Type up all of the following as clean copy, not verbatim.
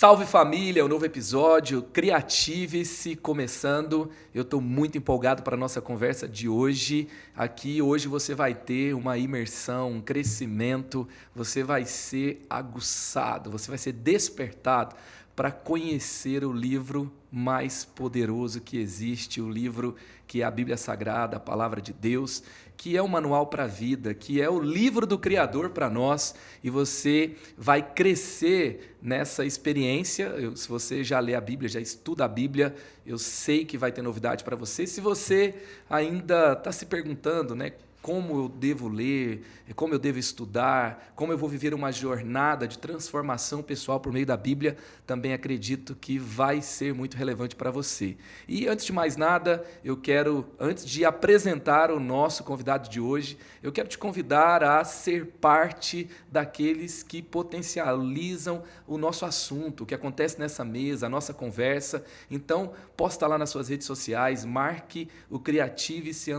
Salve família, um novo episódio, Criative-se começando. Eu estou muito empolgado para a nossa conversa de hoje. Aqui hoje você vai ter uma imersão, um crescimento, você vai ser aguçado, você vai ser despertado para conhecer o livro mais poderoso que existe, o livro que é a Bíblia Sagrada, a Palavra de Deus, que é o manual para a vida, que é o livro do Criador para nós, e você vai crescer nessa experiência. Se você já lê a Bíblia, já estuda a Bíblia, eu sei que vai ter novidade para você. Se você ainda está se perguntando, né, como eu devo ler, como eu devo estudar, como eu vou viver uma jornada de transformação pessoal por meio da Bíblia, também acredito que vai ser muito relevante para você. E antes de mais nada, eu quero, antes de apresentar o nosso convidado de hoje, eu quero te convidar a ser parte daqueles que potencializam o nosso assunto, o que acontece nessa mesa, a nossa conversa. Então, posta lá nas suas redes sociais, marque o Criative-se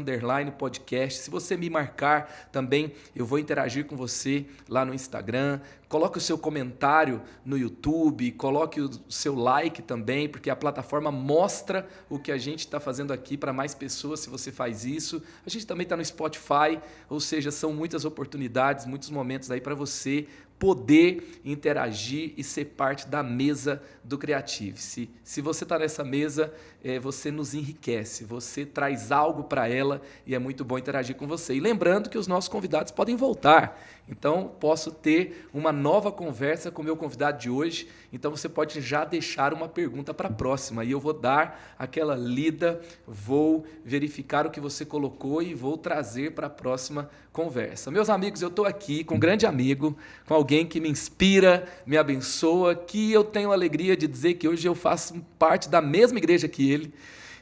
_podcast. Se você me marcar também, eu vou interagir com você lá no Instagram. Coloque o seu comentário no YouTube, coloque o seu like também, porque a plataforma mostra o que a gente está fazendo aqui para mais pessoas se você faz isso. A gente também está no Spotify, ou seja, são muitas oportunidades, muitos momentos aí para você poder interagir e ser parte da mesa do Criative. Se você está nessa mesa, você nos enriquece, você traz algo para ela e é muito bom interagir com você. E lembrando que os nossos convidados podem voltar, então posso ter uma nova conversa com o meu convidado de hoje, então você pode já deixar uma pergunta para a próxima e eu vou dar aquela lida, vou verificar o que você colocou e vou trazer para a próxima conversa. Meus amigos, eu estou aqui com um grande amigo, com alguém que me inspira, me abençoa, que eu tenho a alegria de dizer que hoje eu faço parte da mesma igreja que ele.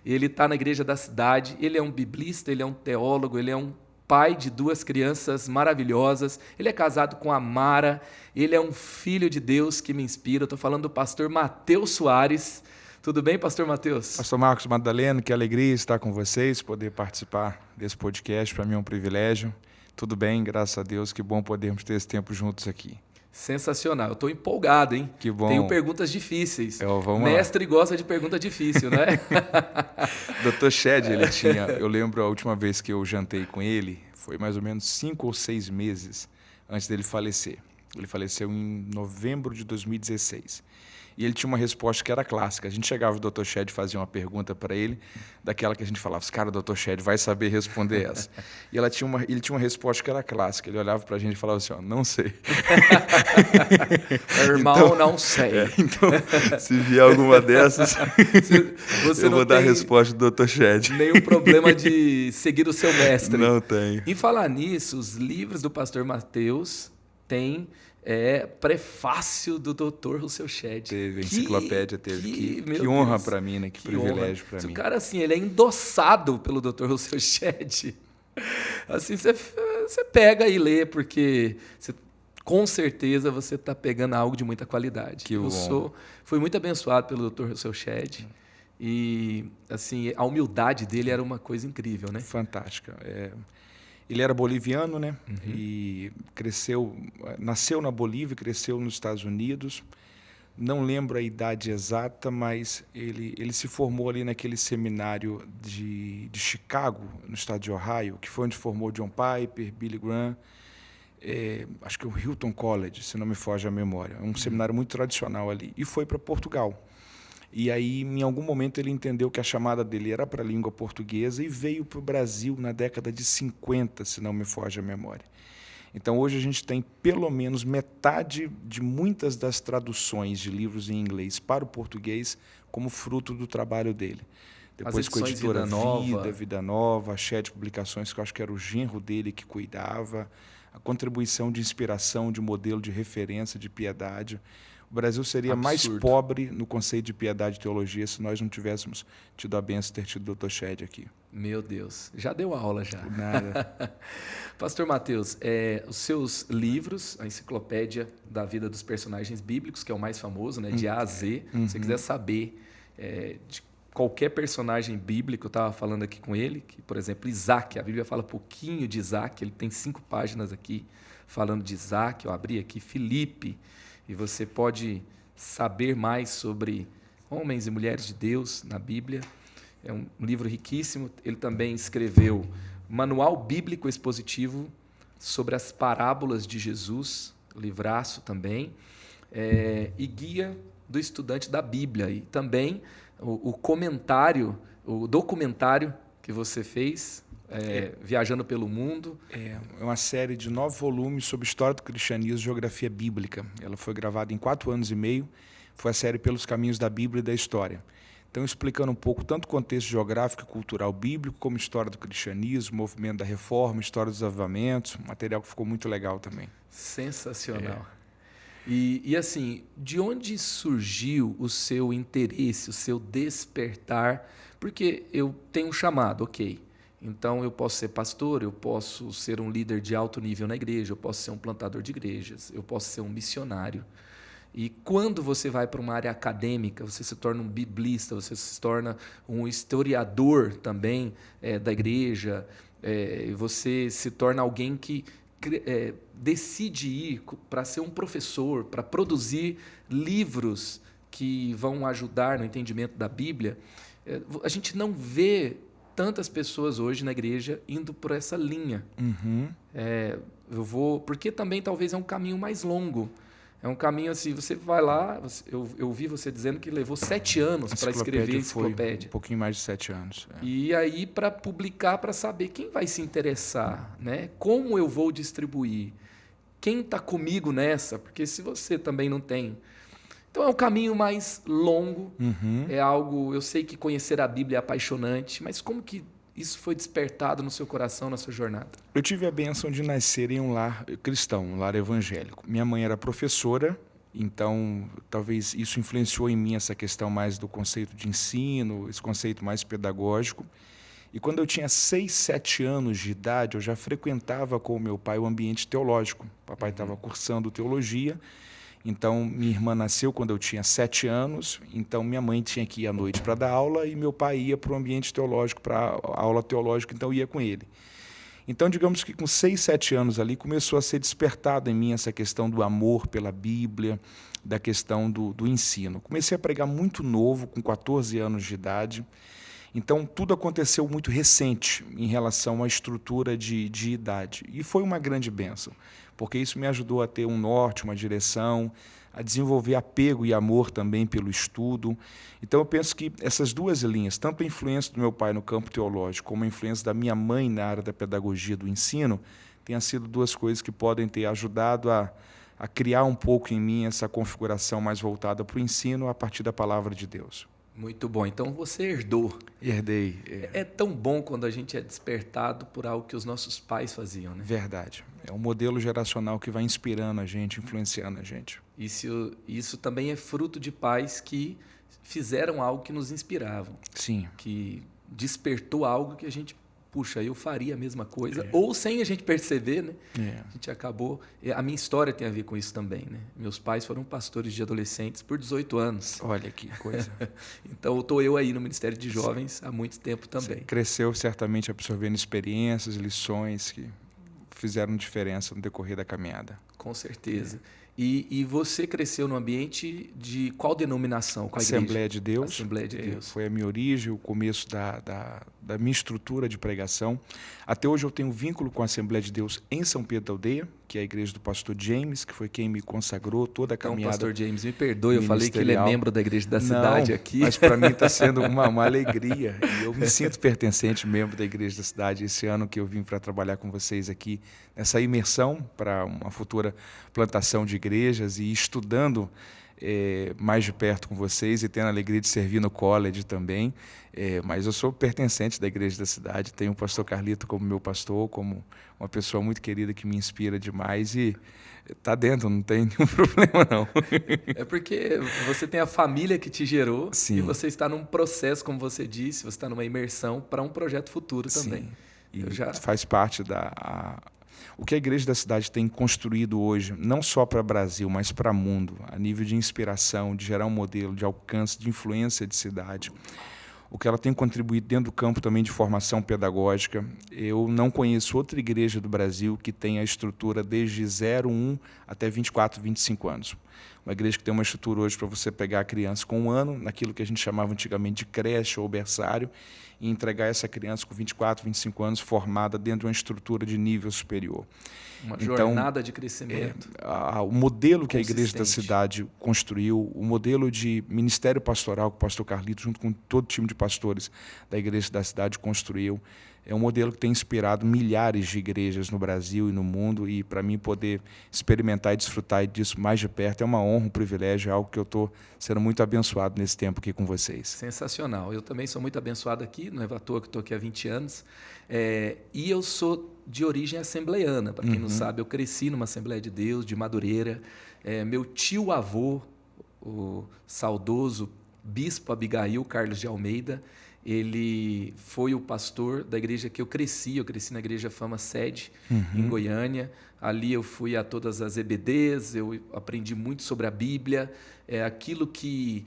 Ele está na igreja da cidade, ele é um biblista, ele é um teólogo, ele é um pai de 2 crianças maravilhosas, ele é casado com a Mara, ele é um filho de Deus que me inspira. Eu estou falando do pastor Matheus Soares. Tudo bem, pastor Matheus? Pastor Marcos Madaleno, que alegria estar com vocês, poder participar desse podcast, para mim é um privilégio. Tudo bem, graças a Deus, que bom podermos ter esse tempo juntos aqui. Sensacional, eu estou empolgado, hein? Que bom. Tenho perguntas difíceis. Vamos Mestre lá. Gosta de pergunta difícil, né? Dr. Shed, eu lembro a última vez que eu jantei com ele, foi mais ou menos 5 ou 6 meses antes dele falecer. Ele faleceu em novembro de 2016. E ele tinha uma resposta que era clássica. A gente chegava, o Dr. Shed fazia uma pergunta para ele, daquela que a gente falava, cara, o Dr. Shed vai saber responder essa. E ele tinha uma resposta que era clássica. Ele olhava para a gente e falava assim, não sei. Irmão, então, não sei. Então, se vier alguma dessas, eu vou dar a resposta do Dr. Shed. Nenhum problema de seguir o seu mestre. Não tem. Em falar nisso, os livros do pastor Matheus têm... prefácio do Dr. Russell Shedd. Teve, a enciclopédia teve. Que honra para mim, né? Que privilégio para mim. O cara, assim, ele é endossado pelo Dr. Russell Shedd. Assim, você pega e lê, porque com certeza você está pegando algo de muita qualidade. Fui muito abençoado pelo Dr. Russell Shedd. E, assim, a humildade dele era uma coisa incrível, né? Fantástica. Ele era boliviano, né? Uhum. E nasceu na Bolívia, cresceu nos Estados Unidos. Não lembro a idade exata, mas ele se formou ali naquele seminário de Chicago, no estado de Ohio, que foi onde formou John Piper, Billy Graham, acho que o Hilton College, se não me foge a memória. É um seminário muito tradicional ali. E foi para Portugal. E aí, em algum momento, ele entendeu que a chamada dele era para a língua portuguesa e veio para o Brasil na década de 50, se não me foge a memória. Então, hoje a gente tem pelo menos metade de muitas das traduções de livros em inglês para o português como fruto do trabalho dele. Depois com a editora Vida Nova, a Shed Publicações, que eu acho que era o genro dele que cuidava, a contribuição de inspiração, de modelo de referência, de piedade. O Brasil seria mais pobre no conceito de piedade e teologia se nós não tivéssemos tido a benção de ter tido o Dr. Shed aqui. Meu Deus, já deu aula já. Nada. Pastor Matheus, os seus livros, a enciclopédia da vida dos personagens bíblicos, que é o mais famoso, né, de A a Z, se você quiser saber de qualquer personagem bíblico, eu estava falando aqui com ele, que, por exemplo, Isaac, a Bíblia fala pouquinho de Isaac, ele tem 5 páginas aqui falando de Isaac, eu abri aqui, Filipe, e você pode saber mais sobre homens e mulheres de Deus na Bíblia. É um livro riquíssimo. Ele também escreveu Manual Bíblico Expositivo sobre as Parábolas de Jesus, livraço também, e Guia do Estudante da Bíblia. E também o comentário, o documentário que você fez, Viajando pelo Mundo. É uma série de 9 volumes sobre história do cristianismo e geografia bíblica. Ela foi gravada em 4 anos e meio. Foi a série Pelos Caminhos da Bíblia e da História. Então, explicando um pouco tanto o contexto geográfico e cultural bíblico, como história do cristianismo, movimento da reforma, história dos avivamentos, um material que ficou muito legal também. Sensacional. E assim, de onde surgiu o seu interesse, o seu despertar? Porque eu tenho um chamado, ok. Então, eu posso ser pastor, eu posso ser um líder de alto nível na igreja, eu posso ser um plantador de igrejas, eu posso ser um missionário. E quando você vai para uma área acadêmica, você se torna um biblista, você se torna um historiador também da igreja, você se torna alguém que decide ir para ser um professor, para produzir livros que vão ajudar no entendimento da Bíblia. A gente não vê tantas pessoas hoje na igreja indo por essa linha. Uhum. Porque também talvez é um caminho mais longo. É um caminho assim, você vai lá, eu ouvi você dizendo que levou 7 anos para escrever a enciclopédia. Um pouquinho mais de 7 anos. E aí para publicar, para saber quem vai se interessar, né? Como eu vou distribuir, quem está comigo nessa, porque se você também não tem... Então é um caminho mais longo, é algo... Eu sei que conhecer a Bíblia é apaixonante, mas como que isso foi despertado no seu coração, na sua jornada? Eu tive a bênção de nascer em um lar cristão, um lar evangélico. Minha mãe era professora, então talvez isso influenciou em mim essa questão mais do conceito de ensino, esse conceito mais pedagógico. E quando eu tinha 6, 7 anos de idade, eu já frequentava com o meu pai o ambiente teológico. O papai estava cursando teologia. Então, minha irmã nasceu quando eu tinha 7 anos, então minha mãe tinha que ir à noite para dar aula e meu pai ia para o ambiente teológico, para a aula teológica, então eu ia com ele. Então, digamos que com 6, 7 anos ali, começou a ser despertada em mim essa questão do amor pela Bíblia, da questão do ensino. Comecei a pregar muito novo, com 14 anos de idade. Então, tudo aconteceu muito recente em relação à estrutura de idade. E foi uma grande bênção, porque isso me ajudou a ter um norte, uma direção, a desenvolver apego e amor também pelo estudo. Então, eu penso que essas duas linhas, tanto a influência do meu pai no campo teológico, como a influência da minha mãe na área da pedagogia do ensino, tenham sido duas coisas que podem ter ajudado a criar um pouco em mim essa configuração mais voltada para o ensino a partir da palavra de Deus. Muito bom. Então você herdou. Herdei. É tão bom quando a gente é despertado por algo que os nossos pais faziam, né? Verdade. É um modelo geracional que vai inspirando a gente, influenciando a gente. Isso também é fruto de pais que fizeram algo que nos inspiravam. Sim. Que despertou algo que a gente, puxa, eu faria a mesma coisa, ou sem a gente perceber, né? A gente acabou... A minha história tem a ver com isso também, né? Meus pais foram pastores de adolescentes por 18 anos. Olha que coisa. Então, estou eu aí no Ministério de Jovens há muito tempo também. Você cresceu certamente absorvendo experiências, lições que fizeram diferença no decorrer da caminhada. Com certeza. E você cresceu no ambiente de qual denominação? Qual Assembleia de Deus. Assembleia de Deus. Foi a minha origem, o começo da minha estrutura de pregação. Até hoje eu tenho vínculo com a Assembleia de Deus em São Pedro da Aldeia, que é a igreja do pastor James, que foi quem me consagrou toda a caminhada. Então, pastor James, me perdoe, eu falei que ele é membro da igreja da cidade aqui. Mas para mim está sendo uma alegria. E eu me sinto pertencente, membro da igreja da cidade. Esse ano que eu vim para trabalhar com vocês aqui, nessa imersão para uma futura plantação de igrejas e estudando mais de perto com vocês e tendo a alegria de servir no college também. Mas eu sou pertencente da igreja da cidade, tenho o pastor Carlito como meu pastor, como uma pessoa muito querida que me inspira demais e está dentro, não tem nenhum problema não. É porque você tem a família que te gerou. Sim. E você está num processo, como você disse, você está numa imersão para um projeto futuro também. Sim. E faz parte o que a igreja da cidade tem construído hoje, não só para o Brasil, mas para o mundo, a nível de inspiração, de gerar um modelo de alcance, de influência de cidade. O que ela tem contribuído dentro do campo também de formação pedagógica. Eu não conheço outra igreja do Brasil que tenha a estrutura desde 0, 1 até 24, 25 anos. Uma igreja que tem uma estrutura hoje para você pegar a criança com 1 ano, naquilo que a gente chamava antigamente de creche ou berçário, e entregar essa criança com 24, 25 anos formada dentro de uma estrutura de nível superior. Uma jornada de crescimento. O modelo que a Igreja da Cidade construiu, o modelo de ministério pastoral que o pastor Carlito, junto com todo o time de pastores da Igreja da Cidade, construiu, é um modelo que tem inspirado milhares de igrejas no Brasil e no mundo, e para mim poder experimentar e desfrutar disso mais de perto é uma honra, um privilégio, é algo que eu estou sendo muito abençoado nesse tempo aqui com vocês. Sensacional. Eu também sou muito abençoado aqui, não é à toa que estou aqui há 20 anos, e eu sou de origem assembleiana. Para quem não sabe, eu cresci numa Assembleia de Deus, de Madureira. Meu tio-avô, o saudoso bispo Abigail Carlos de Almeida, ele foi o pastor da igreja que eu cresci na igreja Fama Sede, em Goiânia. Ali eu fui a todas as EBDs, eu aprendi muito sobre a Bíblia, aquilo que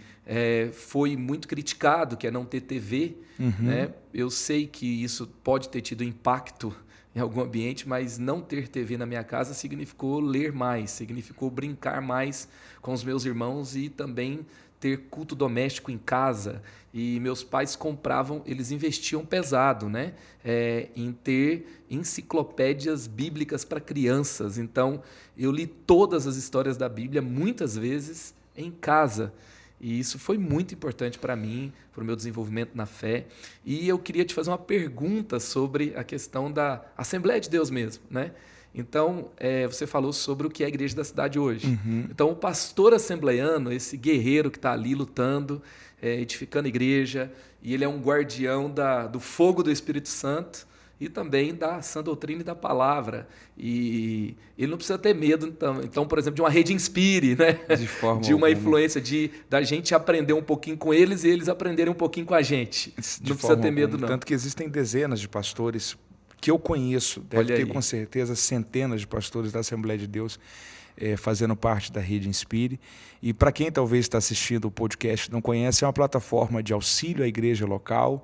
foi muito criticado, que é não ter TV. Né? Eu sei que isso pode ter tido impacto em algum ambiente, mas não ter TV na minha casa significou ler mais, significou brincar mais com os meus irmãos e também ter culto doméstico em casa. E meus pais compravam, eles investiam pesado, né? Em ter enciclopédias bíblicas para crianças. Então, eu li todas as histórias da Bíblia, muitas vezes, em casa. E isso foi muito importante para mim, para o meu desenvolvimento na fé. E eu queria te fazer uma pergunta sobre a questão da Assembleia de Deus mesmo, né? Então, você falou sobre o que é a Igreja da Cidade hoje. Então, o pastor assembleiano, esse guerreiro que está ali lutando, edificando a igreja, e ele é um guardião do fogo do Espírito Santo e também da sã doutrina e da palavra. E ele não precisa ter medo, então por exemplo, de uma rede Inspire, né? De uma influência, da gente aprender um pouquinho com eles e eles aprenderem um pouquinho com a gente. Não precisa ter medo, não. Tanto que existem dezenas de pastores que eu conheço, deve ter com certeza centenas de pastores da Assembleia de Deus fazendo parte da rede Inspire. E para quem talvez está assistindo o podcast e não conhece, é uma plataforma de auxílio à igreja local,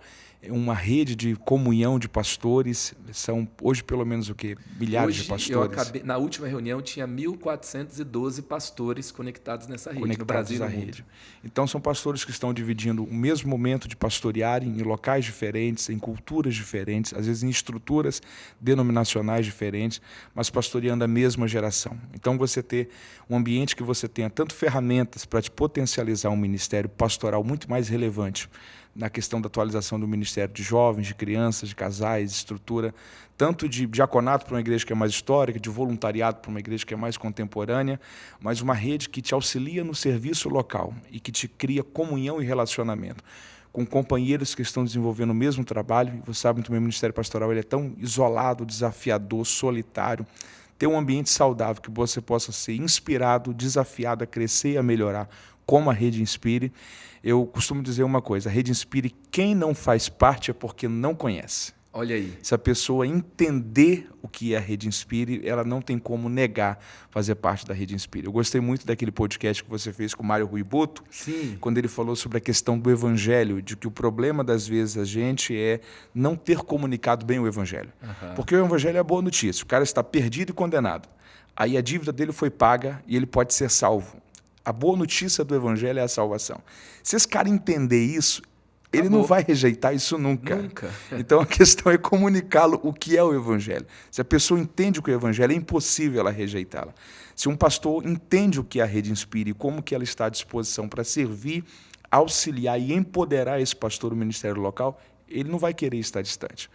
uma rede de comunhão de pastores. São hoje pelo menos milhares de pastores. Na última reunião tinha 1.412 pastores conectados nessa rede, no Brasil e no mundo. Então são pastores que estão dividindo o mesmo momento de pastorearem em locais diferentes, em culturas diferentes, às vezes em estruturas denominacionais diferentes, mas pastoreando a mesma geração. Então você ter um ambiente que você tenha tanto ferramentas para te potencializar um ministério pastoral muito mais relevante na questão da atualização do ministério de jovens, de crianças, de casais, estrutura, tanto de diaconato para uma igreja que é mais histórica, de voluntariado para uma igreja que é mais contemporânea, mas uma rede que te auxilia no serviço local e que te cria comunhão e relacionamento com companheiros que estão desenvolvendo o mesmo trabalho. E você sabe muito bem, o ministério pastoral ele é tão isolado, desafiador, solitário. Ter um ambiente saudável que você possa ser inspirado, desafiado a crescer e a melhorar, como a Rede Inspire. Eu costumo dizer uma coisa: a Rede Inspire, quem não faz parte é porque não conhece. Olha aí. Se a pessoa entender o que é a Rede Inspire, ela não tem como negar fazer parte da Rede Inspire. Eu gostei muito daquele podcast que você fez com o Mário Rui Boto, quando ele falou sobre a questão do Evangelho, de que o problema das vezes a gente é não ter comunicado bem o Evangelho. Porque o Evangelho é a boa notícia, o cara está perdido e condenado. Aí a dívida dele foi paga e ele pode ser salvo. A boa notícia do Evangelho é a salvação. Se esse cara entender isso, ele não vai rejeitar isso nunca. Então a questão é comunicá-lo o que é o Evangelho. Se a pessoa entende o que é o Evangelho, é impossível ela rejeitá-la. Se um pastor entende o que é a Rede Inspire e como que ela está à disposição para servir, auxiliar e empoderar esse pastor no ministério local, ele não vai querer estar distante.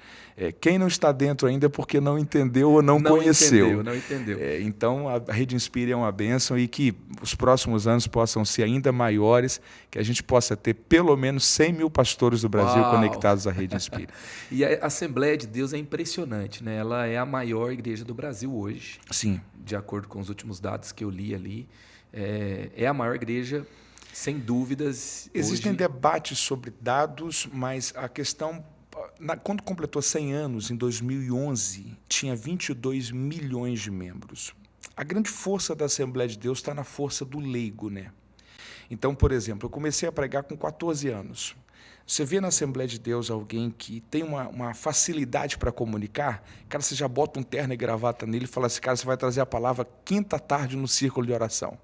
Quem não está dentro ainda é porque não entendeu ou não conheceu. Não entendeu. Então, a Rede Inspire é uma bênção e que os próximos anos possam ser ainda maiores, que a gente possa ter pelo menos 100 mil pastores do Brasil conectados à Rede Inspire. E a Assembleia de Deus é impressionante, né? Ela é a maior igreja do Brasil hoje. Sim. De acordo com os últimos dados que eu li ali. É a maior igreja, sem dúvidas. Existem debates sobre dados, mas a questão, quando completou 100 anos, em 2011, tinha 22 milhões de membros. A grande força da Assembleia de Deus está na força do leigo, né? Então, por exemplo, eu comecei a pregar com 14 anos. Você vê na Assembleia de Deus alguém que tem uma facilidade para comunicar, cara, você já bota um terno e gravata nele e fala assim, cara, você vai trazer a palavra quinta tarde no círculo de oração.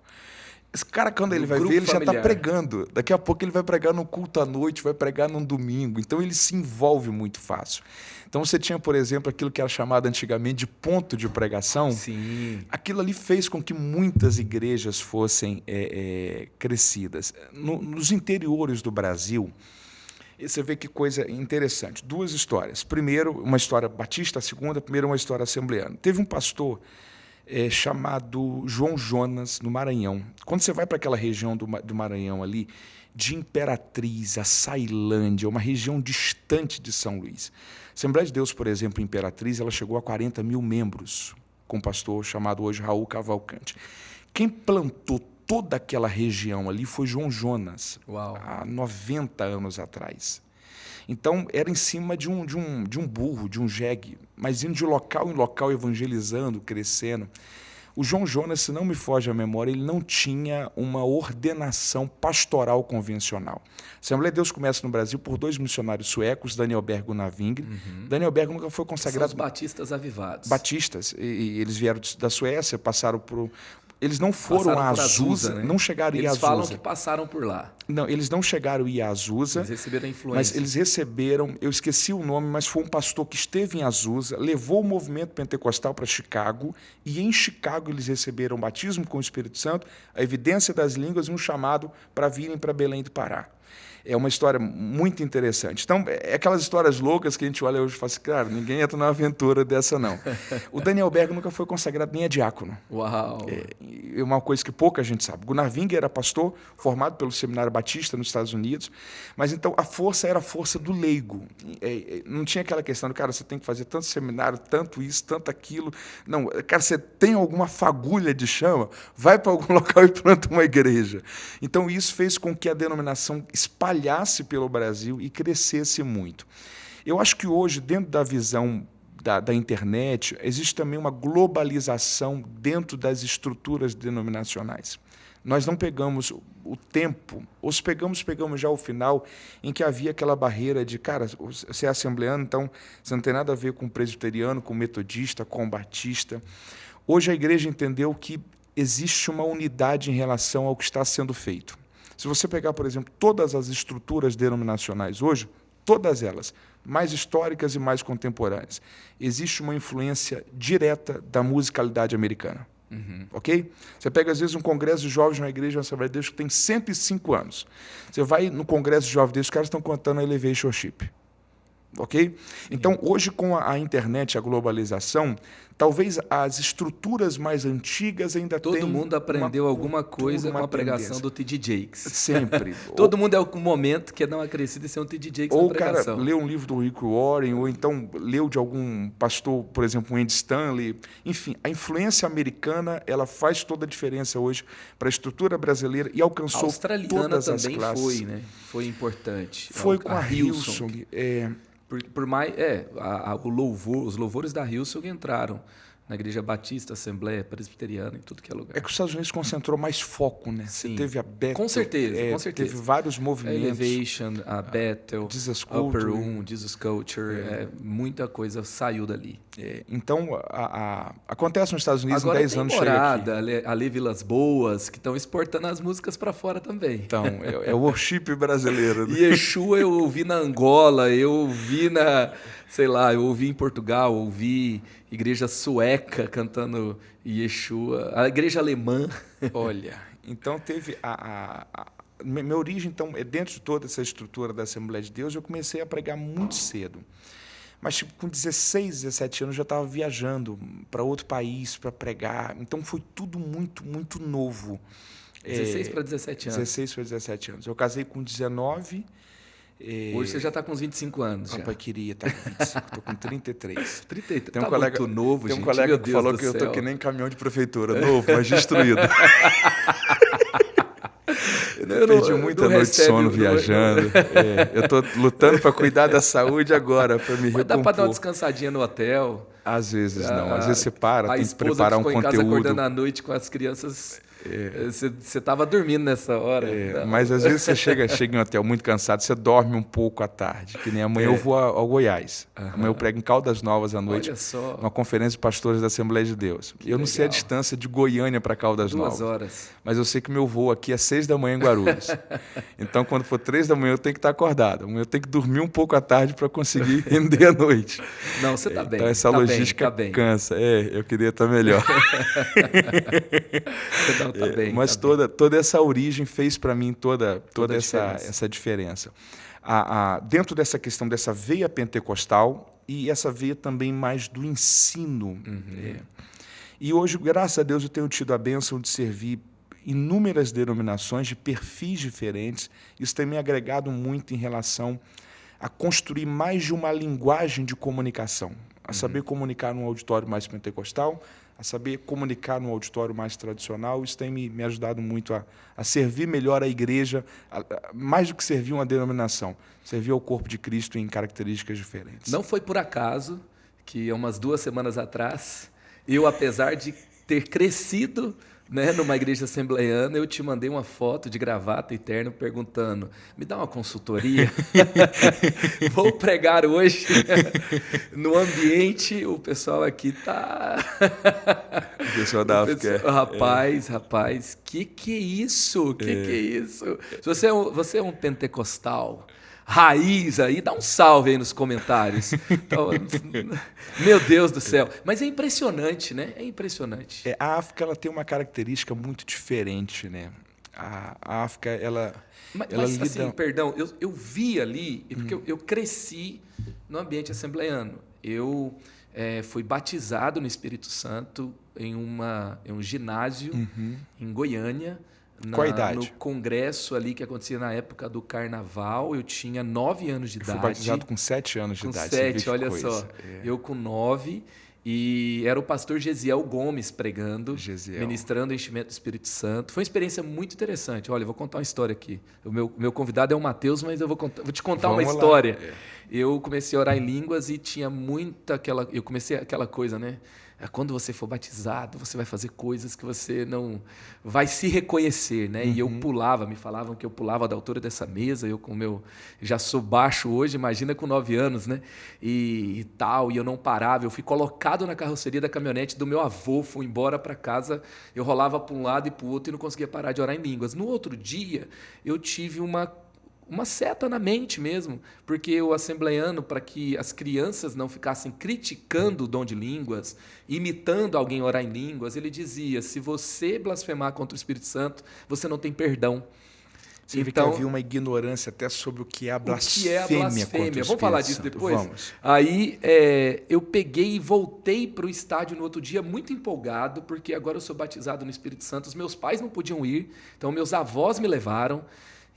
Esse cara, quando ele No vai grupo ver, ele já está familiar. pregando. Daqui a pouco ele vai pregar no culto à noite, vai pregar num domingo. Então ele se envolve muito fácil. Então você tinha, por exemplo, aquilo que era chamado antigamente de ponto de pregação. Sim. Aquilo ali fez com que muitas igrejas fossem crescidas. Nos interiores do Brasil, você vê que coisa interessante. Duas histórias. Primeiro, uma história batista, a segunda, primeiro uma história assembleana. Teve um pastor chamado João Jonas, no Maranhão. Quando você vai para aquela região do Maranhão ali, de Imperatriz, a Sailândia, uma região distante de São Luís. A Assembleia de Deus, por exemplo, em Imperatriz, ela chegou a 40 mil membros, com um pastor chamado hoje Raul Cavalcante. Quem plantou toda aquela região ali foi João Jonas, Uau. há 90 anos atrás. Então, era em cima de um burro, de um jegue, mas indo de local em local, evangelizando, crescendo. O João Jonas, se não me foge a memória, ele não tinha uma ordenação pastoral convencional. A Assembleia de Deus começa no Brasil por 2 missionários suecos, Daniel Berg e Naving. Daniel Berg nunca foi consagrado. São os batistas avivados. Batistas. E eles vieram da Suécia, passaram por... Eles não foram Passaram a por Azusa, né? não chegaram a ir a Eles Azusa. falam que passaram por lá. Não, eles não chegaram a ir a Azusa. Eles receberam a influência. Mas eles receberam, eu esqueci o nome, mas foi um pastor que esteve em Azusa, levou o movimento pentecostal para Chicago, e em Chicago eles receberam o batismo com o Espírito Santo, a evidência das línguas e um chamado para virem para Belém do Pará. É uma história muito interessante. Então, é aquelas histórias loucas que a gente olha hoje e fala assim, cara, ninguém entra numa aventura dessa, não. O Daniel Berg nunca foi consagrado nem a diácono. Uau! É uma coisa que pouca gente sabe. Gunnar Ving era pastor, formado pelo Seminário Batista nos Estados Unidos, mas então a força era a força do leigo. Não tinha aquela questão de, cara, você tem que fazer tanto seminário, tanto isso, tanto aquilo. Não, cara, você tem alguma fagulha de chama, vai para algum local e planta uma igreja. Então isso fez com que a denominação espalhasse pelo Brasil e crescesse muito. Eu acho que hoje, dentro da visão da internet, existe também uma globalização dentro das estruturas denominacionais. Nós não pegamos o tempo, ou se pegamos já o final, em que havia aquela barreira de, cara, você é assembleano, então você não tem nada a ver com presbiteriano, com metodista, com batista. Hoje a igreja entendeu que existe uma unidade em relação ao que está sendo feito. Se você pegar, por exemplo, todas as estruturas denominacionais hoje, todas elas, mais históricas e mais contemporâneas, existe uma influência direta da musicalidade americana. Ok? Você pega, às vezes, um congresso de jovens na igreja, na Assembleia de Deus, que tem 105 anos. Você vai no congresso de jovens deles, os caras estão contando a Elevation Worship. Ok? Então, hoje, com a internet, a globalização, talvez as estruturas mais antigas ainda tenham... Todo mundo aprendeu alguma coisa com a pregação do T.D. Jakes. Sempre. Todo mundo é o momento que é dar uma crescida e ser um T.D. Jakes ou na pregação. Ou o cara leu um livro do Rick Warren, ou então leu de algum pastor, por exemplo, Andy Stanley. Enfim, a influência americana, ela faz toda a diferença hoje para a estrutura brasileira e alcançou todas as classes. Também foi, né? Foi importante. Foi com a Hillsong. Por mais, os louvores da Hillsong entraram na Igreja Batista, Assembleia, Presbiteriana, em tudo que é lugar. É que os Estados Unidos concentrou mais foco, né? Sim. Você teve a Bethel. Com certeza, com certeza. Teve vários movimentos. A Elevation, a Bethel, Jesus Upper Culture. Room, Jesus Culture, muita coisa saiu dali. Então, acontece nos Estados Unidos, agora em 10 anos chega aqui. Agora a Vilas Boas, que estão exportando as músicas para fora também. Então, é o worship brasileiro. Né? Yeshua eu ouvi na Angola, eu ouvi eu ouvi em Portugal, ouvi igreja sueca cantando Yeshua, a igreja alemã. Olha, então teve minha origem, então, é dentro de toda essa estrutura da Assembleia de Deus, eu comecei a pregar muito cedo. Mas tipo, com 16, 17 anos, eu já estava viajando para outro país para pregar. Então, foi tudo muito, muito novo. 16 para 17 anos. 16 para 17 anos. Eu casei com 19. Hoje você já está com uns 25 anos. Papai queria estar com 25, estou com 33. 33, tem um tá colega, muito novo, tem um gente. colega que falou que eu estou que nem caminhão de prefeitura, novo, mas destruído. Eu perdi muita noite de sono viajando. Eu estou lutando para cuidar da saúde agora, para me recompor. Dá para dar uma descansadinha no hotel? Às vezes não. Às vezes você para, tem que preparar um conteúdo. A esposa ficou em casa acordando à noite com as crianças Você estava dormindo nessa hora. Mas às vezes você chega em um hotel muito cansado, você dorme um pouco à tarde. Que nem amanhã eu vou ao Goiás. Amanhã eu prego em Caldas Novas à noite. Olha só. Uma conferência de pastores da Assembleia de Deus. Eu não sei a distância de Goiânia para Caldas Novas. 2 horas. Mas eu sei que meu voo aqui é 6 da manhã em Guarulhos. Então, quando for 3 da manhã, eu tenho que estar acordado. Amanhã eu tenho que dormir um pouco à tarde para conseguir render à noite. Não, você está bem. Então, essa logística cansa. Eu queria estar melhor. Não, tá bem, mas toda essa origem fez para mim toda essa diferença. Dentro dessa questão dessa veia pentecostal e essa veia também mais do ensino. E hoje, graças a Deus, eu tenho tido a bênção de servir inúmeras denominações de perfis diferentes. Isso tem me agregado muito em relação a construir mais de uma linguagem de comunicação, a saber comunicar num auditório mais pentecostal, a saber comunicar num auditório mais tradicional. Isso tem me ajudado muito a servir melhor a igreja, mais do que servir uma denominação, servir ao corpo de Cristo em características diferentes. Não foi por acaso que, há umas 2 semanas atrás, eu, apesar de ter crescido, né, numa igreja assembleiana, eu te mandei uma foto de gravata e terno perguntando: me dá uma consultoria? Vou pregar hoje no ambiente, o pessoal aqui tá... O pessoal da África. Rapaz, que é isso? Que é isso? Se você é um pentecostal raiz aí, dá um salve aí nos comentários. Então, meu Deus do céu. Mas é impressionante, né? É impressionante. A África, ela tem uma característica muito diferente, né? A África, ela lida... assim, perdão, eu vi ali, porque eu cresci no ambiente assembleiano. Eu fui batizado no Espírito Santo em um ginásio em Goiânia. Qual a idade? No congresso ali que acontecia na época do carnaval, eu tinha 9 anos de idade. Fui batizado com 7 anos de idade. Com 7, olha só. Eu com 9, e era o pastor Gesiel Gomes pregando, ministrando o enchimento do Espírito Santo. Foi uma experiência muito interessante. Olha, eu vou contar uma história aqui. O meu convidado é o Matheus, mas eu vou te contar uma história. Eu comecei a orar em línguas e tinha muita aquela... Eu comecei aquela coisa, né? Quando você for batizado, você vai fazer coisas que você não vai se reconhecer, né? E eu pulava, me falavam que eu pulava da altura dessa mesa, eu já sou baixo hoje, imagina com 9 anos, né? E tal, e eu não parava, eu fui colocado na carroceria da caminhonete do meu avô, fui embora para casa, eu rolava para um lado e para o outro e não conseguia parar de orar em línguas. No outro dia, eu tive uma seta na mente mesmo, porque o assembleiano, para que as crianças não ficassem criticando o dom de línguas, imitando alguém orar em línguas, ele dizia: se você blasfemar contra o Espírito Santo, você não tem perdão. Você vê que havia uma ignorância até sobre o que é a blasfêmia. Vamos falar disso depois? Vamos. Aí eu peguei e voltei para o estádio no outro dia muito empolgado, porque agora eu sou batizado no Espírito Santo, os meus pais não podiam ir, então meus avós me levaram.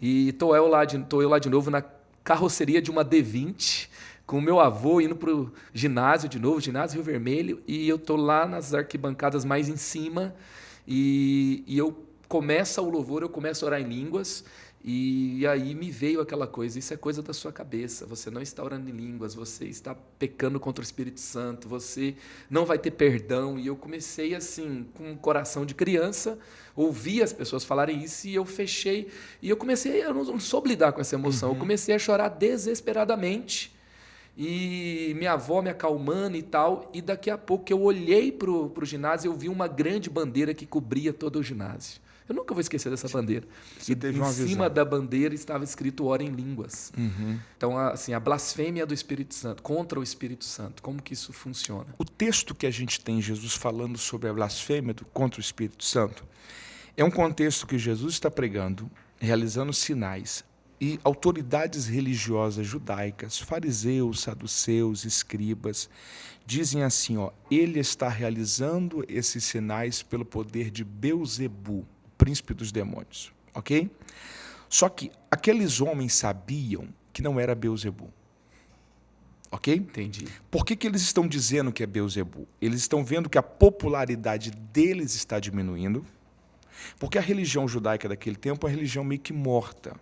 E estou eu lá de novo na carroceria de uma D20, com o meu avô indo para o ginásio de novo, ginásio Rio Vermelho, e eu estou lá nas arquibancadas mais em cima, e eu começo o louvor, eu começo a orar em línguas, e aí me veio aquela coisa: isso é coisa da sua cabeça, você não está orando em línguas, você está pecando contra o Espírito Santo, você não vai ter perdão. E eu comecei assim, com um coração de criança, ouvi as pessoas falarem isso e eu fechei, e eu não soube lidar com essa emoção, eu comecei a chorar desesperadamente, e minha avó me acalmando e tal, e daqui a pouco eu olhei para o ginásio e eu vi uma grande bandeira que cobria todo o ginásio. Eu nunca vou esquecer dessa bandeira. E em cima da bandeira estava escrito: ora em línguas. Então, assim, a blasfêmia do Espírito Santo, contra o Espírito Santo. Como que isso funciona? O texto que a gente tem Jesus falando sobre a blasfêmia contra o Espírito Santo é um contexto que Jesus está pregando, realizando sinais, e autoridades religiosas judaicas, fariseus, saduceus, escribas, dizem assim: ele está realizando esses sinais pelo poder de Belzebu, príncipe dos demônios, ok? Só que aqueles homens sabiam que não era Belzebu, ok? Entendi. Por que eles estão dizendo que é Belzebu? Eles estão vendo que a popularidade deles está diminuindo, porque a religião judaica daquele tempo é uma religião meio que morta.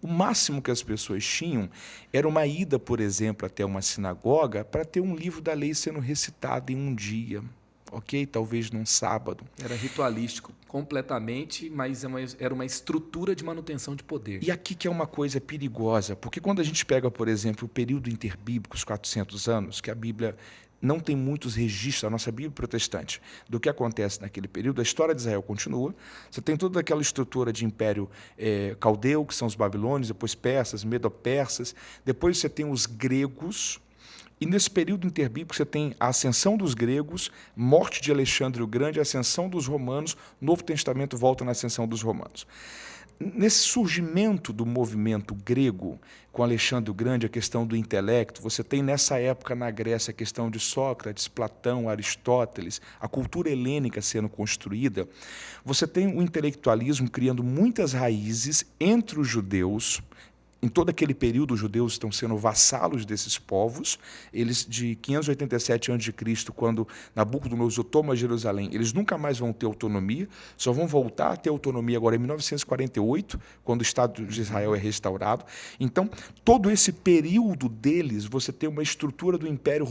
O máximo que as pessoas tinham era uma ida, por exemplo, até uma sinagoga para ter um livro da lei sendo recitado em um dia. ok? Talvez num sábado. Era ritualístico completamente, mas era uma estrutura de manutenção de poder. E aqui que é uma coisa perigosa, porque quando a gente pega, por exemplo, o período interbíblico, os 400 anos, que a Bíblia não tem muitos registros, a nossa Bíblia protestante, do que acontece naquele período, a história de Israel continua. Você tem toda aquela estrutura de império caldeu, que são os babilônios, depois persas, medo-persas, depois você tem os gregos. E nesse período interbíblico você tem a ascensão dos gregos, morte de Alexandre o Grande, a ascensão dos romanos, o Novo Testamento volta na ascensão dos romanos. Nesse surgimento do movimento grego, com Alexandre o Grande, a questão do intelecto, você tem nessa época na Grécia a questão de Sócrates, Platão, Aristóteles, a cultura helênica sendo construída, você tem o intelectualismo criando muitas raízes entre os judeus. Em todo aquele período, os judeus estão sendo vassalos desses povos. Eles, de 587 a.C., quando Nabucodonosor toma Jerusalém, eles nunca mais vão ter autonomia, só vão voltar a ter autonomia agora em 1948, quando o Estado de Israel é restaurado. Então, todo esse período deles, você tem uma estrutura do Império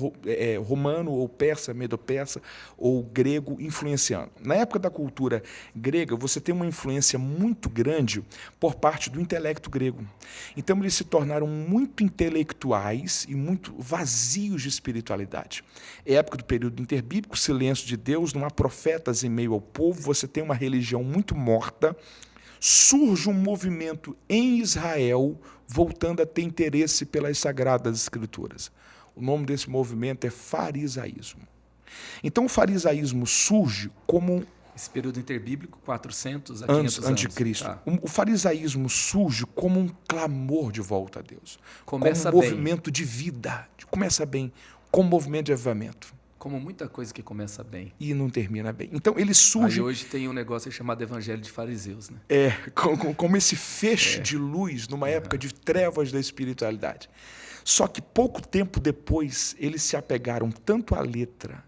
Romano, ou persa, medo-persa, ou grego, influenciando. Na época da cultura grega, você tem uma influência muito grande por parte do intelecto grego. Então, eles se tornaram muito intelectuais e muito vazios de espiritualidade. É a época do período interbíblico, silêncio de Deus, não há profetas em meio ao povo, você tem uma religião muito morta, surge um movimento em Israel voltando a ter interesse pelas Sagradas Escrituras. O nome desse movimento é farisaísmo. Então, o farisaísmo surge como esse período interbíblico, 400 a 500 anos. Antes de Cristo. Tá. O farisaísmo surge como um clamor de volta a Deus. Começa como um movimento de vida. Começa bem, como um movimento de avivamento. Como muita coisa que começa bem. E não termina bem. Então, ele surge... Aí hoje tem um negócio chamado Evangelho de Fariseus, né? Como esse feixe de luz numa época de trevas da espiritualidade. Só que pouco tempo depois, eles se apegaram tanto à letra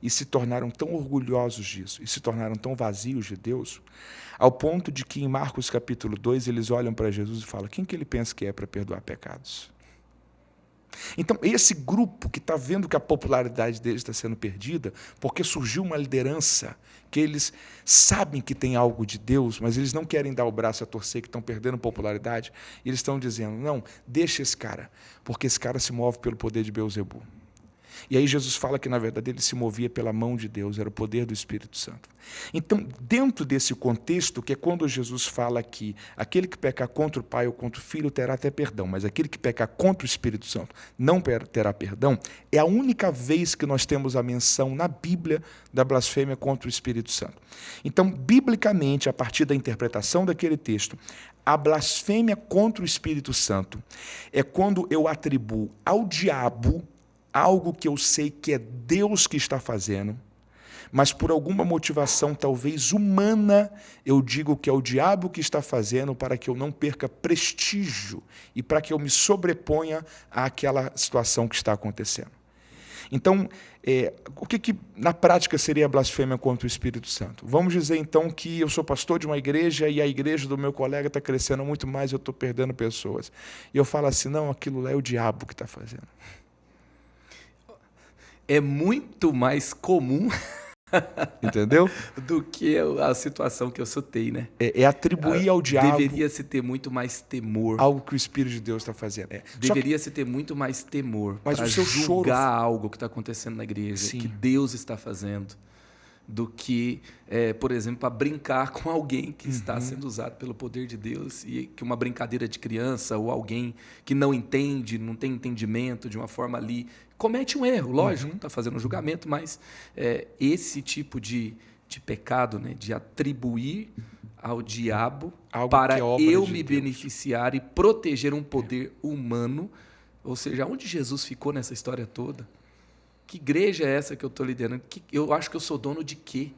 e se tornaram tão orgulhosos disso, e se tornaram tão vazios de Deus, ao ponto de que em Marcos capítulo 2 eles olham para Jesus e falam: quem que ele pensa que é para perdoar pecados? Então, esse grupo que está vendo que a popularidade deles está sendo perdida, porque surgiu uma liderança que eles sabem que tem algo de Deus, mas eles não querem dar o braço a torcer, que estão perdendo popularidade, e eles estão dizendo: não, deixa esse cara, porque esse cara se move pelo poder de Beelzebu. E aí Jesus fala que, na verdade, ele se movia pela mão de Deus, era o poder do Espírito Santo. Então, dentro desse contexto, que é quando Jesus fala que aquele que pecar contra o Pai ou contra o Filho terá até perdão, mas aquele que pecar contra o Espírito Santo não terá perdão, é a única vez que nós temos a menção na Bíblia da blasfêmia contra o Espírito Santo. Então, biblicamente, a partir da interpretação daquele texto, a blasfêmia contra o Espírito Santo é quando eu atribuo ao diabo algo que eu sei que é Deus que está fazendo, mas por alguma motivação talvez humana, eu digo que é o diabo que está fazendo para que eu não perca prestígio e para que eu me sobreponha àquela situação que está acontecendo. Então, o que na prática seria a blasfêmia contra o Espírito Santo? Vamos dizer então que eu sou pastor de uma igreja e a igreja do meu colega está crescendo muito mais e eu estou perdendo pessoas. E eu falo assim: não, aquilo lá é o diabo que está fazendo. É muito mais comum, entendeu? Do que a situação que eu citei, né? É atribuir ao diabo... Deveria-se ter muito mais temor. Algo que o Espírito de Deus está fazendo. Deveria-se ter muito mais temor para julgar algo que está acontecendo na igreja, sim, que Deus está fazendo, do que, por exemplo, para brincar com alguém que está sendo usado pelo poder de Deus, e que uma brincadeira de criança ou alguém que não entende, não tem entendimento de uma forma ali, comete um erro, lógico, está fazendo um julgamento, mas esse tipo de pecado, né, de atribuir ao diabo algo para eu me beneficiar e proteger um poder humano, ou seja, onde Jesus ficou nessa história toda? Que igreja é essa que eu estou liderando? Eu acho que eu sou dono de quê?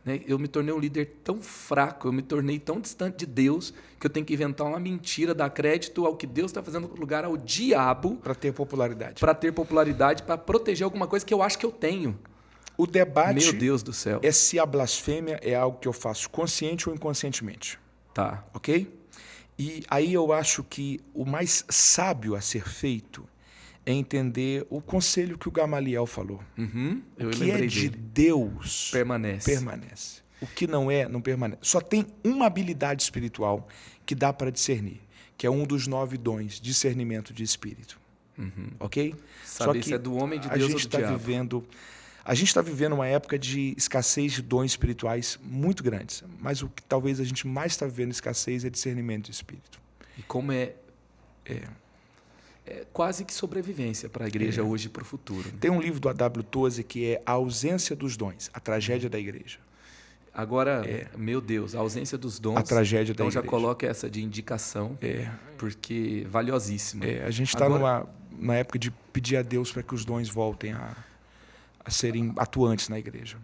Né? Eu me tornei um líder tão fraco, eu me tornei tão distante de Deus, que eu tenho que inventar uma mentira, dar crédito ao que Deus está fazendo no lugar, ao diabo. Para ter popularidade. Para ter popularidade, para proteger alguma coisa que eu acho que eu tenho. O debate, meu Deus do céu, é se a blasfêmia é algo que eu faço consciente ou inconscientemente. Tá. Ok? E aí eu acho que o mais sábio a ser feito é entender o conselho que o Gamaliel falou. Eu O que é lembrei de dele. Deus Permanece. O que não é, não permanece. Só tem uma habilidade espiritual que dá para discernir, que é um dos 9 dons, discernimento de espírito. Ok? Saber se é do homem de Deus ou do diabo. A gente está vivendo uma época de escassez de dons espirituais muito grandes, mas o que talvez a gente mais está vivendo escassez é discernimento de espírito. E como é quase que sobrevivência para a igreja hoje e para o futuro. Né? Tem um livro do A.W. Tozer que é A Ausência dos Dons, a tragédia da igreja. Agora, meu Deus, a ausência dos dons. A tragédia da igreja. Então já coloca essa de indicação, porque valiosíssima. A gente está na época de pedir a Deus para que os dons voltem a serem atuantes na igreja.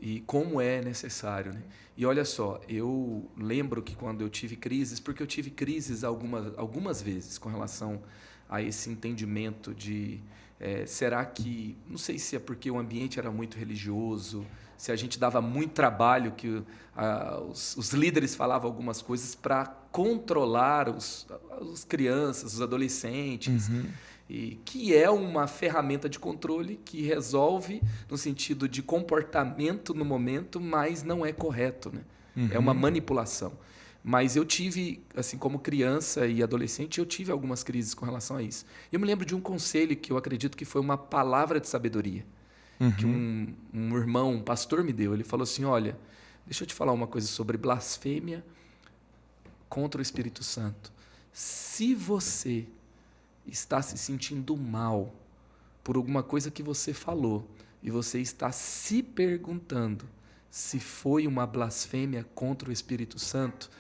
E como é necessário, né? E olha só, eu lembro que quando eu tive crises, porque eu tive crises algumas vezes com relação a esse entendimento de será que, não sei se é porque o ambiente era muito religioso, se a gente dava muito trabalho, que os líderes falavam algumas coisas para controlar os crianças, os adolescentes, e que é uma ferramenta de controle que resolve no sentido de comportamento no momento, mas não é correto, né? É uma manipulação. Mas eu tive, assim como criança e adolescente, eu tive algumas crises com relação a isso. Eu me lembro de um conselho que eu acredito que foi uma palavra de sabedoria, que um irmão, um pastor me deu. Ele falou assim, olha, deixa eu te falar uma coisa sobre blasfêmia contra o Espírito Santo. Se você está se sentindo mal por alguma coisa que você falou e você está se perguntando se foi uma blasfêmia contra o Espírito Santo,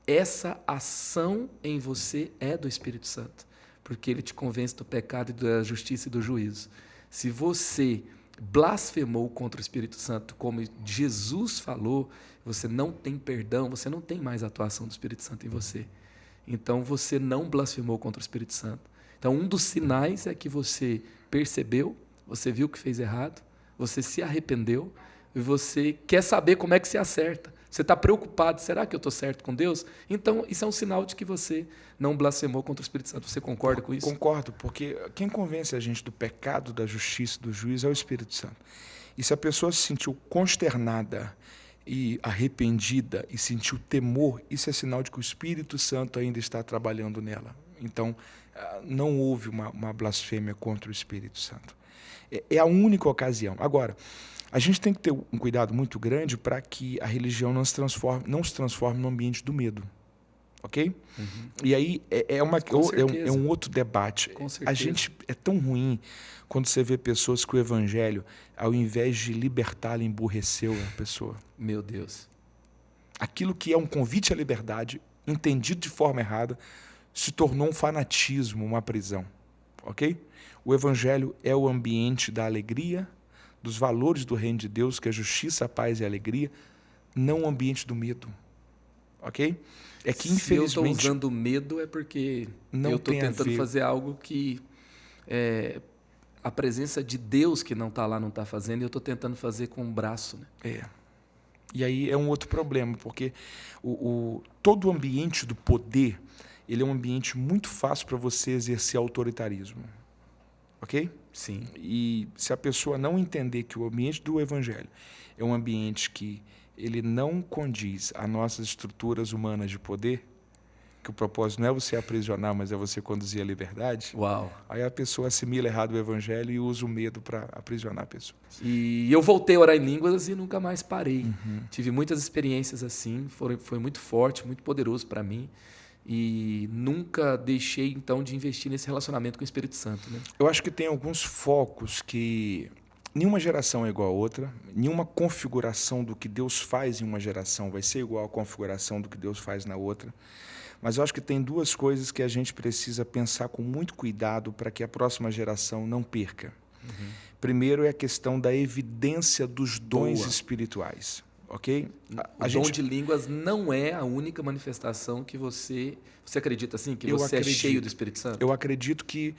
essa ação em você é do Espírito Santo, porque ele te convence do pecado, da justiça e do juízo. Se você blasfemou contra o Espírito Santo, como Jesus falou, você não tem perdão, você não tem mais a atuação do Espírito Santo em você. Então, você não blasfemou contra o Espírito Santo. Então, um dos sinais é que você percebeu, você viu que fez errado, você se arrependeu e você quer saber como é que se acerta. Você está preocupado, será que eu estou certo com Deus? Então, isso é um sinal de que você não blasfemou contra o Espírito Santo. Você concorda com isso? Concordo, porque quem convence a gente do pecado, da justiça, do juízo é o Espírito Santo. E se a pessoa se sentiu consternada e arrependida e sentiu temor, isso é sinal de que o Espírito Santo ainda está trabalhando nela. Então, não houve uma blasfêmia contra o Espírito Santo. É a única ocasião. Agora, a gente tem que ter um cuidado muito grande para que a religião não se transforme num ambiente do medo. Ok? E aí é um outro debate. A gente é tão ruim quando você vê pessoas que o evangelho, ao invés de libertá-la, emburreceu a pessoa. Meu Deus. Aquilo que é um convite à liberdade, entendido de forma errada, se tornou um fanatismo, uma prisão. Ok? O evangelho é o ambiente da alegria, dos valores do reino de Deus, que é justiça, a paz e a alegria, não o ambiente do medo. Ok? É que, infelizmente, se eu estou usando medo é porque eu estou tentando fazer algo que a presença de Deus que não está lá não está fazendo, e eu estou tentando fazer com o braço. Né? E aí é um outro problema, porque todo o ambiente do poder, ele é um ambiente muito fácil para você exercer autoritarismo. Ok? Sim. E se a pessoa não entender que o ambiente do evangelho é um ambiente que ele não condiz a nossas estruturas humanas de poder, que o propósito não é você aprisionar, mas é você conduzir a liberdade. Uau. Aí a pessoa assimila errado o evangelho e usa o medo para aprisionar a pessoa. E eu voltei a orar em línguas e nunca mais parei. Tive muitas experiências assim, foi muito forte, muito poderoso para mim. E nunca deixei, então, de investir nesse relacionamento com o Espírito Santo. Né? Eu acho que tem alguns focos que nenhuma geração é igual a outra, nenhuma configuração do que Deus faz em uma geração vai ser igual à configuração do que Deus faz na outra. Mas eu acho que tem duas coisas que a gente precisa pensar com muito cuidado para que a próxima geração não perca. Primeiro é a questão da evidência dos dons espirituais. Ok? O dom de línguas não é a única manifestação que você acredita assim, que você é cheio do Espírito Santo? Eu acredito que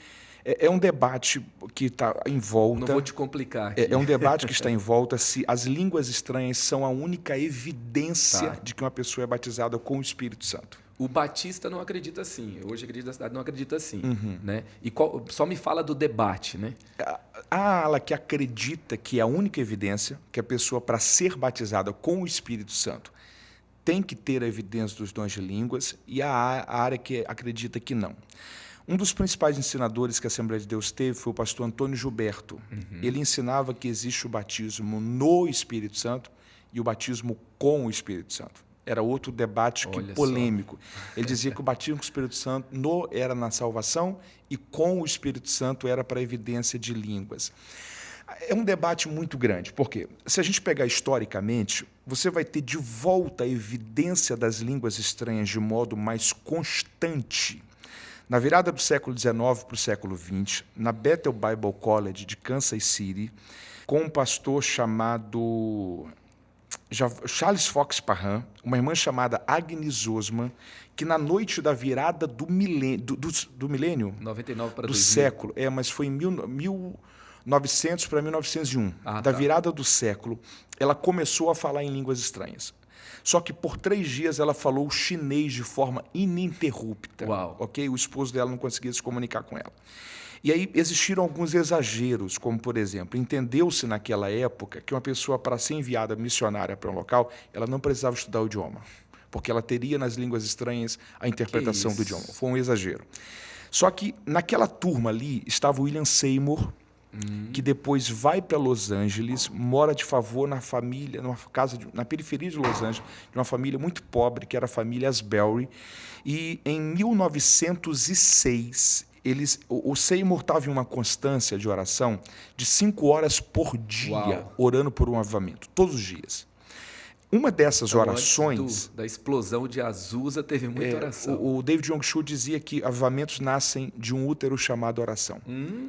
é um debate que está em volta. Não vou te complicar aqui. É um debate que está em volta se as línguas estranhas são a única evidência de que uma pessoa é batizada com o Espírito Santo. O Batista não acredita assim. Hoje a Igreja da Cidade não acredita assim. Uhum. Né? E só me fala do debate, né? Há ala que acredita que é a única evidência que a pessoa, para ser batizada com o Espírito Santo, tem que ter a evidência dos dons de línguas, e a área que acredita que não. Um dos principais ensinadores que a Assembleia de Deus teve foi o pastor Antônio Gilberto. Ele ensinava que existe o batismo no Espírito Santo e o batismo com o Espírito Santo. Era outro debate polêmico. Ele dizia que o batismo com o Espírito Santo era na salvação e com o Espírito Santo era para a evidência de línguas. É um debate muito grande, porque se a gente pegar historicamente, você vai ter de volta a evidência das línguas estranhas de modo mais constante. Na virada do século XIX para o século XX, na Bethel Bible College de Kansas City, com um pastor chamado Charles Fox Parham, uma irmã chamada Agnes Osman, que na noite da virada do milênio, 99 para do 2000. século, mas foi em 1900 para 1901, da virada do século, ela começou a falar em línguas estranhas. Só que por 3 dias ela falou chinês de forma ininterrupta. Uau. Ok? O esposo dela não conseguia se comunicar com ela. E aí existiram alguns exageros, como, por exemplo, entendeu-se naquela época que uma pessoa, para ser enviada missionária para um local, ela não precisava estudar o idioma, porque ela teria nas línguas estranhas a interpretação do idioma. Foi um exagero. Só que naquela turma ali estava o William Seymour, que depois vai para Los Angeles, mora de favor na família, numa casa na periferia de Los Angeles, de uma família muito pobre, que era a família Asbury. E em 1906, o Seymour estava em uma constância de oração de 5 horas por dia, Uau. orando por um avivamento, todos os dias. Uma dessas orações... Antes da explosão de Azusa, teve muita oração. O David Yong-Shu dizia que avivamentos nascem de um útero chamado oração.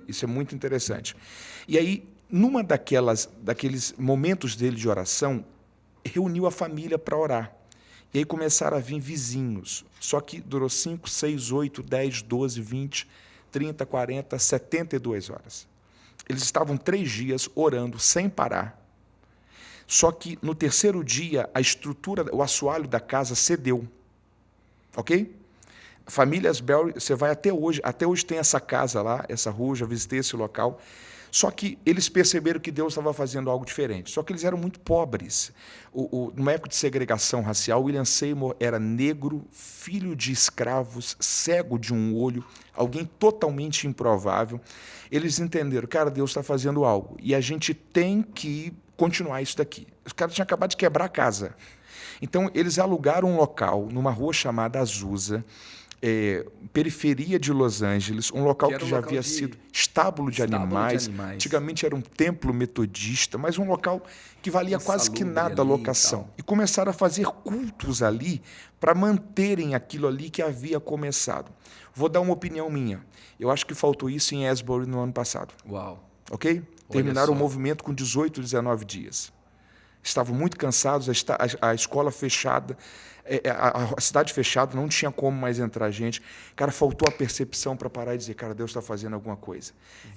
Isso é muito interessante. E aí, numa daqueles momentos dele de oração, reuniu a família para orar. E aí começaram a vir vizinhos. Só que durou 5, 6, 8, 10, 12, 20, 30, 40, 72 horas. Eles estavam 3 dias orando sem parar. Só que no 3º dia, a estrutura, o assoalho da casa cedeu. Ok? Família Asbury, você vai até hoje tem essa casa lá, essa rua, já visitei esse local. Só que eles perceberam que Deus estava fazendo algo diferente. Só que eles eram muito pobres. Numa época de segregação racial, William Seymour era negro, filho de escravos, cego de um olho, alguém totalmente improvável. Eles entenderam, cara, Deus está fazendo algo. E a gente tem que continuar isso daqui. Os caras tinham acabado de quebrar a casa. Então, eles alugaram um local numa rua chamada Azusa, periferia de Los Angeles, um local que já havia sido estábulo de animais. Antigamente era um templo metodista, mas um local que valia quase que nada a locação. E começaram a fazer cultos ali para manterem aquilo ali que havia começado. Vou dar uma opinião minha. Eu acho que faltou isso em Asbury no ano passado. Uau. Ok? Terminaram o movimento com 18, 19 dias. Estavam muito cansados, a escola fechada, a cidade fechada, não tinha como mais entrar gente. Cara, faltou a percepção para parar e dizer, cara, Deus está fazendo alguma coisa.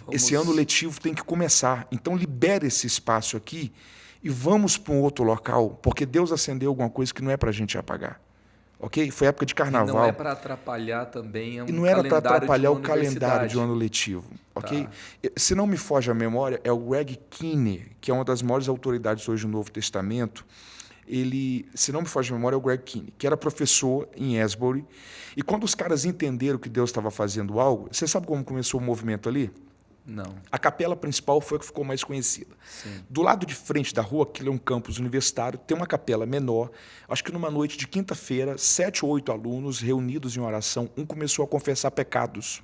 Esse ano letivo tem que começar. Então, libere esse espaço aqui e vamos para um outro local, porque Deus acendeu alguma coisa que não é para a gente apagar. Ok? Foi época de carnaval. E não é para atrapalhar também e não era para atrapalhar o calendário de um ano letivo. Ok? Se não me foge a memória, é o Greg Kinney, que é uma das maiores autoridades hoje no Novo Testamento. Se não me foge a memória, é o Greg Kinney, que era professor em Asbury. E quando os caras entenderam que Deus estava fazendo algo, você sabe como começou o movimento ali? Não. A capela principal foi a que ficou mais conhecida. Sim. Do lado de frente da rua, que é um campus universitário, tem uma capela menor. Acho que numa noite de quinta-feira, 7 ou 8 alunos reunidos em oração, um começou a confessar pecados.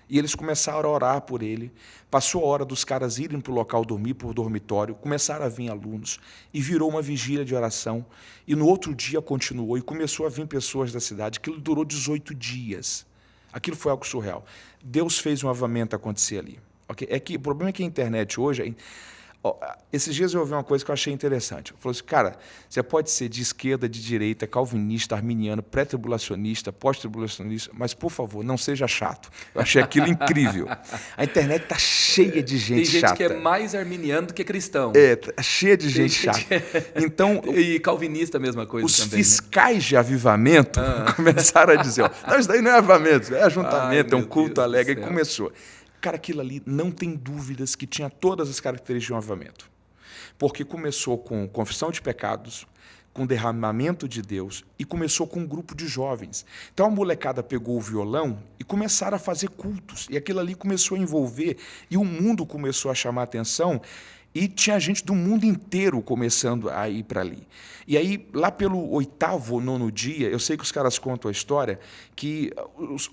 E eles começaram a orar por ele. Passou a hora dos caras irem para o local dormir, por dormitório. Começaram a vir alunos. E virou uma vigília de oração. E no outro dia continuou. E começou a vir pessoas da cidade. Aquilo durou 18 dias. Aquilo foi algo surreal. Deus fez um avivamento acontecer ali. Okay? O problema é que a internet hoje... Esses dias eu ouvi uma coisa que eu achei interessante. Falou assim, cara, você pode ser de esquerda, de direita, calvinista, arminiano, pré-tribulacionista, pós-tribulacionista, mas, por favor, não seja chato. Eu achei aquilo incrível. A internet está cheia de gente Tem gente chata. que é mais arminiano do que cristão. Tá cheia de gente chata. Então, e calvinista a mesma coisa os também. fiscais de avivamento começaram a dizer, não, isso daí não é avivamento, é ajuntamento, é um culto alegre. E começou. Cara, aquilo ali, não tem dúvidas que tinha todas as características de um avivamento. Porque começou com confissão de pecados, com derramamento de Deus, e começou com um grupo de jovens. Então a molecada pegou o violão e começaram a fazer cultos. E aquilo ali começou a envolver, e o mundo começou a chamar a atenção, e tinha gente do mundo inteiro começando a ir para ali. E aí, lá pelo 8º ou 9º dia, eu sei que os caras contam a história, que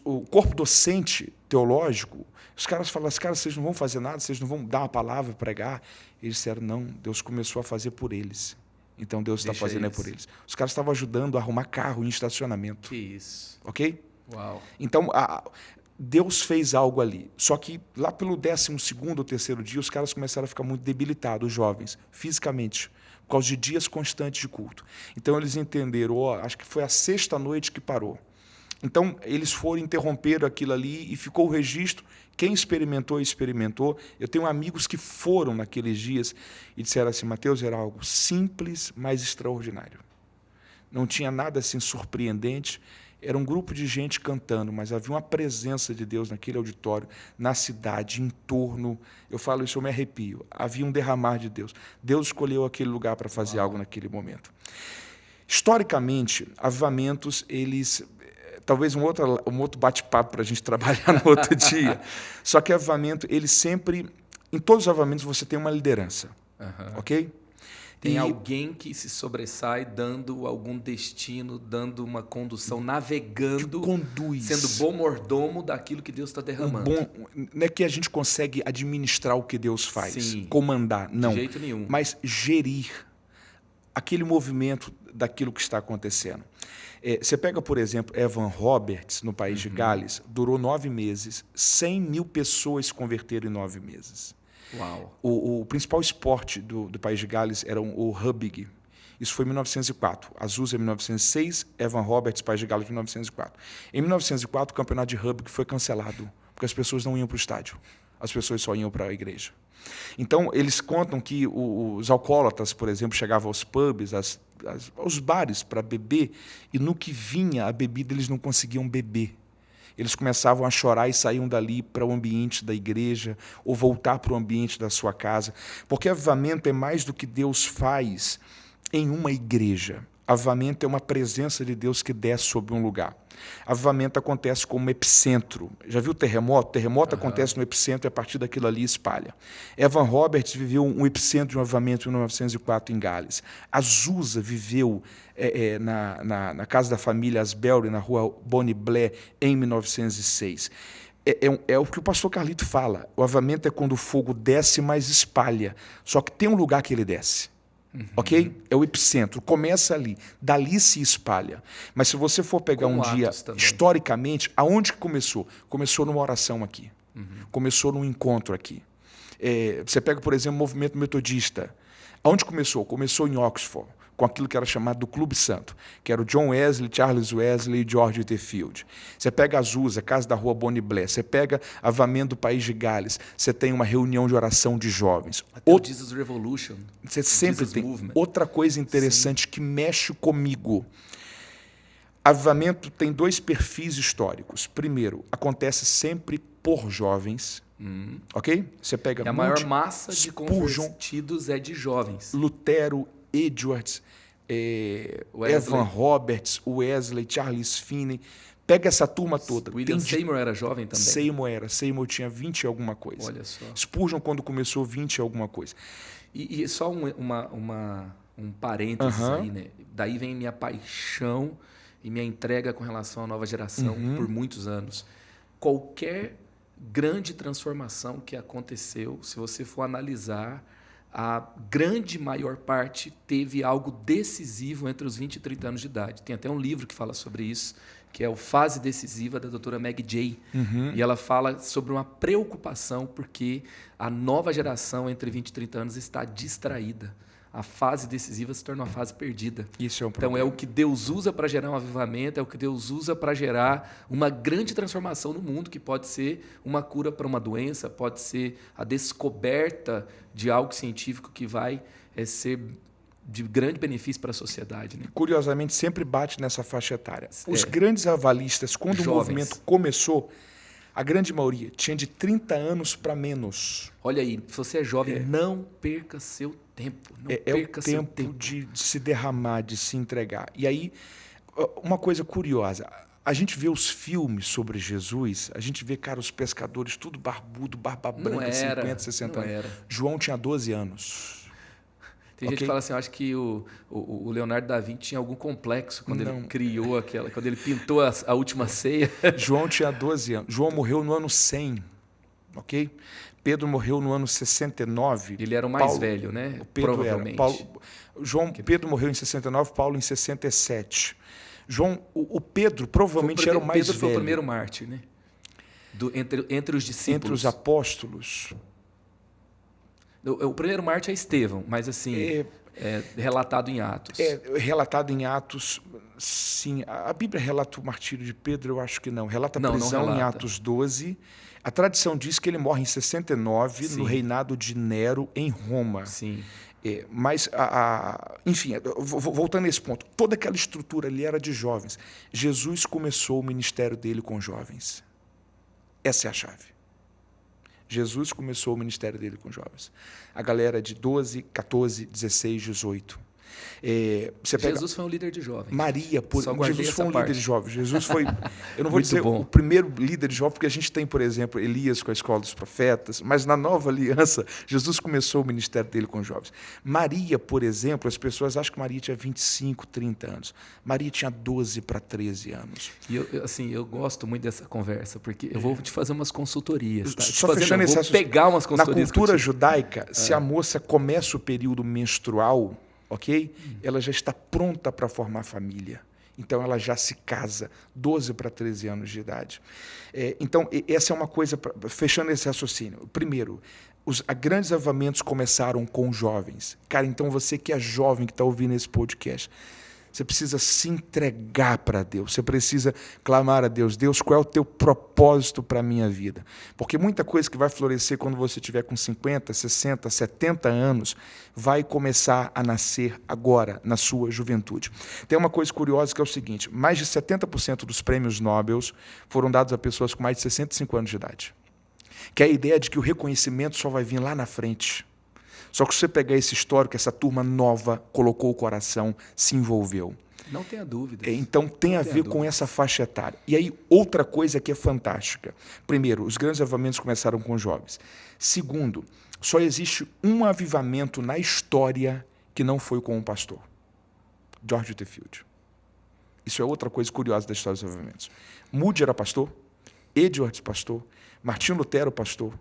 o corpo docente teológico, os caras falaram assim, cara, vocês não vão fazer nada, vocês não vão dar uma palavra, pregar. Eles disseram, não, Deus começou a fazer por eles. Então Deus está fazendo por eles. Os caras estavam ajudando a arrumar carro em estacionamento. Que isso. Ok? Uau. Então, Deus fez algo ali. Só que lá pelo 12º ou 3º dia, os caras começaram a ficar muito debilitados, os jovens, fisicamente, por causa de dias constantes de culto. Então eles entenderam, acho que foi a 6ª noite que parou. Então eles foram, interromperam aquilo ali e ficou o registro. Quem experimentou, experimentou. Eu tenho amigos que foram naqueles dias e disseram assim, Mateus, era algo simples, mas extraordinário. Não tinha nada assim surpreendente. Era um grupo de gente cantando, mas havia uma presença de Deus naquele auditório, na cidade, em torno. Eu falo isso, eu me arrepio. Havia um derramar de Deus. Deus escolheu aquele lugar para fazer algo naquele momento. Historicamente, avivamentos, eles... Talvez um outro bate-papo para a gente trabalhar no outro dia. Só que avivamento, ele sempre... Em todos os avivamentos você tem uma liderança. Ok? Tem alguém que se sobressai dando algum destino, dando uma condução, navegando, conduz, sendo bom mordomo daquilo que Deus está derramando. Não é que a gente consegue administrar o que Deus faz, Sim, comandar, não. De jeito nenhum. Mas gerir aquele movimento daquilo que está acontecendo. Você pega, por exemplo, Evan Roberts, no país de Gales, durou 9 meses, 100 mil pessoas se converteram em 9 meses. Uau. O principal esporte do país de Gales era o rugby. Isso foi em 1904. Azusa em 1906, Evan Roberts, país de Gales, em 1904. Em 1904, o campeonato de rugby foi cancelado, porque as pessoas não iam para o estádio. As pessoas só iam para a igreja. Então, eles contam que os alcoólatras, por exemplo, chegavam aos pubs, aos bares para beber, e no que vinha a bebida, eles não conseguiam beber. Eles começavam a chorar e saíam dali para o ambiente da igreja ou voltar para o ambiente da sua casa. Porque avivamento é mais do que Deus faz em uma igreja. Avivamento é uma presença de Deus que desce sobre um lugar. Avivamento acontece como epicentro. Já viu o terremoto? O terremoto acontece no epicentro e a partir daquilo ali espalha. Evan Roberts viveu um epicentro de um avivamento em 1904 em Gales. Azusa viveu na casa da família Asbury, na rua Bonnie Blair, em 1906. É o que o pastor Carlito fala. O avivamento é quando o fogo desce, mas espalha. Só que tem um lugar que ele desce. Ok? É o epicentro. Começa ali. Dali se espalha. Mas se você for pegar como um dia, historicamente, aonde que começou? Começou numa oração aqui. Começou num encontro aqui. Você pega, por exemplo, o movimento metodista. Aonde começou? Começou em Oxford, com aquilo que era chamado do Clube Santo, que era o John Wesley, Charles Wesley e George T. Field. Você pega Azusa, casa da rua Bonnie Blair. Você pega avivamento do país de Gales. Você tem uma reunião de oração de jovens. Até o Jesus Revolution. Você sempre tem. Movement. Outra coisa interessante que mexe comigo. Avivamento tem 2 perfis históricos. Primeiro, acontece sempre por jovens. Ok? Você pega a maior massa de convertidos é de jovens. Lutero, Edwards, Evan Roberts, Wesley, Charles Finney. Pega essa turma toda. William Seymour era jovem também? Seymour tinha 20 e alguma coisa. Olha só. Spurgeon, quando começou, 20 e alguma coisa. E só um parênteses aí, né? Daí vem minha paixão e minha entrega com relação à nova geração por muitos anos. Qualquer grande transformação que aconteceu, se você for analisar, a grande maior parte teve algo decisivo entre os 20 e 30 anos de idade. Tem até um livro que fala sobre isso, que é o Fase Decisiva, da doutora Meg Jay. E ela fala sobre uma preocupação porque a nova geração entre 20 e 30 anos está distraída. A fase decisiva se torna uma fase perdida. Isso é um Então, problema. é o que Deus usa para gerar um avivamento, é o que Deus usa para gerar uma grande transformação no mundo, que pode ser uma cura para uma doença, pode ser a descoberta de algo científico que vai ser de grande benefício para a sociedade. Né? Curiosamente, sempre bate nessa faixa etária. Os É. grandes avalistas, quando o Jovens. movimento começou, a grande maioria tinha de 30 anos para menos. Olha aí, se você é jovem, não perca seu tempo. Não É o perca seu tempo tempo. de se derramar, de se entregar. E aí, uma coisa curiosa, a gente vê os filmes sobre Jesus, a gente vê, cara, os pescadores tudo barbudo, barba branca, 50, 60 não anos. era. João tinha 12 anos. Tem gente que fala assim, eu acho que o Leonardo da Vinci tinha algum complexo quando ele criou aquela, quando ele pintou a última ceia. João tinha 12 anos. João morreu no ano 100, ok? Pedro morreu no ano 69. Ele era o mais velho, né? Pedro Provavelmente. Pedro morreu em 69, Paulo em 67. O Pedro provavelmente era o mais Pedro velho. foi o primeiro mártir, né? Entre os discípulos. Entre os apóstolos. O primeiro mártir é Estevão, mas assim, é relatado em Atos. É relatado em Atos, sim. A Bíblia relata o martírio de Pedro? Eu acho que não. Relata a prisão em Atos 12. A tradição diz que ele morre em 69, sim, no reinado de Nero, em Roma. Sim. Mas, enfim, voltando a esse ponto, toda aquela estrutura ali era de jovens. Jesus começou o ministério dele com jovens. Essa é a chave. Jesus começou o ministério dele com jovens. A galera de 12, 14, 16, 18. Jesus foi um líder de jovens. Maria, Jesus foi um líder de jovens. Jesus foi, eu não vou dizer bom. O primeiro líder de jovens, porque a gente tem, por exemplo, Elias com a escola dos profetas, mas na nova aliança, Jesus começou o ministério dele com jovens. Maria, por exemplo, as pessoas acham que Maria tinha 25, 30 anos. Maria tinha 12 para 13 anos. E eu gosto muito dessa conversa, porque eu vou te fazer umas consultorias. Tá? Só fechando esse assunto, pegar umas consultorias. Na cultura judaica, se a moça começa o período menstrual, ok? Ela já está pronta para formar família. Então, ela já se casa, 12 para 13 anos de idade. Então, essa é uma coisa, fechando esse raciocínio. Primeiro, os grandes avivamentos começaram com jovens. Cara, então você que é jovem, que está ouvindo esse podcast, você precisa se entregar para Deus. Você precisa clamar a Deus. Deus, qual é o teu propósito para a minha vida? Porque muita coisa que vai florescer quando você tiver com 50, 60, 70 anos vai começar a nascer agora, na sua juventude. Tem uma coisa curiosa que é o seguinte, mais de 70% dos prêmios Nobel foram dados a pessoas com mais de 65 anos de idade. Que é a ideia de que o reconhecimento só vai vir lá na frente. Só que se você pegar esse histórico, essa turma nova colocou o coração, se envolveu. Não tenha dúvida. Então tem a ver com essa faixa etária. E aí, outra coisa que é fantástica. Primeiro, os grandes avivamentos começaram com jovens. Segundo, só existe um avivamento na história que não foi com um pastor. George Whitefield. Isso é outra coisa curiosa da história dos avivamentos. Moody era pastor, Edwards pastor, Martinho Lutero pastor,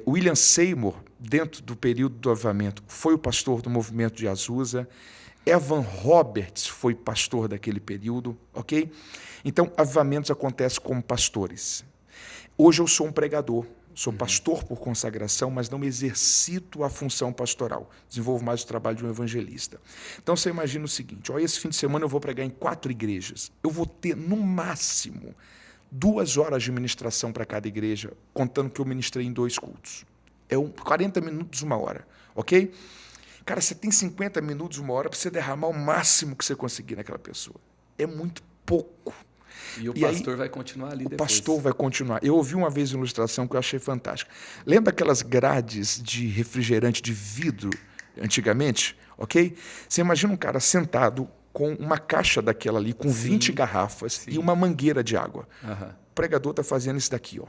William Seymour, dentro do período do avivamento, foi o pastor do movimento de Azusa. Evan Roberts foi pastor daquele período, ok? Então, avivamentos acontecem como pastores. Hoje eu sou um pregador, sou pastor por consagração, mas não exercito a função pastoral. Desenvolvo mais o trabalho de um evangelista. Então, você imagina o seguinte, esse fim de semana eu vou pregar em 4 igrejas. Eu vou ter, no máximo, 2 horas de ministração para cada igreja, contando que eu ministrei em 2 cultos. 40 minutos, 1 hora, ok? Cara, você tem 50 minutos, 1 hora para você derramar o máximo que você conseguir naquela pessoa. É muito pouco. E o pastor vai continuar ali depois. O pastor vai continuar. Eu ouvi uma vez uma ilustração que eu achei fantástica. Lembra aquelas grades de refrigerante de vidro, antigamente? Ok? Você imagina um cara sentado com uma caixa daquela ali, com 20 garrafas e uma mangueira de água. O pregador está fazendo isso daqui.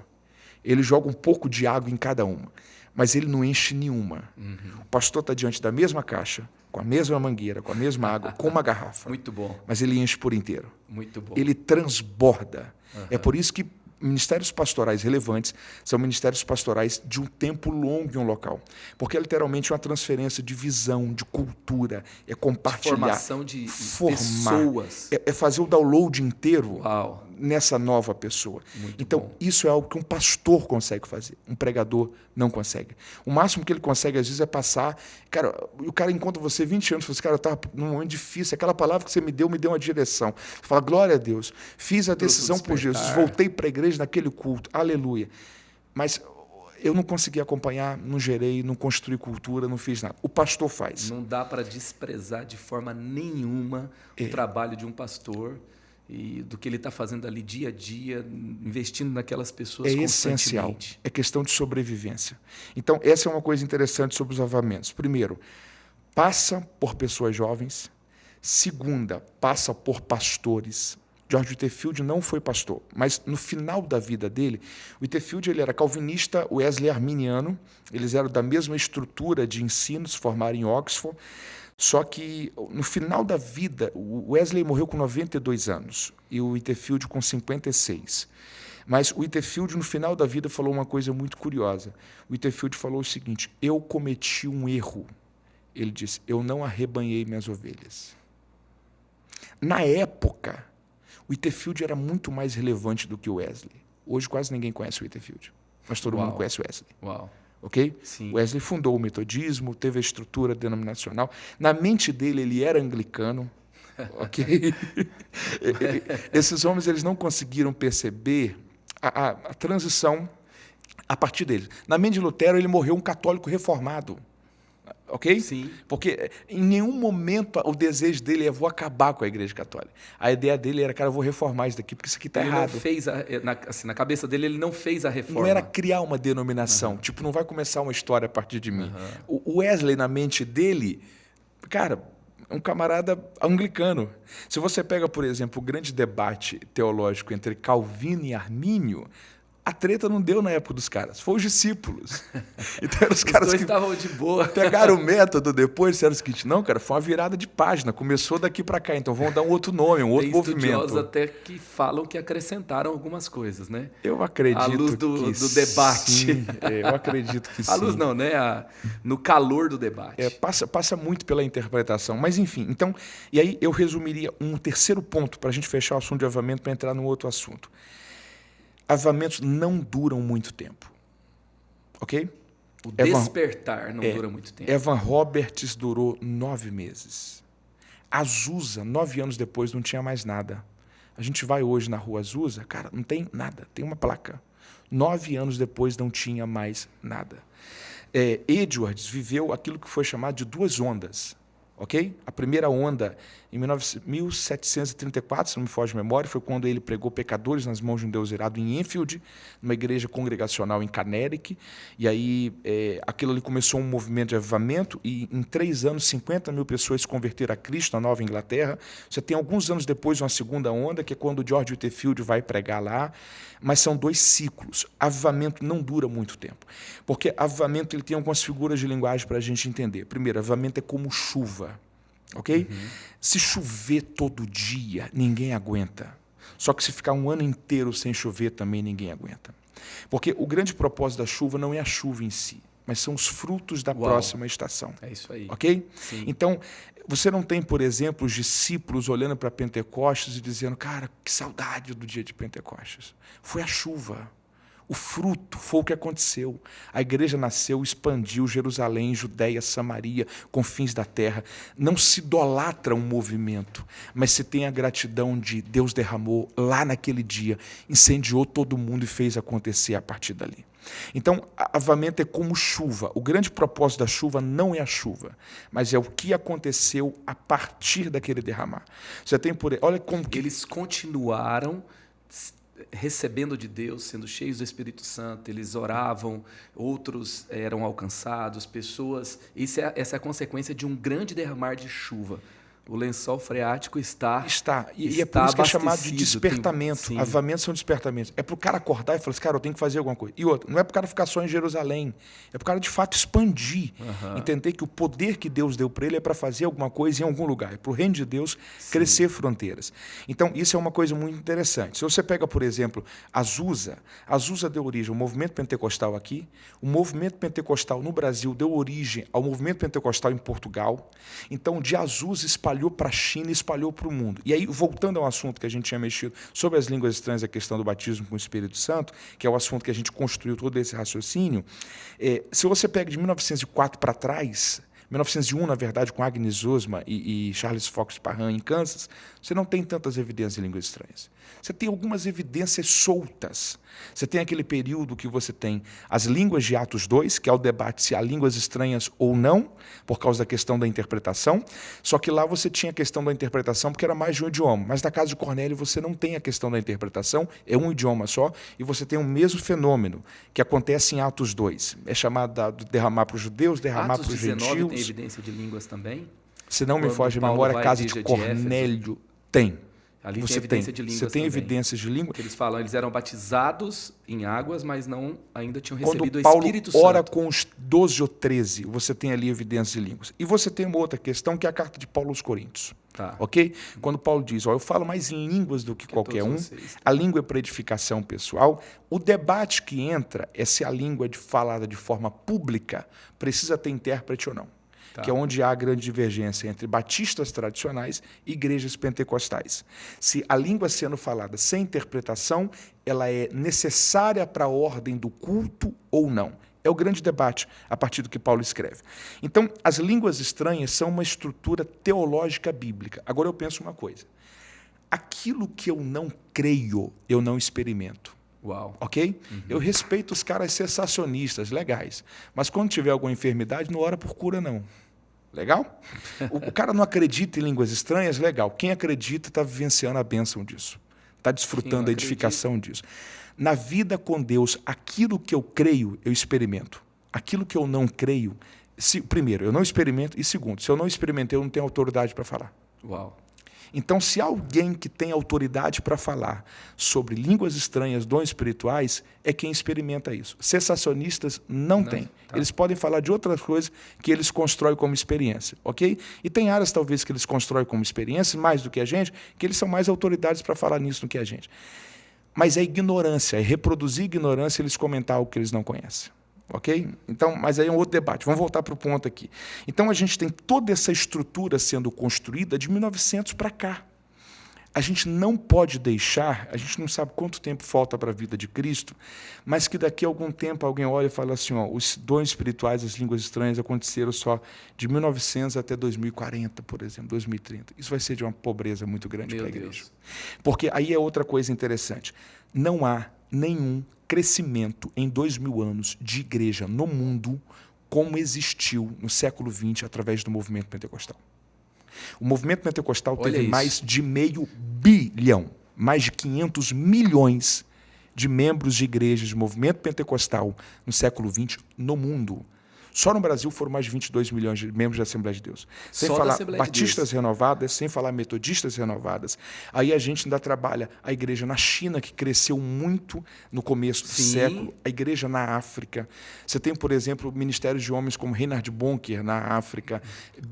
Ele joga um pouco de água em cada uma, mas ele não enche nenhuma. O pastor está diante da mesma caixa, com a mesma mangueira, com a mesma água, com uma garrafa. Muito bom. Mas ele enche por inteiro. Muito bom. Ele transborda. É por isso que ministérios pastorais relevantes são ministérios pastorais de um tempo longo em um local. Porque é literalmente uma transferência de visão, de cultura, é compartilhar. Formação de formar, pessoas. É fazer o download inteiro Uau. nessa nova pessoa. Muito então, bom. isso é algo que um pastor consegue fazer, um pregador não consegue. O máximo que ele consegue, às vezes, é passar... Cara, o cara encontra você 20 anos e fala assim, cara, eu estava num momento difícil, aquela palavra que você me deu uma direção. Você fala, glória a Deus, fiz a decisão por Jesus, voltei para a igreja naquele culto, aleluia. Mas eu não consegui acompanhar, não gerei, não construí cultura, não fiz nada. O pastor faz. Não dá para desprezar de forma nenhuma o trabalho de um pastor e do que ele está fazendo ali dia a dia, investindo naquelas pessoas constantemente. Essencial. É questão de sobrevivência. Então, essa é uma coisa interessante sobre os avivamentos. Primeiro, passa por pessoas jovens. Segunda, passa por pastores. George Whitefield não foi pastor, mas no final da vida dele, o Whitefield ele era calvinista, o Wesley arminiano, eles eram da mesma estrutura de ensino, se formaram em Oxford, só que no final da vida, o Wesley morreu com 92 anos e o Whitefield com 56. Mas o Whitefield, no final da vida, falou uma coisa muito curiosa. O Whitefield falou o seguinte, eu cometi um erro. Ele disse, eu não arrebanhei minhas ovelhas. Na época, o Whitefield era muito mais relevante do que o Wesley. Hoje quase ninguém conhece o Whitefield, mas todo mundo conhece o Wesley. Uau. Ok? Sim. Wesley fundou o metodismo, teve a estrutura denominacional. Na mente dele, ele era anglicano. Ok? Esses homens eles não conseguiram perceber a transição a partir dele. Na mente de Lutero, ele morreu um católico reformado. Ok? Sim. Porque em nenhum momento o desejo dele é vou acabar com a Igreja Católica. A ideia dele era, cara, eu vou reformar isso daqui, porque isso aqui está errado. Ele não fez, na cabeça dele, ele não fez a reforma. Não era criar uma denominação. Tipo, não vai começar uma história a partir de mim. O Wesley, na mente dele, cara, é um camarada anglicano. Se você pega, por exemplo, o grande debate teológico entre Calvino e Armínio, a treta não deu na época dos caras, foi os discípulos. Então eram os caras dois que estavam de boa. pegaram o método depois, disseram o seguinte, não, cara, foi uma virada de página, começou daqui para cá, então vamos dar um outro nome, um outro movimento. Tem estudiosos até que falam que acrescentaram algumas coisas, né? Eu acredito à luz do debate. Sim, eu acredito que sim. À luz não, né? No calor do debate. Passa muito pela interpretação, mas enfim. Então, e aí eu resumiria um terceiro ponto para a gente fechar o assunto de avivamento para entrar num outro assunto. Avivamentos não duram muito tempo. Ok? O despertar não dura muito tempo. Evan Roberts durou 9 meses. Azusa, 9 anos depois, não tinha mais nada. A gente vai hoje na rua Azusa, cara, não tem nada, tem uma placa. 9 anos depois não tinha mais nada. Edwards viveu aquilo que foi chamado de 2 ondas. Okay? A primeira onda, em 1734, se não me foge a memória, foi quando ele pregou pecadores nas mãos de um Deus irado em Enfield, numa igreja congregacional em Connecticut. E aí aquilo ali começou um movimento de avivamento e em 3 anos 50 mil pessoas se converteram a Cristo na Nova Inglaterra. Você tem alguns anos depois uma segunda onda, que é quando o George Whitefield vai pregar lá. Mas são 2 ciclos. Avivamento não dura muito tempo. Porque avivamento ele tem algumas figuras de linguagem para a gente entender. Primeiro, avivamento é como chuva. Ok? Se chover todo dia, ninguém aguenta. Só que se ficar um ano inteiro sem chover, também ninguém aguenta. Porque o grande propósito da chuva não é a chuva em si, mas são os frutos da próxima estação. É isso aí. Ok? Sim. Então, você não tem, por exemplo, os discípulos olhando para Pentecostes e dizendo, cara, que saudade do dia de Pentecostes. Foi a chuva. O fruto foi o que aconteceu. A igreja nasceu, expandiu Jerusalém, Judéia, Samaria, confins da terra. Não se idolatra um movimento, mas se tem a gratidão de Deus derramou lá naquele dia, incendiou todo mundo e fez acontecer a partir dali. Então, avivamento é como chuva. O grande propósito da chuva não é a chuva, mas é o que aconteceu a partir daquele derramar. Você tem olha como que eles continuaram recebendo de Deus, sendo cheios do Espírito Santo, eles oravam, outros eram alcançados, pessoas... Essa é a consequência de um grande derramar de chuva. O lençol freático está E é por isso que é chamado de abastecido, despertamento. sim. Avivamentos são despertamentos. É para o cara acordar e falar assim, cara, eu tenho que fazer alguma coisa. E outra, não é para o cara ficar só em Jerusalém. É para o cara, de fato, expandir. Entender que o poder que Deus deu para ele é para fazer alguma coisa em algum lugar. É para o reino de Deus crescer fronteiras. Então, isso é uma coisa muito interessante. Se você pega, por exemplo, Azusa deu origem ao movimento pentecostal aqui. O movimento pentecostal no Brasil deu origem ao movimento pentecostal em Portugal. Então, de Azusa espalhou para a China e espalhou para o mundo. E aí, voltando ao assunto que a gente tinha mexido sobre as línguas estranhas, a questão do batismo com o Espírito Santo, que é o assunto que a gente construiu todo esse raciocínio, se você pega de 1904 para trás, 1901, na verdade, com Agnes Ozma e Charles Fox Parham em Kansas, você não tem tantas evidências de línguas estranhas. Você tem algumas evidências soltas. Você tem aquele período que você tem as línguas de Atos 2, que é o debate se há línguas estranhas ou não, por causa da questão da interpretação. Só que lá você tinha a questão da interpretação porque era mais de um idioma. Mas na casa de Cornélio você não tem a questão da interpretação, é um idioma só, e você tem o mesmo fenômeno que acontece em Atos 2. É chamado de derramar para os judeus, derramar para os gentios. Atos 19 tem evidência de línguas também? Se não me foge a memória, a casa de Cornélio tem. Ali você tem evidência de línguas. Você tem também, evidências de língua. Que eles falam, eles eram batizados em águas, mas não ainda tinham recebido Quando Paulo o Espírito Santo. ora com os 12 ou 13, você tem ali evidências de línguas. E você tem uma outra questão, que é a carta de Paulo aos Coríntios. Tá. Ok? Quando Paulo diz, eu falo mais em línguas do que qualquer um, a língua é para edificação pessoal, o debate que entra é se a língua é falada de forma pública precisa ter intérprete ou não. Tá. Que é onde há a grande divergência entre batistas tradicionais e igrejas pentecostais. Se a língua sendo falada sem interpretação, ela é necessária para a ordem do culto ou não. É o grande debate a partir do que Paulo escreve. Então, as línguas estranhas são uma estrutura teológica bíblica. Agora eu penso uma coisa. Aquilo que eu não creio, eu não experimento. Uau. Ok? Eu respeito os caras cessacionistas, legais. Mas quando tiver alguma enfermidade, não ora por cura, não. Legal? O cara não acredita em línguas estranhas, legal. Quem acredita está vivenciando a bênção disso. Está desfrutando a edificação disso. Na vida com Deus, aquilo que eu creio, eu experimento. Aquilo que eu não creio, primeiro, eu não experimento. E segundo, se eu não experimentei, eu não tenho autoridade para falar. Uau. Então, se alguém que tem autoridade para falar sobre línguas estranhas, dons espirituais, é quem experimenta isso. Cessacionistas não têm. Tá. Eles podem falar de outras coisas que eles constroem como experiência, ok? E tem áreas, talvez, que eles constroem como experiência, mais do que a gente, que eles são mais autoridades para falar nisso do que a gente. Mas é ignorância, é reproduzir ignorância e eles comentar algo que eles não conhecem. Ok? Então, mas aí é um outro debate. Vamos voltar para o ponto aqui. Então, a gente tem toda essa estrutura sendo construída de 1900 para cá. A gente não pode deixar, a gente não sabe quanto tempo falta para a vida de Cristo, mas que daqui a algum tempo alguém olha e fala assim, ó, os dons espirituais, as línguas estranhas aconteceram só de 1900 até 2040, por exemplo, 2030. Isso vai ser de uma pobreza muito grande para a igreja. Porque aí é outra coisa interessante. Não há nenhum crescimento em 2000 anos de igreja no mundo como existiu no século XX através do movimento pentecostal. O movimento pentecostal teve mais de 500 milhões, mais de 500 milhões de membros de igrejas de movimento pentecostal no século XX no mundo. Só no Brasil foram mais de 22 milhões de membros da Assembleia de Deus. Sem falar batistas renovadas, sem falar metodistas renovadas. Aí a gente ainda trabalha a igreja na China, que cresceu muito no começo do século, a igreja na África. Você tem, por exemplo, ministérios de homens como Reinhard Bonker na África.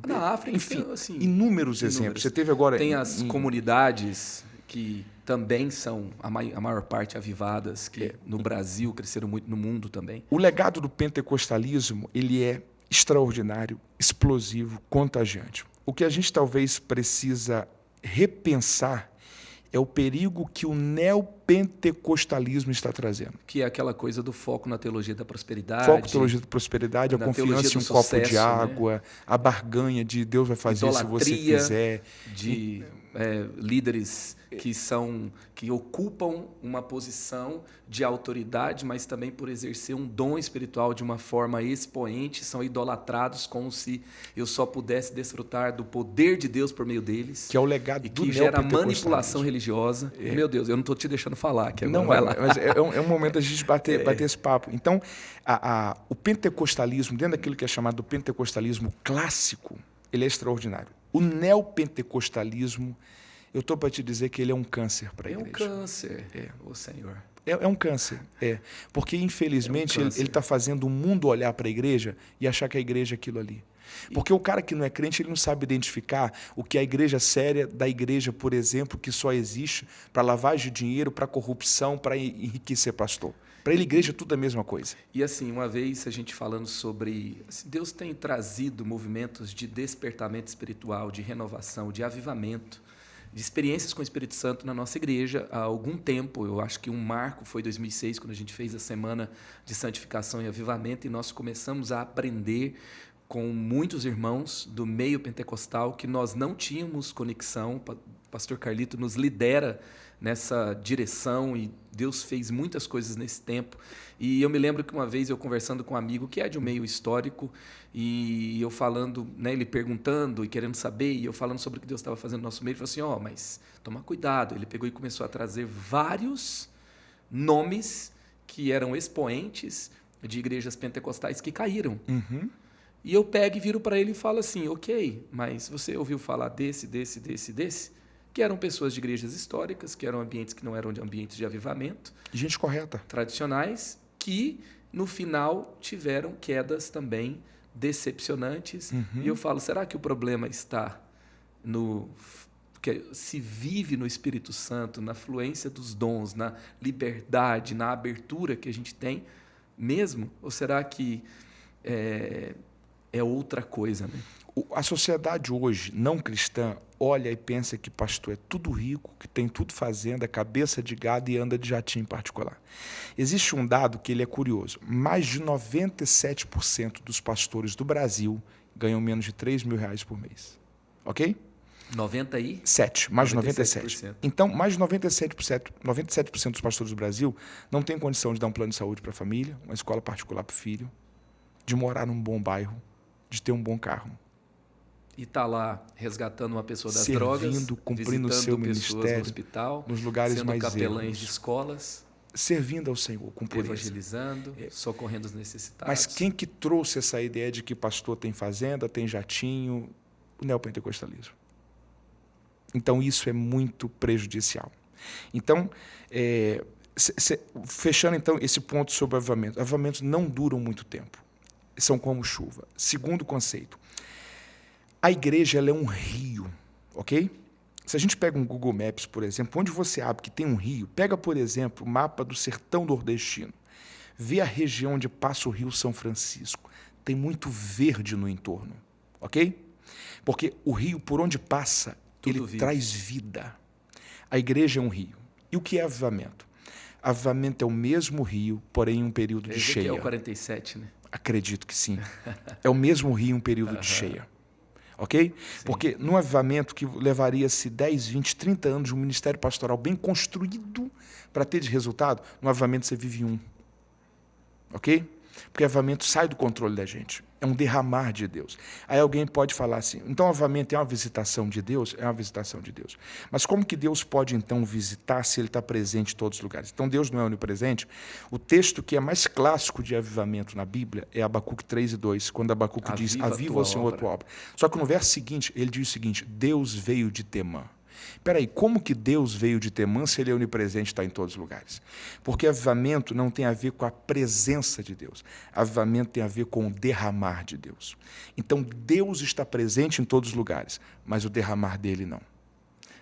Na África, enfim, assim, inúmeros exemplos. Você teve agora... Tem as comunidades que também são a maior parte avivadas, que no Brasil cresceram muito, no mundo também. O legado do pentecostalismo, ele é extraordinário, explosivo, contagiante. O que a gente talvez precisa repensar é o perigo que o neopentecostalismo está trazendo. Que é aquela coisa do foco na teologia da prosperidade. Foco na teologia da prosperidade, a confiança em um copo de água, né? A barganha de Deus vai fazer idolatria, se você fizer. De líderes que ocupam uma posição de autoridade, mas também por exercer um dom espiritual de uma forma expoente, são idolatrados como se eu só pudesse desfrutar do poder de Deus por meio deles. Que é o legado do que gera manipulação religiosa. Meu Deus, eu não estou te deixando falar aqui agora. Não, vai lá. Mas é um momento da gente bater esse papo. Então, o pentecostalismo, dentro daquilo que é chamado do pentecostalismo clássico, ele é extraordinário. O neopentecostalismo, eu estou para te dizer que ele é um câncer para a igreja. É um câncer, o Senhor. É um câncer, porque infelizmente ele está fazendo o mundo olhar para a igreja e achar que a igreja é aquilo ali. Porque o cara que não é crente, ele não sabe identificar o que é a igreja séria da igreja, por exemplo, que só existe para lavagem de dinheiro, para corrupção, para enriquecer pastor. Para ele, igreja, tudo é a mesma coisa. E assim, uma vez a gente falando sobre... Deus tem trazido movimentos de despertamento espiritual, de renovação, de avivamento, de experiências com o Espírito Santo na nossa igreja há algum tempo. Eu acho que um marco foi 2006, quando a gente fez a Semana de Santificação e Avivamento, e nós começamos a aprender com muitos irmãos do meio pentecostal que nós não tínhamos conexão. O pastor Carlito nos lidera nessa direção e Deus fez muitas coisas nesse tempo. E eu me lembro que uma vez eu conversando com um amigo que é de um meio histórico e eu falando, né, ele perguntando e querendo saber, e eu falando sobre o que Deus estava fazendo no nosso meio, ele falou assim, mas toma cuidado. Ele pegou e começou a trazer vários nomes que eram expoentes de igrejas pentecostais que caíram. Uhum. E eu pego e viro para ele e falo assim, ok, mas você ouviu falar desse? Que eram pessoas de igrejas históricas, que eram ambientes que não eram de ambientes de avivamento. Gente correta. Tradicionais, que no final tiveram quedas também decepcionantes. Uhum. E eu falo, será que o problema está no... que se vive no Espírito Santo, na fluência dos dons, na liberdade, na abertura que a gente tem mesmo? Ou será que é outra coisa, né? A sociedade hoje, não cristã, olha e pensa que pastor é tudo rico, que tem tudo fazenda, cabeça de gado e anda de jatinho em particular. Existe um dado que ele é curioso. Mais de 97% dos pastores do Brasil ganham menos de R$3.000 por mês. Ok? 97? Mais de 97%. Então, mais de 97% dos pastores do Brasil não têm condição de dar um plano de saúde para a família, uma escola particular para o filho, de morar num bom bairro, de ter um bom carro. E está lá resgatando uma pessoa das servindo, drogas, cumprindo o seu ministério no hospital, nos lugares sendo mais capelães ermos, de escolas, servindo ao Senhor com pureza, evangelizando, socorrendo os necessitados. Mas quem que trouxe essa ideia de que pastor tem fazenda, tem jatinho? O neopentecostalismo. Então isso é muito prejudicial. Então, fechando então esse ponto sobre avivamento. Avivamentos não duram muito tempo. São como chuva. Segundo conceito, a igreja ela é um rio, ok? Se a gente pega um Google Maps, por exemplo, onde você abre que tem um rio, pega, por exemplo, o mapa do sertão nordestino, vê a região onde passa o rio São Francisco, tem muito verde no entorno, ok? Porque o rio, por onde passa, ele traz vida. A igreja é um rio. E o que é avivamento? Avivamento é o mesmo rio, porém em um período de cheia. É o 47, né? Acredito que sim. É o mesmo rio em um período de cheia. Ok? Sim. Porque no avivamento que levaria-se 10, 20, 30 anos de um ministério pastoral bem construído para ter de resultado, no avivamento você vive um. Ok? Porque o avivamento sai do controle da gente. É um derramar de Deus. Aí alguém pode falar assim, então o avivamento é uma visitação de Deus? É uma visitação de Deus. Mas como que Deus pode então visitar se Ele está presente em todos os lugares? Então Deus não é onipresente? O texto que é mais clássico de avivamento na Bíblia é Abacuque 3:2, quando Abacuque diz, aviva o Senhor a tua obra. Só que no verso seguinte, ele diz o seguinte, Deus veio de Temã. Espera aí, como que Deus veio de Temã se Ele é onipresente e está em todos os lugares? Porque avivamento não tem a ver com a presença de Deus. Avivamento tem a ver com o derramar de Deus. Então, Deus está presente em todos os lugares, mas o derramar dele não.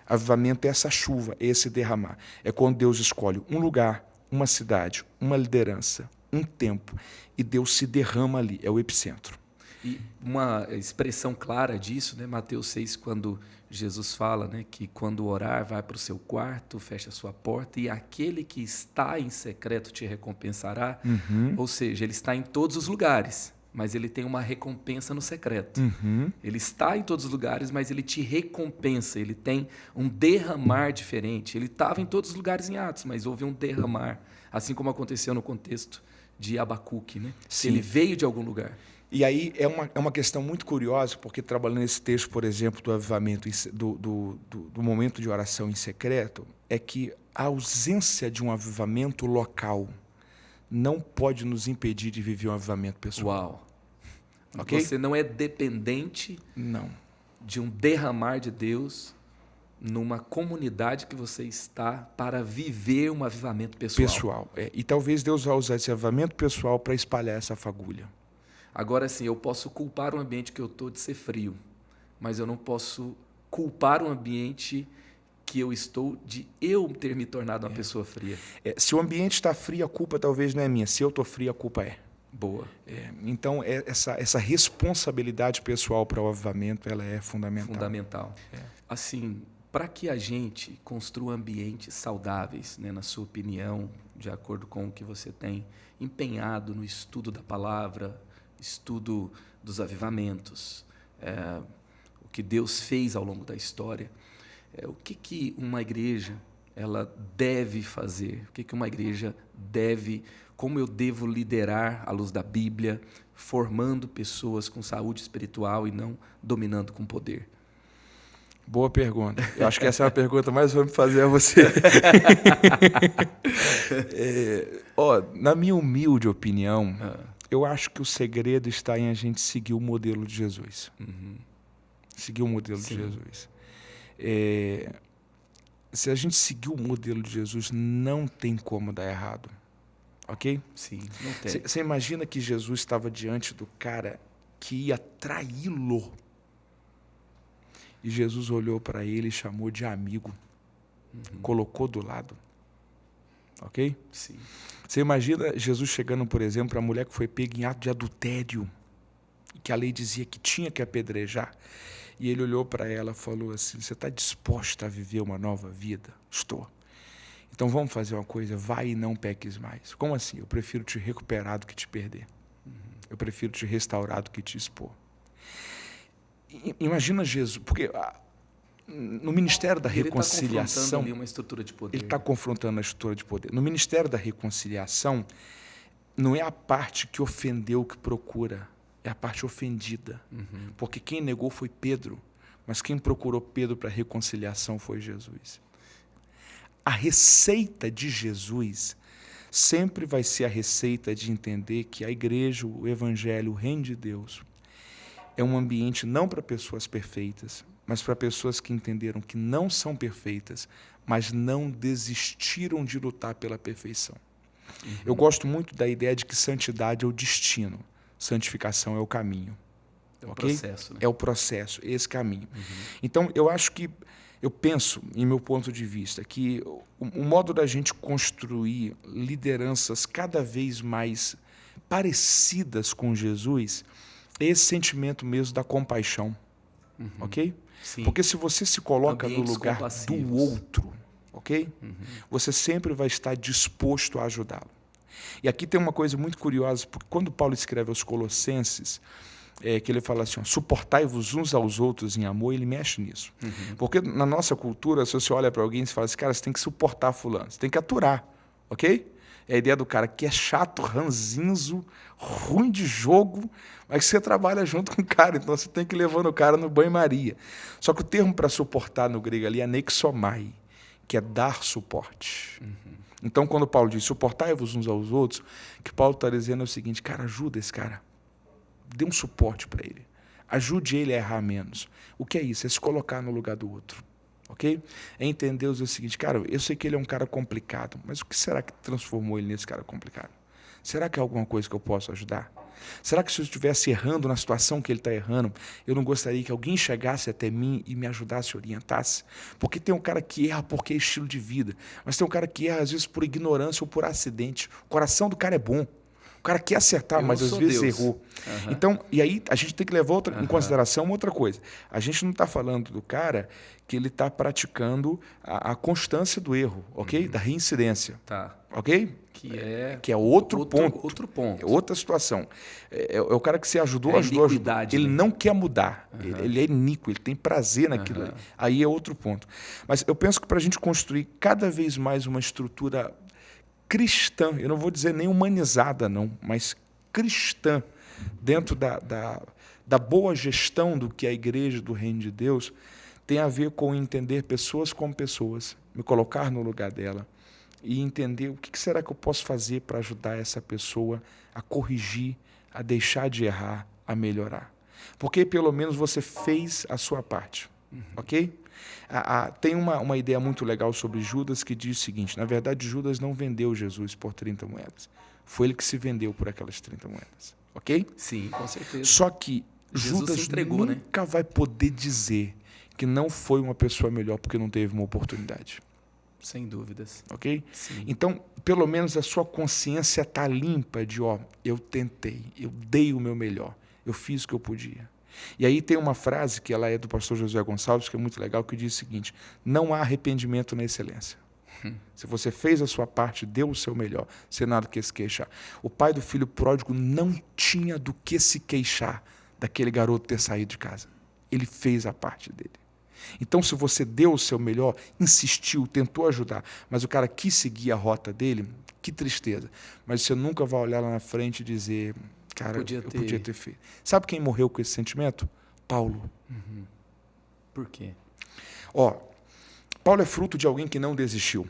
Avivamento é essa chuva, é esse derramar. É quando Deus escolhe um lugar, uma cidade, uma liderança, um tempo, e Deus se derrama ali, é o epicentro. E uma expressão clara disso, né, Mateus 6, quando Jesus fala, né, que quando orar, vai para o seu quarto, fecha a sua porta, e aquele que está em secreto te recompensará. Uhum. Ou seja, ele está em todos os lugares, mas ele tem uma recompensa no secreto. Uhum. Ele está em todos os lugares, mas ele te recompensa, ele tem um derramar diferente. Ele estava em todos os lugares em Atos, mas houve um derramar, assim como aconteceu no contexto de Abacuque, né? Ele veio de algum lugar. E aí é uma questão muito curiosa, porque trabalhando nesse texto, por exemplo, do avivamento, do momento de oração em secreto, é que a ausência de um avivamento local não pode nos impedir de viver um avivamento pessoal. Uau! Okay? Você não é dependente não. de um derramar de Deus numa comunidade que você está para viver um avivamento pessoal. E talvez Deus vá usar esse avivamento pessoal para espalhar essa fagulha. Agora, sim, eu posso culpar o ambiente que eu estou de ser frio, mas eu não posso culpar o ambiente que eu estou de eu ter me tornado uma pessoa fria. Se o ambiente está frio, a culpa talvez não é minha. Se eu estou frio, a culpa é. Boa. Então, essa responsabilidade pessoal para o avivamento, ela é fundamental. Fundamental. Assim, para que a gente construa ambientes saudáveis, né, na sua opinião, de acordo com o que você tem empenhado no estudo da palavra, estudo dos avivamentos, o que Deus fez ao longo da história, o que uma igreja ela deve fazer? O que uma igreja deve, como eu devo liderar à luz da Bíblia, formando pessoas com saúde espiritual e não dominando com poder? Boa pergunta. Eu acho que essa é a pergunta mais vamos fazer a você. Na minha humilde opinião, eu acho que o segredo está em a gente seguir o modelo de Jesus. Seguir o modelo de Jesus. Se a gente seguir o modelo de Jesus, não tem como dar errado. Ok? Sim, não tem. Você imagina que Jesus estava diante do cara que ia traí-lo. E Jesus olhou para ele e chamou de amigo. Colocou do lado. Ok? Sim. Você imagina Jesus chegando, por exemplo, para a mulher que foi pega em ato de adultério, que a lei dizia que tinha que apedrejar. E ele olhou para ela e falou assim, você está disposta a viver uma nova vida? Estou. Então vamos fazer uma coisa, vai e não peques mais. Como assim? Eu prefiro te recuperar do que te perder. Eu prefiro te restaurar do que te expor. Imagina Jesus, porque no Ministério da Reconciliação... Ele está confrontando ali uma estrutura de poder. Ele está confrontando a estrutura de poder. No Ministério da Reconciliação, não é a parte que ofendeu que procura, é a parte ofendida. Porque quem negou foi Pedro, mas quem procurou Pedro para a reconciliação foi Jesus. A receita de Jesus sempre vai ser a receita de entender que a igreja, o evangelho, o reino de Deus é um ambiente não para pessoas perfeitas, mas para pessoas que entenderam que não são perfeitas, mas não desistiram de lutar pela perfeição. Eu gosto muito da ideia de que santidade é o destino, santificação é o caminho. É o processo, né? É o processo, esse caminho. Então, eu penso, em meu ponto de vista, que o modo da gente construir lideranças cada vez mais parecidas com Jesus é esse sentimento mesmo da compaixão, ok? Sim. Porque se você se coloca no lugar do outro, ok? Você sempre vai estar disposto a ajudá-lo. E aqui tem uma coisa muito curiosa, porque quando Paulo escreve aos Colossenses, que ele fala assim, suportai-vos uns aos outros em amor, ele mexe nisso. Porque na nossa cultura, se você olha para alguém e fala assim, cara, você tem que suportar fulano, você tem que aturar, ok? É a ideia do cara que é chato, ranzinzo, ruim de jogo, mas você trabalha junto com o cara, então você tem que ir levando o cara no banho-maria. Só que o termo para suportar no grego ali é nexomai, que é dar suporte. Então, quando Paulo diz, suportai-vos uns aos outros, o que Paulo está dizendo é o seguinte, cara, ajuda esse cara. Dê um suporte para ele. Ajude ele a errar menos. O que é isso? É se colocar no lugar do outro. Ok? É entender o seguinte, cara, eu sei que ele é um cara complicado, mas o que será que transformou ele nesse cara complicado? Será que é alguma coisa que eu posso ajudar? Será que se eu estivesse errando na situação que ele está errando, eu não gostaria que alguém chegasse até mim e me ajudasse, orientasse? Porque tem um cara que erra porque é estilo de vida, mas tem um cara que erra às vezes por ignorância ou por acidente. O coração do cara é bom. O cara quer acertar, mas às vezes errou. Então, e aí a gente tem que levar em consideração outra coisa. A gente não está falando do cara que ele está praticando a constância do erro, ok? Da reincidência. Tá. Ok? Que é outro ponto. Outro ponto. É outra situação. É o cara que você ajudou. Ele Né? não quer mudar. Ele é iníquo, ele tem prazer naquilo ali. Aí é outro ponto. Mas eu penso que para a gente construir cada vez mais uma estrutura cristã, eu não vou dizer nem humanizada, não, mas cristã, dentro da boa gestão do que a igreja do reino de Deus tem a ver com entender pessoas como pessoas, me colocar no lugar dela e entender o que será que eu posso fazer para ajudar essa pessoa a corrigir, a deixar de errar, a melhorar. Porque pelo menos você fez a sua parte. Ok? Tem uma ideia muito legal sobre Judas que diz o seguinte: na verdade, Judas não vendeu Jesus por 30 moedas. Foi ele que se vendeu por aquelas 30 moedas. Ok? Sim, com certeza. Só que Jesus Judas se entregou, nunca vai poder dizer que não foi uma pessoa melhor porque não teve uma oportunidade. Sem dúvidas. Ok? Sim. Então, pelo menos a sua consciência está limpa de, eu tentei, eu dei o meu melhor, eu fiz o que eu podia. E aí tem uma frase que ela é do pastor José Gonçalves, que é muito legal, que diz o seguinte: não há arrependimento na excelência. Se você fez a sua parte, deu o seu melhor, sem nada que se queixar. O pai do filho pródigo não tinha do que se queixar daquele garoto ter saído de casa. Ele fez a parte dele. Então, se você deu o seu melhor, insistiu, tentou ajudar, mas o cara quis seguir a rota dele, que tristeza. Mas você nunca vai olhar lá na frente e dizer, cara, eu podia ter feito. Sabe quem morreu com esse sentimento? Paulo. Por quê? Paulo é fruto de alguém que não desistiu,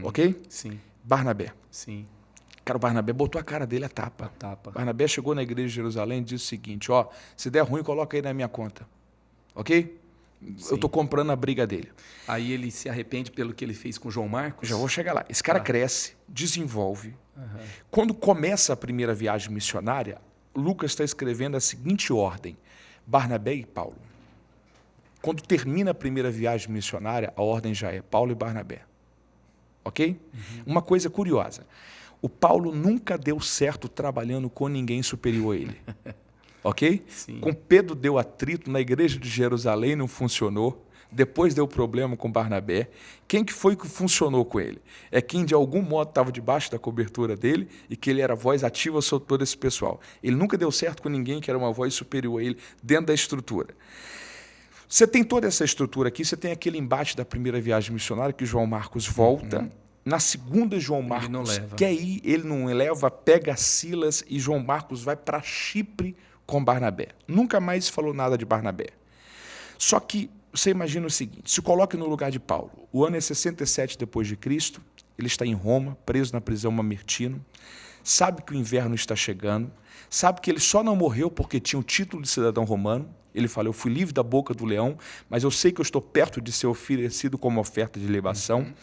ok? Sim. Barnabé. Sim. Cara, o Barnabé botou a cara dele a tapa. Barnabé chegou na igreja de Jerusalém e disse o seguinte: se der ruim, coloca aí na minha conta, ok? Sim. Eu estou comprando a briga dele. Aí ele se arrepende pelo que ele fez com João Marcos? Já vou chegar lá. Esse cara cresce, desenvolve. Quando começa a primeira viagem missionária, Lucas está escrevendo a seguinte ordem: Barnabé e Paulo. Quando termina a primeira viagem missionária, a ordem já é Paulo e Barnabé. Ok? Uma coisa curiosa: o Paulo nunca deu certo trabalhando com ninguém superior a ele. Ok? Sim. Com Pedro deu atrito, na igreja de Jerusalém não funcionou. Depois deu problema com Barnabé. Quem que foi que funcionou com ele? É quem de algum modo estava debaixo da cobertura dele e que ele era a voz ativa sobre todo esse pessoal. Ele nunca deu certo com ninguém que era uma voz superior a ele dentro da estrutura. Você tem toda essa estrutura aqui, você tem aquele embate da primeira viagem missionária que João Marcos volta. Na segunda, João Marcos quer ir, ele não leva, pega Silas e João Marcos vai para Chipre com Barnabé. Nunca mais falou nada de Barnabé. Só que você imagina o seguinte: se coloque no lugar de Paulo. O ano é 67 depois de Cristo, ele está em Roma, preso na prisão Mamertino, sabe que o inverno está chegando, sabe que ele só não morreu porque tinha o título de cidadão romano. Ele fala: eu fui livre da boca do leão, mas eu sei que eu estou perto de ser oferecido como oferta de libação.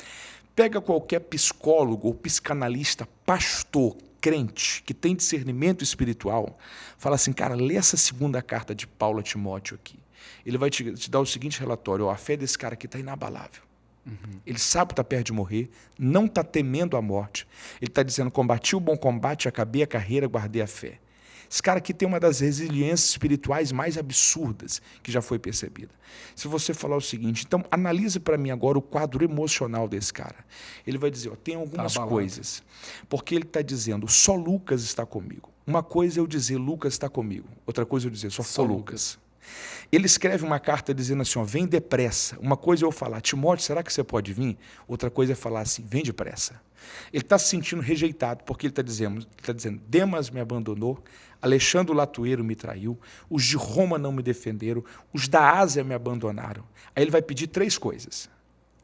Pega qualquer psicólogo ou psicanalista, pastor, crente, que tem discernimento espiritual, fala assim: cara, lê essa segunda carta de Paulo a Timóteo aqui. Ele vai te dar o seguinte relatório: a fé desse cara aqui está inabalável. Ele sabe que está perto de morrer, não está temendo a morte. Ele está dizendo: combati o bom combate, acabei a carreira, guardei a fé. Esse cara aqui tem uma das resiliências espirituais mais absurdas que já foi percebida. Se você falar o seguinte, então analise para mim agora o quadro emocional desse cara. Ele vai dizer: tem algumas coisas. Porque ele está dizendo: só Lucas está comigo. Uma coisa é eu dizer Lucas está comigo. Outra coisa é eu dizer só Lucas. Ele escreve uma carta dizendo assim: vem depressa. Uma coisa é eu falar: Timóteo, será que você pode vir? Outra coisa é falar assim: vem depressa. Ele está se sentindo rejeitado, porque ele está dizendo: Demas me abandonou, Alexandre o Latueiro me traiu, os de Roma não me defenderam, os da Ásia me abandonaram. Aí ele vai pedir 3 coisas.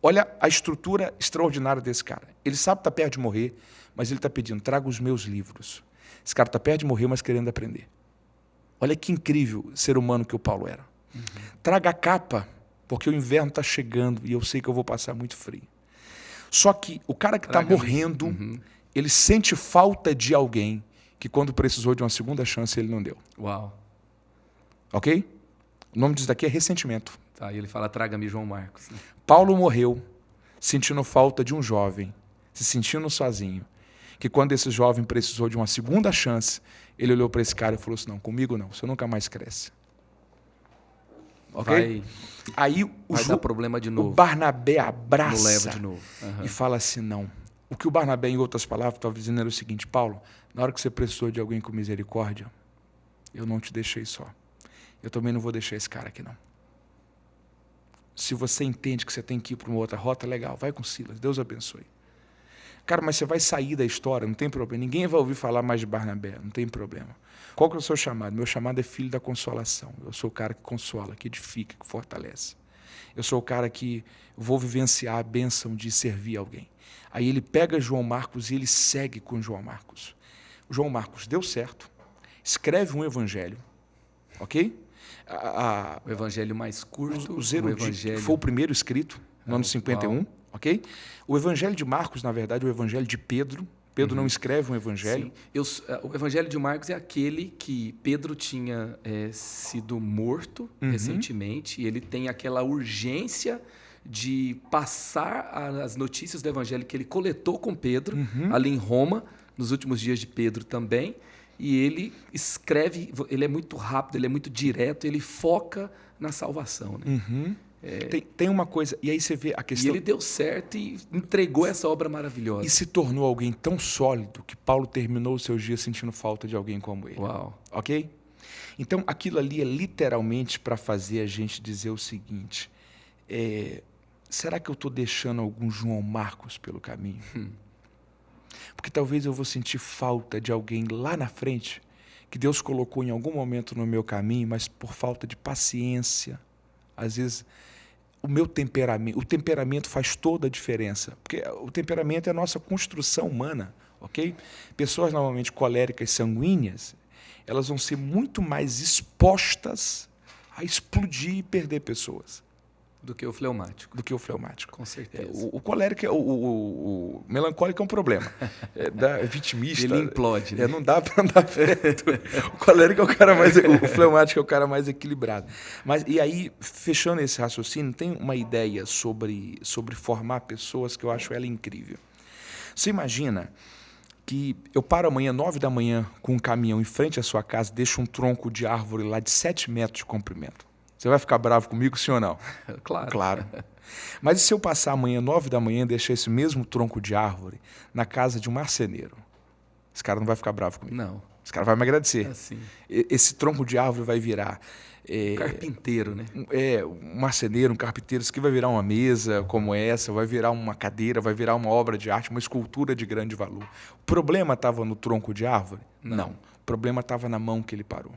Olha a estrutura extraordinária desse cara. Ele sabe que está perto de morrer, mas ele está pedindo: traga os meus livros. Esse cara está perto de morrer, mas querendo aprender. Olha que incrível ser humano que o Paulo era. Traga a capa, porque o inverno está chegando e eu sei que eu vou passar muito frio. Só que o cara que está morrendo, ele sente falta de alguém que quando precisou de uma segunda chance, ele não deu. Uau. Ok? O nome disso daqui é ressentimento. Tá, e ele fala: traga-me João Marcos. Paulo morreu sentindo falta de um jovem, se sentindo sozinho, que quando esse jovem precisou de uma segunda chance, ele olhou para esse cara e falou assim: não, comigo não, você nunca mais cresce. Ok? Aí vai dar problema de novo. O Barnabé abraça não leva de novo. E fala assim: não. O que o Barnabé, em outras palavras, estava dizendo era o seguinte: Paulo, na hora que você precisou de alguém com misericórdia, eu não te deixei só. Eu também não vou deixar esse cara aqui, não. Se você entende que você tem que ir para uma outra rota, legal, vai com Silas, Deus abençoe. Cara, mas você vai sair da história, não tem problema. Ninguém vai ouvir falar mais de Barnabé, não tem problema. Qual que é o seu chamado? Meu chamado é filho da consolação. Eu sou o cara que consola, que edifica, que fortalece. Eu sou o cara que vou vivenciar a bênção de servir alguém. Aí ele pega João Marcos e ele segue com João Marcos. O João Marcos deu certo, escreve um evangelho, ok? O evangelho mais curto, o evangelho... foi o primeiro escrito, no ano 51, ok? O evangelho de Marcos, na verdade, é o evangelho de Pedro. Pedro não escreve um evangelho. O evangelho de Marcos é aquele que Pedro tinha sido morto recentemente, e ele tem aquela urgência de passar as notícias do evangelho que ele coletou com Pedro, ali em Roma, nos últimos dias de Pedro também, e ele escreve, ele é muito rápido, ele é muito direto, ele foca na salvação, né? Tem uma coisa, e aí você vê a questão... E ele deu certo e entregou essa obra maravilhosa. E se tornou alguém tão sólido que Paulo terminou os seus dias sentindo falta de alguém como ele. Uau. Ok? Então, aquilo ali é literalmente para fazer a gente dizer o seguinte, será que eu estou deixando algum João Marcos pelo caminho? Porque talvez eu vou sentir falta de alguém lá na frente que Deus colocou em algum momento no meu caminho, mas por falta de paciência, às vezes... o temperamento faz toda a diferença, porque o temperamento é a nossa construção humana, ok? Pessoas normalmente coléricas, sanguíneas, elas vão ser muito mais expostas a explodir e perder pessoas. Do que o fleumático. Com certeza. É, o colérico, o melancólico é um problema. É vitimista. Ele implode. Né? Não dá para andar perto. O colérico é o cara mais... O fleumático é o cara mais equilibrado. E aí, fechando esse raciocínio, tem uma ideia sobre formar pessoas que eu acho ela incrível. Você imagina que eu paro amanhã, 9 da manhã, com um caminhão em frente à sua casa, deixo um tronco de árvore lá de 7 metros de comprimento. Você vai ficar bravo comigo, sim ou não? Claro. Mas e se eu passar amanhã, 9 da manhã, e deixar esse mesmo tronco de árvore na casa de um marceneiro? Esse cara não vai ficar bravo comigo. Não. Esse cara vai me agradecer. Assim. Esse tronco de árvore vai virar... carpinteiro, né? Um marceneiro, um carpinteiro. Isso aqui vai virar uma mesa como essa, vai virar uma cadeira, vai virar uma obra de arte, uma escultura de grande valor. O problema estava no tronco de árvore? Não. O problema estava na mão que ele parou.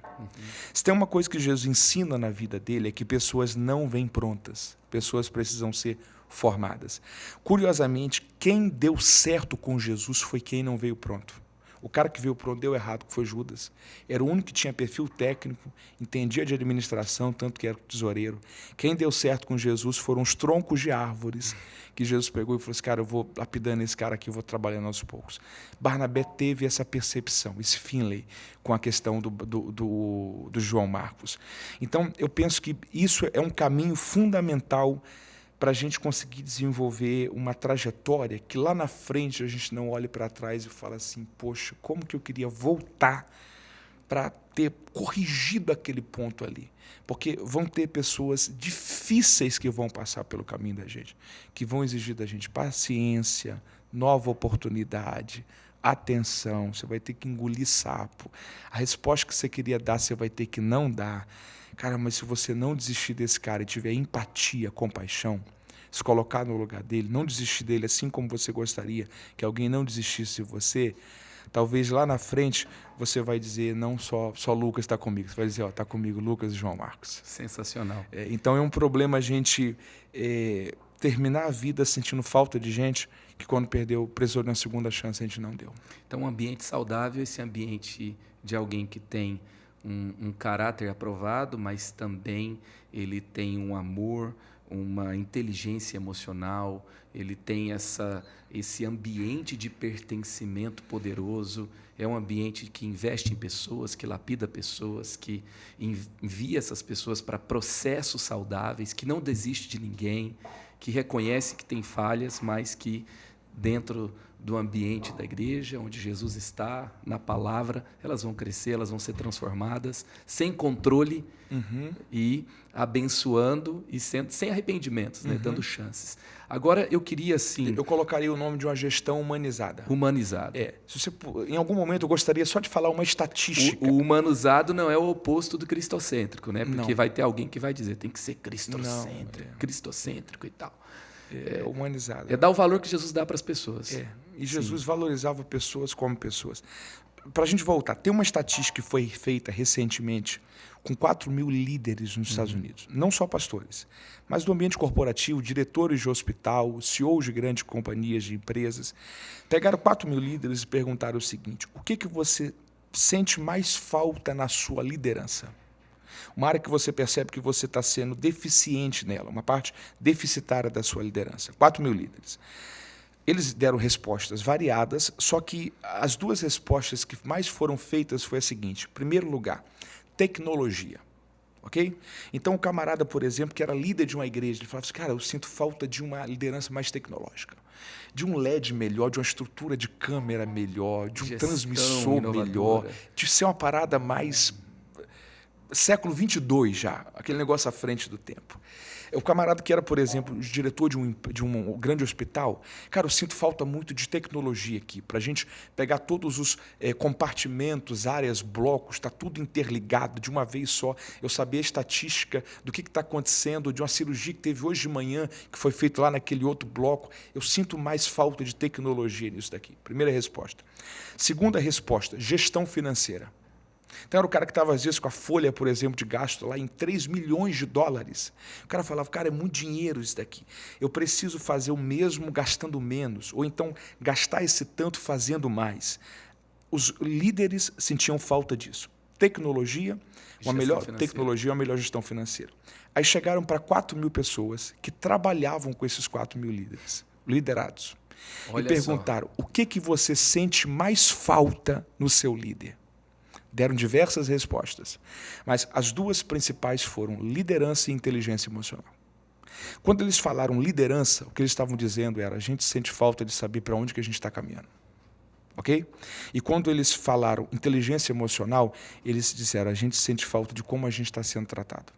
Se tem uma coisa que Jesus ensina na vida dele é que pessoas não vêm prontas. Pessoas precisam ser formadas. Curiosamente, quem deu certo com Jesus foi quem não veio pronto. O cara que veio pronto deu errado, que foi Judas. Era o único que tinha perfil técnico, entendia de administração, tanto que era tesoureiro. Quem deu certo com Jesus foram os troncos de árvores que Jesus pegou e falou assim, cara, eu vou lapidando esse cara aqui, eu vou trabalhando aos poucos. Barnabé teve essa percepção, esse Finley, com a questão do João Marcos. Então, eu penso que isso é um caminho fundamental para a gente conseguir desenvolver uma trajetória que lá na frente a gente não olhe para trás e fala assim, poxa, como que eu queria voltar para ter corrigido aquele ponto ali. Porque vão ter pessoas difíceis que vão passar pelo caminho da gente, que vão exigir da gente paciência, nova oportunidade, atenção, você vai ter que engolir sapo. A resposta que você queria dar, você vai ter que não dar. Cara, mas se você não desistir desse cara e tiver empatia, compaixão, se colocar no lugar dele, não desistir dele assim como você gostaria que alguém não desistisse de você, talvez lá na frente você vai dizer, não só Lucas está comigo, você vai dizer, está comigo Lucas e João Marcos. Sensacional. Então é um problema a gente terminar a vida sentindo falta de gente que quando precisou de uma segunda chance, a gente não deu. Então um ambiente saudável, esse ambiente de alguém que tem um caráter aprovado, mas também ele tem um amor, uma inteligência emocional, ele tem esse ambiente de pertencimento poderoso, é um ambiente que investe em pessoas, que lapida pessoas, que envia essas pessoas para processos saudáveis, que não desiste de ninguém, que reconhece que tem falhas, mas que dentro do ambiente da igreja, onde Jesus está, na palavra, elas vão crescer, elas vão ser transformadas, sem controle e abençoando e sem arrependimentos, né, dando chances. Agora, eu queria, assim... Eu colocaria o nome de uma gestão humanizada. Humanizada. Em algum momento, eu gostaria só de falar uma estatística. O humanizado não é o oposto do cristocêntrico, né? Porque vai ter alguém que vai dizer, tem que ser cristocêntrico e tal. Humanizado. É dar o valor que Jesus dá para as pessoas. E Jesus valorizava pessoas como pessoas. Para a gente voltar, tem uma estatística que foi feita recentemente com 4 mil líderes nos Estados Unidos. Não só pastores, mas do ambiente corporativo, diretores de hospital, CEOs de grandes companhias, de empresas. Pegaram 4 mil líderes e perguntaram o seguinte, o que você sente mais falta na sua liderança? Uma área que você percebe que você está sendo deficiente nela, uma parte deficitária da sua liderança. 4.000 líderes. Eles deram respostas variadas, só que as duas respostas que mais foram feitas foi a seguinte. Em primeiro lugar, tecnologia. Ok? Então, o camarada, por exemplo, que era líder de uma igreja, ele falava assim, cara, eu sinto falta de uma liderança mais tecnológica, de um LED melhor, de uma estrutura de câmera melhor, de um Gestão transmissor inovadora. melhor, de ser uma parada mais século 22 já, aquele negócio à frente do tempo. O camarada que era, por exemplo, diretor de um grande hospital, cara, eu sinto falta muito de tecnologia aqui, para a gente pegar todos os compartimentos, áreas, blocos, está tudo interligado de uma vez só, eu saber a estatística do que está acontecendo, de uma cirurgia que teve hoje de manhã, que foi feita lá naquele outro bloco, eu sinto mais falta de tecnologia nisso daqui. Primeira resposta. Segunda resposta, gestão financeira. Então, era o cara que estava, às vezes, com a folha, por exemplo, de gasto lá em 3 milhões de dólares. O cara falava, cara, é muito dinheiro isso daqui. Eu preciso fazer o mesmo gastando menos, ou então gastar esse tanto fazendo mais. Os líderes sentiam falta disso. Tecnologia, uma melhor gestão financeira. Aí chegaram para 4.000 pessoas que trabalhavam com esses 4.000 líderes, liderados. Olha e perguntaram, o que você sente mais falta no seu líder? Deram diversas respostas, mas as duas principais foram liderança e inteligência emocional. Quando eles falaram liderança, o que eles estavam dizendo era, a gente sente falta de saber para onde que a gente está caminhando. Ok? E quando eles falaram inteligência emocional, eles disseram, a gente sente falta de como a gente está sendo tratado.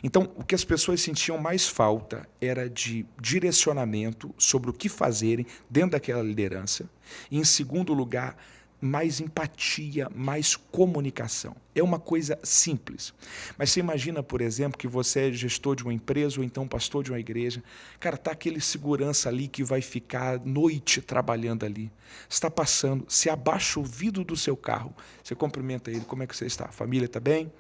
Então, o que as pessoas sentiam mais falta era de direcionamento sobre o que fazerem dentro daquela liderança. E, em segundo lugar, mais empatia, mais comunicação. É uma coisa simples. Mas você imagina, por exemplo, que você é gestor de uma empresa ou então pastor de uma igreja. Cara, está aquele segurança ali que vai ficar noite trabalhando ali. Está passando, você abaixa o vidro do seu carro, você cumprimenta ele, como é que você está? A família está bem?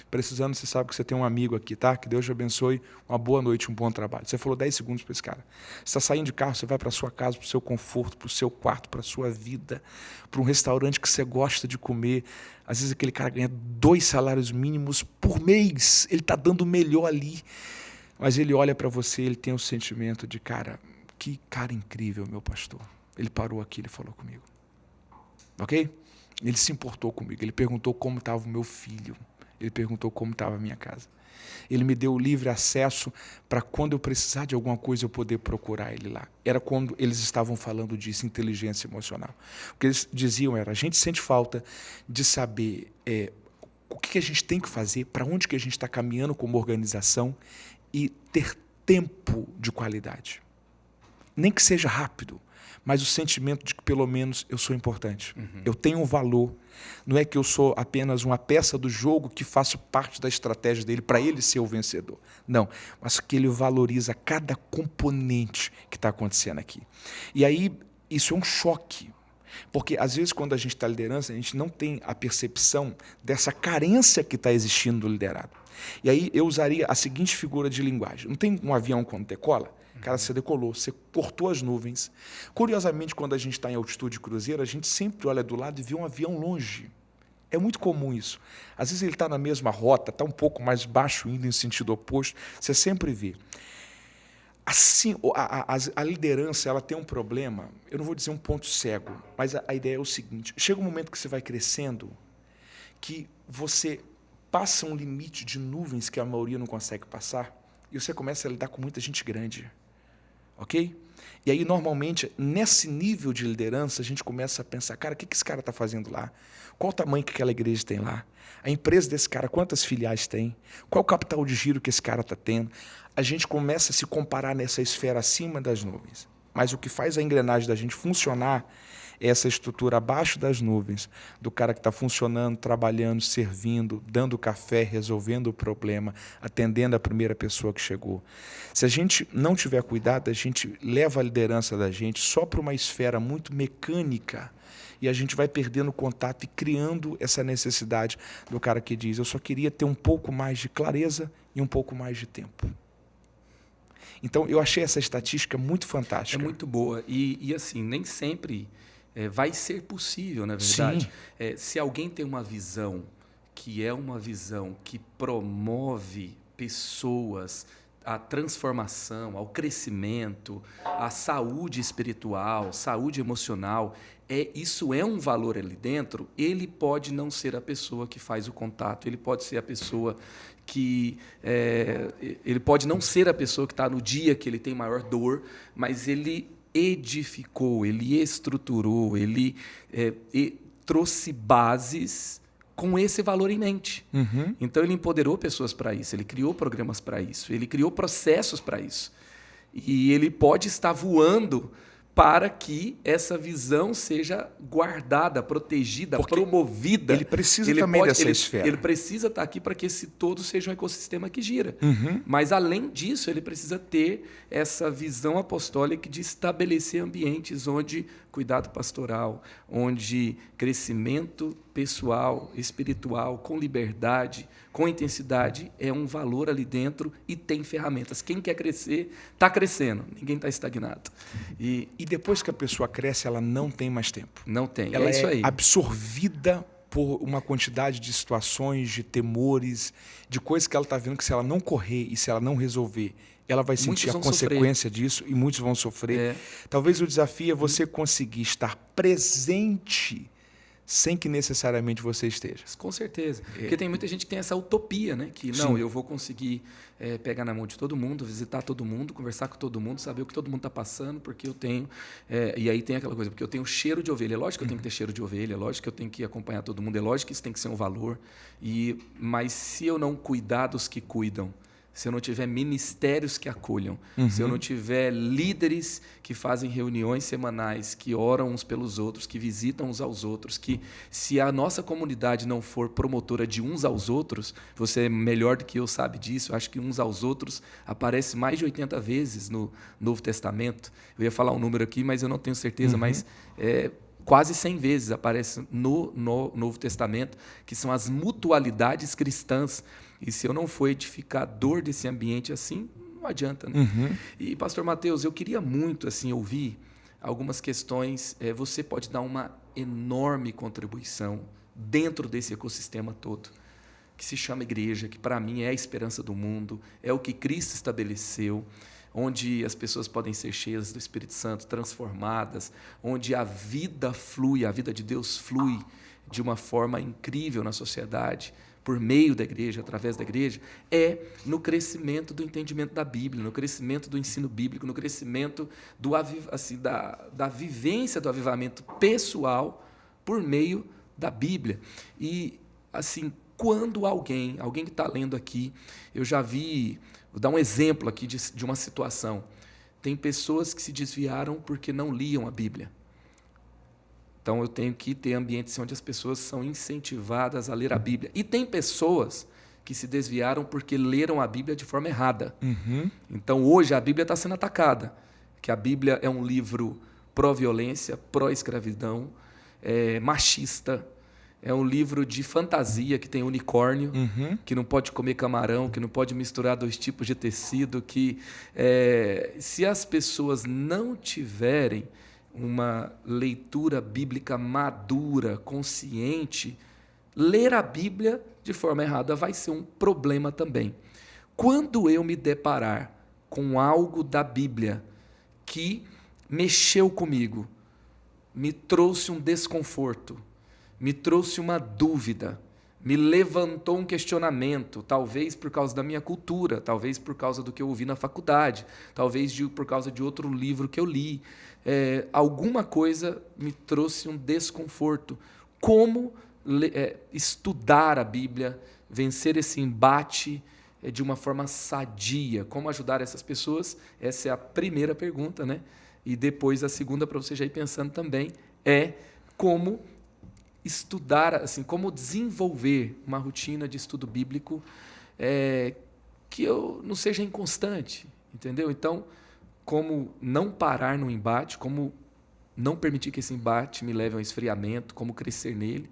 Precisando, você sabe que você tem um amigo aqui, tá? Que Deus te abençoe, uma boa noite, um bom trabalho. Você falou 10 segundos para esse cara. Você está saindo de carro, você vai para a sua casa, para o seu conforto, para o seu quarto, para a sua vida, para um restaurante que você gosta de comer. Às vezes aquele cara ganha 2 salários mínimos por mês, ele está dando o melhor ali. Mas ele olha para você, ele tem o sentimento de, cara, que cara incrível, meu pastor. Ele parou aqui, ele falou comigo. Ok? Ele se importou comigo, ele perguntou como estava o meu filho. Ele perguntou como estava a minha casa. Ele me deu livre acesso para quando eu precisar de alguma coisa eu poder procurar ele lá. Era quando eles estavam falando disso, inteligência emocional. O que eles diziam era, a gente sente falta de saber o que a gente tem que fazer, para onde que a gente está caminhando como organização e ter tempo de qualidade. Nem que seja rápido, mas o sentimento de que pelo menos eu sou importante. Eu tenho um valor. Não é que eu sou apenas uma peça do jogo que faço parte da estratégia dele para ele ser o vencedor. Não, mas que ele valoriza cada componente que está acontecendo aqui. E aí, isso é um choque. Porque, às vezes, quando a gente está liderança, a gente não tem a percepção dessa carência que está existindo do liderado. E aí eu usaria a seguinte figura de linguagem. Não tem um avião quando decola? Cara, você decolou, você cortou as nuvens. Curiosamente, quando a gente está em altitude cruzeiro, a gente sempre olha do lado e vê um avião longe. É muito comum isso. Às vezes ele está na mesma rota, está um pouco mais baixo, indo em sentido oposto. Você sempre vê. Assim, a liderança ela tem um problema, eu não vou dizer um ponto cego, mas a ideia é o seguinte, chega um momento que você vai crescendo, que você passa um limite de nuvens que a maioria não consegue passar, e você começa a lidar com muita gente grande. Ok? E aí, normalmente, nesse nível de liderança, a gente começa a pensar, cara, o que esse cara está fazendo lá? Qual o tamanho que aquela igreja tem lá? A empresa desse cara, quantas filiais tem? Qual o capital de giro que esse cara está tendo? A gente começa a se comparar nessa esfera acima das nuvens. Mas o que faz a engrenagem da gente funcionar é essa estrutura abaixo das nuvens, do cara que está funcionando, trabalhando, servindo, dando café, resolvendo o problema, atendendo a primeira pessoa que chegou. Se a gente não tiver cuidado, a gente leva a liderança da gente só para uma esfera muito mecânica e a gente vai perdendo contato e criando essa necessidade do cara que diz, eu só queria ter um pouco mais de clareza e um pouco mais de tempo. Então, eu achei essa estatística muito fantástica. É muito boa. E assim, nem sempre vai ser possível, na verdade. Se alguém tem uma visão que é uma visão que promove pessoas à transformação, ao crescimento, à saúde espiritual, saúde emocional, isso é um valor ali dentro, ele pode não ser a pessoa que faz o contato, ele pode ser a pessoa ele pode não ser a pessoa que está no dia que ele tem maior dor, mas ele edificou, ele estruturou, ele trouxe bases com esse valor em mente. Uhum. Então, ele empoderou pessoas para isso, ele criou programas para isso, ele criou processos para isso. E ele pode estar voando para que essa visão seja guardada, protegida, porque promovida. Ele precisa também dessa esfera. Ele precisa estar aqui para que esse todo seja um ecossistema que gira. Uhum. Mas, além disso, ele precisa ter essa visão apostólica de estabelecer ambientes onde cuidado pastoral, onde crescimento pessoal, espiritual, com liberdade, com intensidade, é um valor ali dentro e tem ferramentas. Quem quer crescer, está crescendo. Ninguém está estagnado. E depois que a pessoa cresce, ela não tem mais tempo. Não tem. Ela é isso aí. Absorvida por uma quantidade de situações, de temores, de coisas que ela está vendo que se ela não correr e se ela não resolver, ela vai sentir a consequência disso e muitos vão sofrer. Talvez o desafio é você conseguir estar presente sem que necessariamente você esteja. Com certeza. Porque tem muita gente que tem essa utopia, né? Que não, eu vou conseguir pegar na mão de todo mundo, visitar todo mundo, conversar com todo mundo, saber o que todo mundo está passando, porque eu tenho... e aí tem aquela coisa, porque eu tenho cheiro de ovelha. É lógico que eu tenho que ter cheiro de ovelha, é lógico que eu tenho que acompanhar todo mundo, é lógico que isso tem que ser um valor. Mas se eu não cuidar dos que cuidam, se eu não tiver ministérios que acolham, se eu não tiver líderes que fazem reuniões semanais, que oram uns pelos outros, que visitam uns aos outros, que se a nossa comunidade não for promotora de uns aos outros, você é melhor do que eu sabe disso, eu acho que uns aos outros aparece mais de 80 vezes no Novo Testamento. Eu ia falar um número aqui, mas eu não tenho certeza, mas quase 100 vezes aparece no Novo Testamento, que são as mutualidades cristãs. E se eu não for edificador desse ambiente assim, não adianta, né? E, pastor Mateus, eu queria muito assim ouvir algumas questões. Você pode dar uma enorme contribuição dentro desse ecossistema todo, que se chama igreja, que para mim é a esperança do mundo, é o que Cristo estabeleceu, onde as pessoas podem ser cheias do Espírito Santo, transformadas, onde a vida flui, a vida de Deus flui de uma forma incrível na sociedade, por meio da igreja, através da igreja, no crescimento do entendimento da Bíblia, no crescimento do ensino bíblico, no crescimento da vivência do avivamento pessoal por meio da Bíblia. E, assim, quando alguém que está lendo aqui, eu já vi, vou dar um exemplo aqui de uma situação. Tem pessoas que se desviaram porque não liam a Bíblia. Então, eu tenho que ter ambientes onde as pessoas são incentivadas a ler a Bíblia. E tem pessoas que se desviaram porque leram a Bíblia de forma errada. Então, hoje, a Bíblia está sendo atacada. Que a Bíblia é um livro pró-violência, pró-escravidão, machista. É um livro de fantasia, que tem unicórnio, que não pode comer camarão, que não pode misturar 2 tipos de tecido. Que se as pessoas não tiverem uma leitura bíblica madura, consciente, ler a Bíblia de forma errada vai ser um problema também. Quando eu me deparar com algo da Bíblia que mexeu comigo, me trouxe um desconforto, me trouxe uma dúvida, me levantou um questionamento, talvez por causa da minha cultura, talvez por causa do que eu ouvi na faculdade, talvez por causa de outro livro que eu li. Alguma coisa me trouxe um desconforto. Como estudar a Bíblia, vencer esse embate de uma forma sadia? Como ajudar essas pessoas? Essa é a primeira pergunta, né? E depois a segunda, para você já ir pensando também, é como estudar, assim, como desenvolver uma rotina de estudo bíblico que eu não seja inconstante, entendeu? Então, como não parar no embate, como não permitir que esse embate me leve a um esfriamento, como crescer nele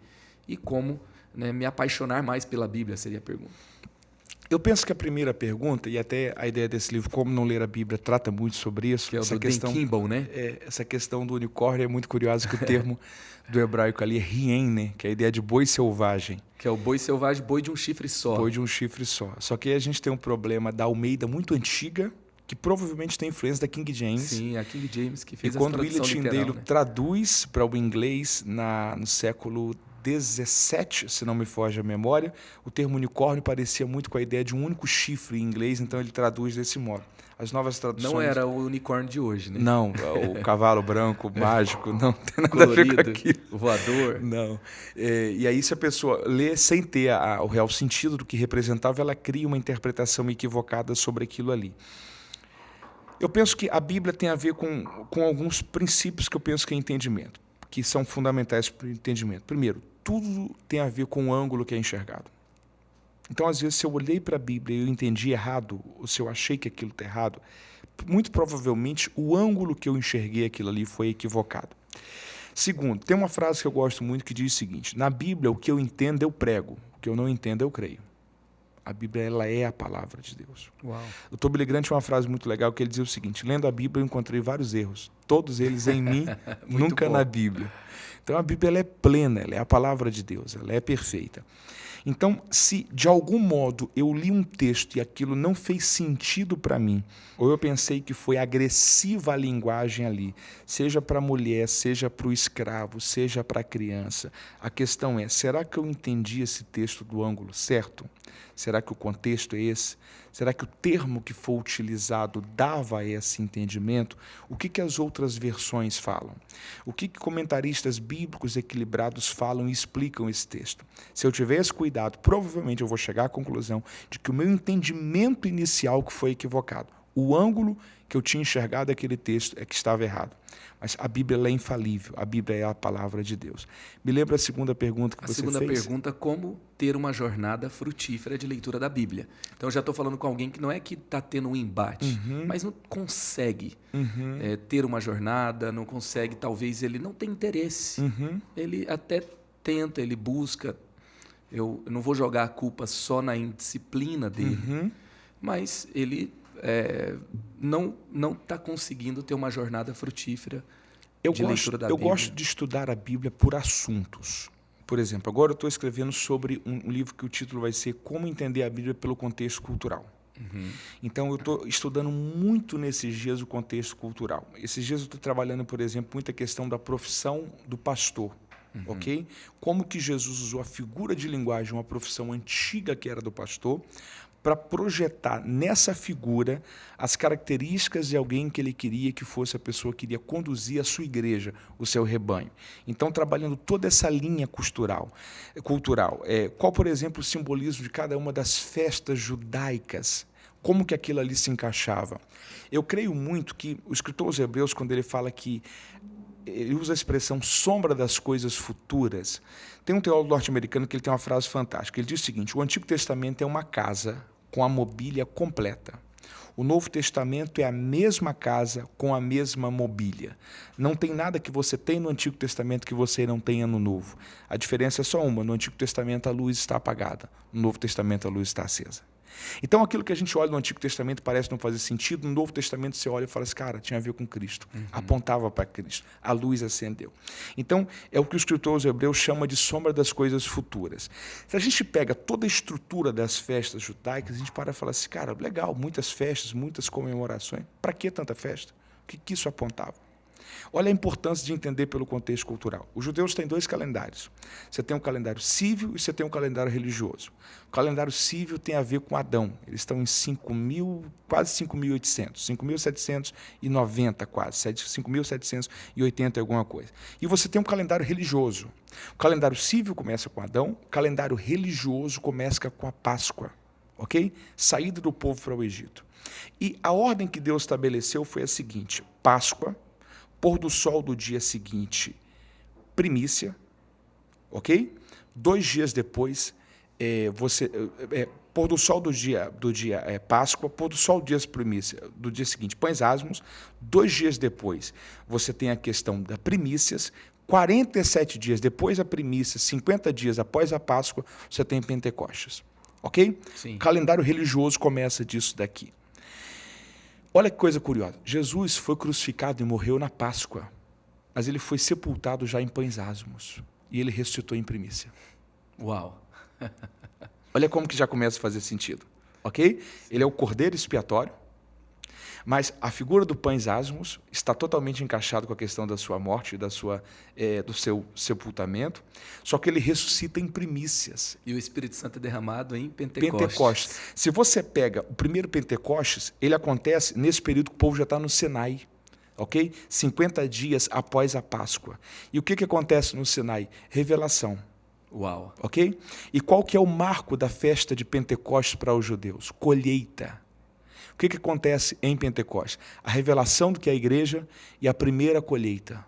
e como, né, me apaixonar mais pela Bíblia, seria a pergunta. Eu penso que a primeira pergunta, e até a ideia desse livro, Como Não Ler a Bíblia, trata muito sobre isso. Que é o do Dan Kimball, né? Essa questão do unicórnio é muito curiosa, que o termo do hebraico ali é rien, né? Que é a ideia de boi selvagem. Que é o boi selvagem, boi de um chifre só. Boi de um chifre só. Só que aí a gente tem um problema da Almeida muito antiga, que provavelmente tem influência da King James. Sim, a King James que fez e a quando tradução William literal, Tyndale né? traduz para o inglês no século 17, se não me foge a memória, o termo unicórnio parecia muito com a ideia de um único chifre em inglês, então ele traduz desse modo. As novas traduções... Não era o unicórnio de hoje, né? Não, o cavalo branco, mágico, não tem nada Colorido, a ver com aquilo. o voador. Não. E aí, se a pessoa lê sem ter o real sentido do que representava, ela cria uma interpretação equivocada sobre aquilo ali. Eu penso que a Bíblia tem a ver com alguns princípios que eu penso que é entendimento, que são fundamentais para o entendimento. Primeiro, tudo tem a ver com o ângulo que é enxergado. Então, às vezes, se eu olhei para a Bíblia e eu entendi errado, ou se eu achei que aquilo está errado, muito provavelmente o ângulo que eu enxerguei aquilo ali foi equivocado. Segundo, tem uma frase que eu gosto muito que diz o seguinte: na Bíblia, o que eu entendo eu prego, o que eu não entendo eu creio. A Bíblia, ela é a palavra de Deus. Uau. O Dr. Billy Graham tinha uma frase muito legal que ele dizia o seguinte: lendo a Bíblia eu encontrei vários erros, todos eles em mim, nunca bom. na Bíblia. Então a Bíblia ela é plena, ela é a palavra de Deus, ela é perfeita. Então, se de algum modo eu li um texto e aquilo não fez sentido para mim, ou eu pensei que foi agressiva a linguagem ali, seja para a mulher, seja para o escravo, seja para a criança, a questão é, será que eu entendi esse texto do ângulo certo? Será que o contexto é esse? Será que o termo que foi utilizado dava esse entendimento? O que as outras versões falam? O que comentaristas bíblicos equilibrados falam e explicam esse texto? Se eu tiver esse cuidado, provavelmente eu vou chegar à conclusão de que o meu entendimento inicial que foi equivocado. O ângulo que eu tinha enxergado aquele texto é que estava errado. Mas a Bíblia ela é infalível, a Bíblia é a palavra de Deus. Me lembra a segunda pergunta que você fez? A segunda pergunta, como ter uma jornada frutífera de leitura da Bíblia. Então, eu já estou falando com alguém que não é que está tendo um embate, mas não consegue ter uma jornada, não consegue, talvez ele não tem interesse. Ele até tenta, ele busca. Eu não vou jogar a culpa só na indisciplina dele, mas ele não está conseguindo ter uma jornada frutífera de leitura da Bíblia. Eu gosto de estudar a Bíblia por assuntos. Por exemplo, agora eu estou escrevendo sobre um livro que o título vai ser Como Entender a Bíblia pelo Contexto Cultural. Então, eu estou estudando muito nesses dias o contexto cultural. Esses dias eu estou trabalhando, por exemplo, muita questão da profissão do pastor. Ok? Como que Jesus usou a figura de linguagem, uma profissão antiga que era do pastor, para projetar nessa figura as características de alguém que ele queria que fosse a pessoa que iria conduzir a sua igreja, o seu rebanho. Então, trabalhando toda essa linha cultural. Qual, por exemplo, o simbolismo de cada uma das festas judaicas? Como que aquilo ali se encaixava? Eu creio muito que o escritor aos Hebreus, quando ele fala que ele usa a expressão sombra das coisas futuras, tem um teólogo norte-americano que ele tem uma frase fantástica. Ele diz o seguinte: o Antigo Testamento é uma casa com a mobília completa. O Novo Testamento é a mesma casa com a mesma mobília. Não tem nada que você tem no Antigo Testamento que você não tenha no Novo. A diferença é só uma: no Antigo Testamento a luz está apagada, no Novo Testamento a luz está acesa. Então, aquilo que a gente olha no Antigo Testamento parece não fazer sentido, no Novo Testamento você olha e fala assim, cara, tinha a ver com Cristo, apontava para Cristo, a luz acendeu. Então, é o que o escritor aos Hebreus chama de sombra das coisas futuras. Se a gente pega toda a estrutura das festas judaicas, a gente para e fala assim, cara, legal, muitas festas, muitas comemorações, para que tanta festa? O que isso apontava? Olha a importância de entender pelo contexto cultural. Os judeus têm dois calendários. Você tem um calendário cívil e você tem um calendário religioso. O calendário cívil tem a ver com Adão. Eles estão em quase 5.800, 5.790 quase, 5.780 alguma coisa. E você tem um calendário religioso. O calendário cívil começa com Adão, o calendário religioso começa com a Páscoa. Ok? Saída do povo para o Egito. E a ordem que Deus estabeleceu foi a seguinte: Páscoa, pôr do sol do dia seguinte, primícia, ok? 2 dias depois, pôr do sol do dia Páscoa, pôr do sol do dia primícia, do dia seguinte, pães asmos. 2 dias depois, você tem a questão das primícias. 47 dias depois da primícia, 50 dias após a Páscoa, você tem Pentecostes. ok? Sim. O calendário religioso começa disso daqui. Olha que coisa curiosa. Jesus foi crucificado e morreu na Páscoa, mas ele foi sepultado já em pães asmos. E ele ressuscitou em primícia. Uau! Olha como que já começa a fazer sentido, ok? Ele é o cordeiro expiatório, mas a figura do pães asmos está totalmente encaixada com a questão da sua morte, do seu sepultamento, só que ele ressuscita em primícias. E o Espírito Santo é derramado em Pentecostes. Pentecostes. Se você pega o primeiro Pentecostes, ele acontece nesse período que o povo já está no Sinai, ok? 50 dias após a Páscoa. E o que acontece no Sinai? Revelação. Uau! Ok? E qual que é o marco da festa de Pentecostes para os judeus? Colheita. O que acontece em Pentecostes? A revelação do que é a igreja e a primeira colheita.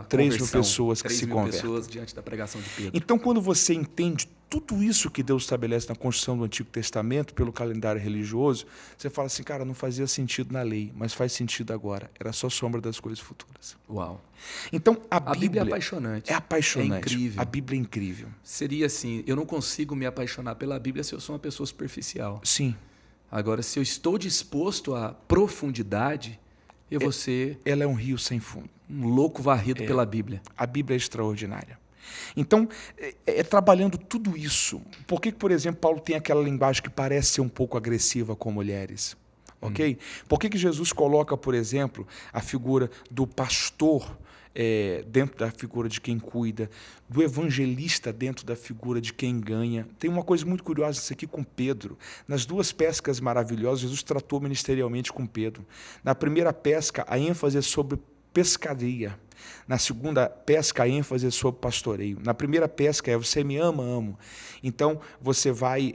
3 mil pessoas que se convertem. 3 mil pessoas diante da pregação de Pedro. Então, quando você entende tudo isso que Deus estabelece na construção do Antigo Testamento, pelo calendário religioso, você fala assim, cara, não fazia sentido na lei, mas faz sentido agora. Era só sombra das coisas futuras. Uau! Então, a Bíblia é apaixonante. É apaixonante. É incrível. A Bíblia é incrível. Seria assim, eu não consigo me apaixonar pela Bíblia se eu sou uma pessoa superficial. Sim. Agora, se eu estou disposto à profundidade, eu vou ser... Ela é um rio sem fundo. Um louco varrido pela Bíblia. A Bíblia é extraordinária. Então, trabalhando tudo isso. Por que, por exemplo, Paulo tem aquela linguagem que parece ser um pouco agressiva com mulheres? Ok? Por que Jesus coloca, por exemplo, a figura do pastor dentro da figura de quem cuida, do evangelista dentro da figura de quem ganha? Tem uma coisa muito curiosa isso aqui com Pedro. Nas 2 pescas maravilhosas, Jesus tratou ministerialmente com Pedro. Na primeira pesca, a ênfase é sobre pescaria. Na segunda pesca, a ênfase é sobre pastoreio. Na primeira pesca é você me ama, amo. Então, você vai...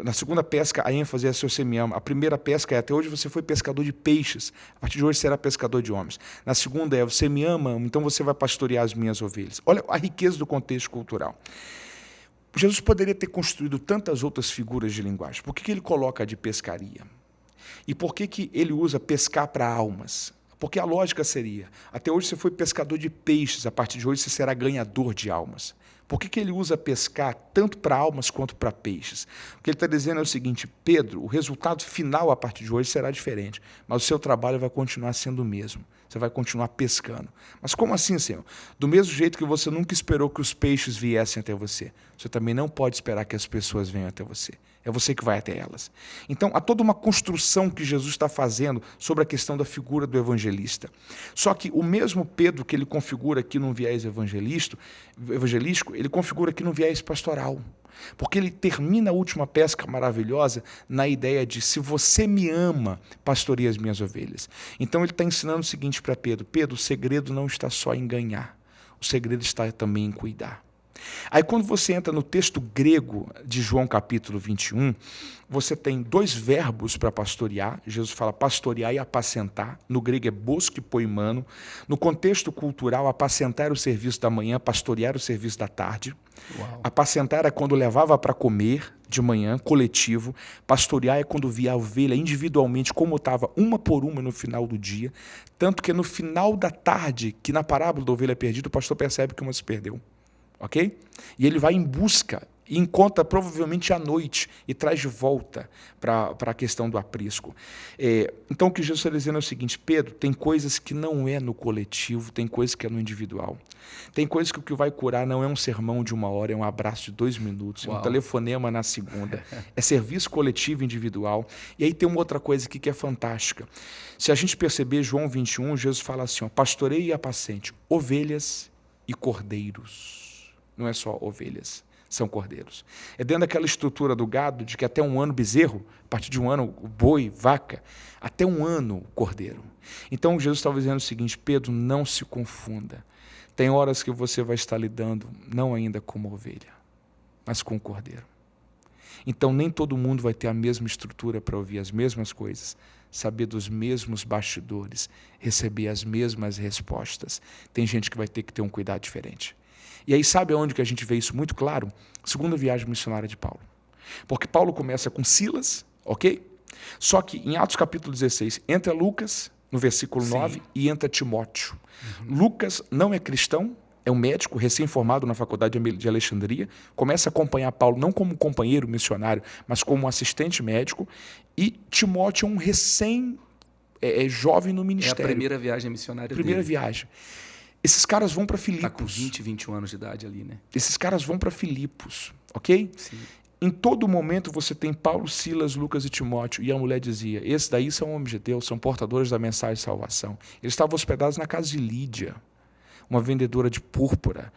na segunda pesca, a ênfase é se você me ama. A primeira pesca é até hoje você foi pescador de peixes. A partir de hoje será pescador de homens. Na segunda é você me ama, amo. Então, você vai pastorear as minhas ovelhas. Olha a riqueza do contexto cultural. Jesus poderia ter construído tantas outras figuras de linguagem. Por que ele coloca a de pescaria? E por que ele usa pescar para almas? Porque a lógica seria, até hoje você foi pescador de peixes, a partir de hoje você será ganhador de almas. Por que ele usa pescar tanto para almas quanto para peixes? O que ele está dizendo é o seguinte, Pedro, o resultado final a partir de hoje será diferente, mas o seu trabalho vai continuar sendo o mesmo. Você vai continuar pescando. Mas como assim, Senhor? Do mesmo jeito que você nunca esperou que os peixes viessem até você, você também não pode esperar que as pessoas venham até você. É você que vai até elas. Então, há toda uma construção que Jesus está fazendo sobre a questão da figura do evangelista. Só que o mesmo Pedro que ele configura aqui num viés evangelístico, ele configura aqui num viés pastoral. Porque ele termina a última pesca maravilhosa na ideia de, se você me ama, pastoreia as minhas ovelhas. Então, ele está ensinando o seguinte para Pedro, Pedro, o segredo não está só em ganhar, o segredo está também em cuidar. Aí quando você entra no texto grego de João capítulo 21, você tem 2 verbos para pastorear. Jesus fala pastorear e apacentar. No grego é bosque poimano. No contexto cultural, apacentar era o serviço da manhã, pastorear era o serviço da tarde. Uau. Apacentar era quando levava para comer de manhã, coletivo. Pastorear é quando via a ovelha individualmente, como estava, uma por uma no final do dia. Tanto que no final da tarde, que na parábola da ovelha perdida, o pastor percebe que uma se perdeu. Ok? E ele vai em busca e encontra provavelmente à noite e traz de volta para a questão do aprisco. Então o que Jesus está dizendo é o seguinte, Pedro, tem coisas que não é no coletivo, tem coisas que é no individual. Tem coisas que o que vai curar não é um sermão de 1 hora, é um abraço de 2 minutos, Uau. um telefonema na segunda. É serviço coletivo e individual. E aí tem uma outra coisa aqui que é fantástica. Se a gente perceber João 21, Jesus fala assim, ó, pastoreie e apacente ovelhas e cordeiros. Não é só ovelhas, são cordeiros. É dentro daquela estrutura do gado, de que até 1 ano bezerro, a partir de 1 ano boi, vaca, até 1 ano cordeiro. Então Jesus estava dizendo o seguinte, Pedro, não se confunda. Tem horas que você vai estar lidando, não ainda como ovelha, mas com o cordeiro. Então nem todo mundo vai ter a mesma estrutura para ouvir as mesmas coisas, saber dos mesmos bastidores, receber as mesmas respostas. Tem gente que vai ter que ter um cuidado diferente. E aí sabe aonde que a gente vê isso muito claro? Segunda viagem missionária de Paulo. Porque Paulo começa com Silas, ok? Só que em Atos capítulo 16, entra Lucas, no versículo 9, e entra Timóteo. Lucas não é cristão, é um médico recém-formado na faculdade de Alexandria, começa a acompanhar Paulo não como companheiro missionário, mas como assistente médico, e Timóteo é um jovem no ministério. É a primeira viagem missionária Primeira dele. viagem. Esses caras vão para Filipos. Está com 20, 21 anos de idade ali, né? Esses caras vão para Filipos, ok? Sim. Em todo momento você tem Paulo, Silas, Lucas e Timóteo. E a mulher dizia, esses daí são homens de Deus, são portadores da mensagem de salvação. Eles estavam hospedados na casa de Lídia, uma vendedora de púrpura,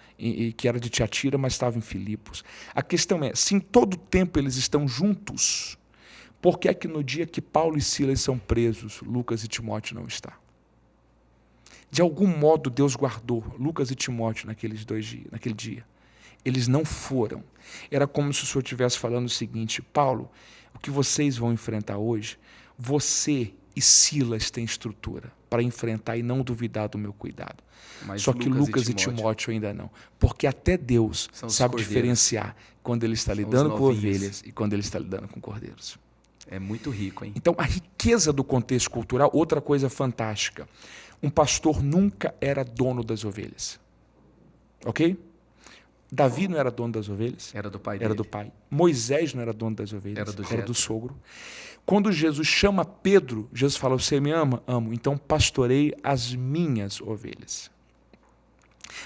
que era de Tiatira, mas estava em Filipos. A questão é, se em todo tempo eles estão juntos, por que é que no dia que Paulo e Silas são presos, Lucas e Timóteo não estão? De algum modo Deus guardou Lucas e Timóteo naquele dia. Eles não foram. Era como se o Senhor estivesse falando o seguinte, Paulo, o que vocês vão enfrentar hoje, você e Silas têm estrutura para enfrentar e não duvidar do meu cuidado. Mas só que Lucas e Timóteo ainda não. Porque até Deus sabe diferenciar quando ele está lidando com ovelhas e quando ele está lidando com cordeiros. É muito rico, hein? Então, a riqueza do contexto cultural, outra coisa fantástica. Um pastor nunca era dono das ovelhas. Ok? Davi não era dono das ovelhas. Era do pai dele. Era do pai. Moisés não era dono das ovelhas. Era do sogro. Quando Jesus chama Pedro, Jesus fala, você me ama? Amo. Então pastorei as minhas ovelhas.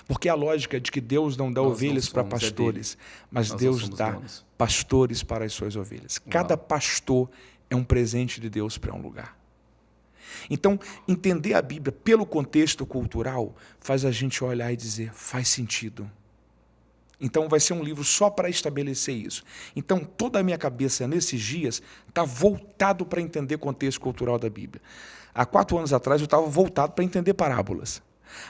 Porque a lógica é de que Deus não dá ovelhas para pastores, mas Deus dá pastores para as suas ovelhas. Cada pastor é um presente de Deus para um lugar. Então, entender a Bíblia pelo contexto cultural faz a gente olhar e dizer, faz sentido. Então, vai ser um livro só para estabelecer isso. Então, toda a minha cabeça nesses dias está voltado para entender o contexto cultural da Bíblia. Há 4 anos atrás, eu estava voltado para entender parábolas.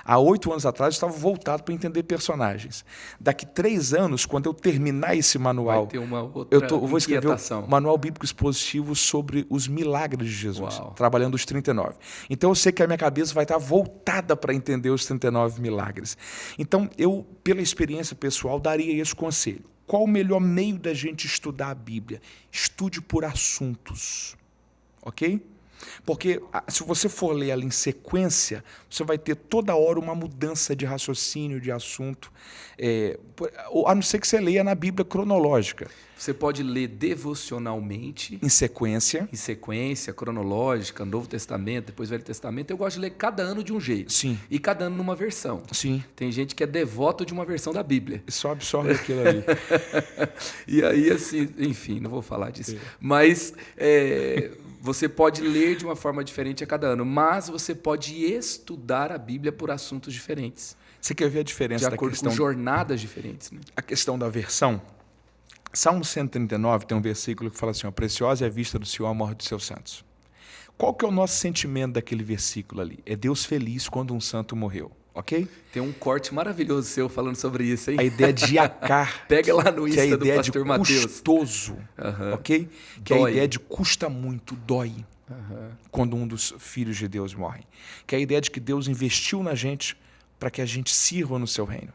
Há 8 anos atrás, eu estava voltado para entender personagens. Daqui 3 anos, quando eu terminar esse manual, vai ter uma outra eu vou escrever um manual bíblico expositivo sobre os milagres de Jesus, trabalhando os 39. Então, eu sei que a minha cabeça vai estar voltada para entender os 39 milagres. Então, eu, pela experiência pessoal, daria esse conselho. Qual o melhor meio da gente estudar a Bíblia? Estude por assuntos, ok? Porque se você for ler ela em sequência, você vai ter toda hora uma mudança de raciocínio, de assunto, a não ser que você leia na Bíblia cronológica. Você pode ler devocionalmente. Em sequência. Em sequência, cronológica, Novo Testamento, depois Velho Testamento. Eu gosto de ler cada ano de um jeito. Sim. E cada ano numa versão. Sim. Tem gente que é devoto de uma versão da Bíblia. E só absorve aquilo ali. E aí, assim, enfim, não vou falar disso. Mas você pode ler de uma forma diferente a cada ano, mas você pode estudar a Bíblia por assuntos diferentes. Você quer ver a diferença da questão? De acordo com jornadas diferentes. Né? A questão da versão. Salmo 139 tem um versículo que fala assim, ó, preciosa é a vista do Senhor a morte dos seus santos. Qual que é o nosso sentimento daquele versículo ali? É Deus feliz quando um santo morreu, ok? Tem um corte maravilhoso seu falando sobre isso, hein? A ideia de iacar. Pega lá no Insta do pastor Mateus. Que é a ideia de custoso, ok? Que é a ideia de custa muito, dói, quando um dos filhos de Deus morre. Que é a ideia de que Deus investiu na gente para que a gente sirva no seu reino,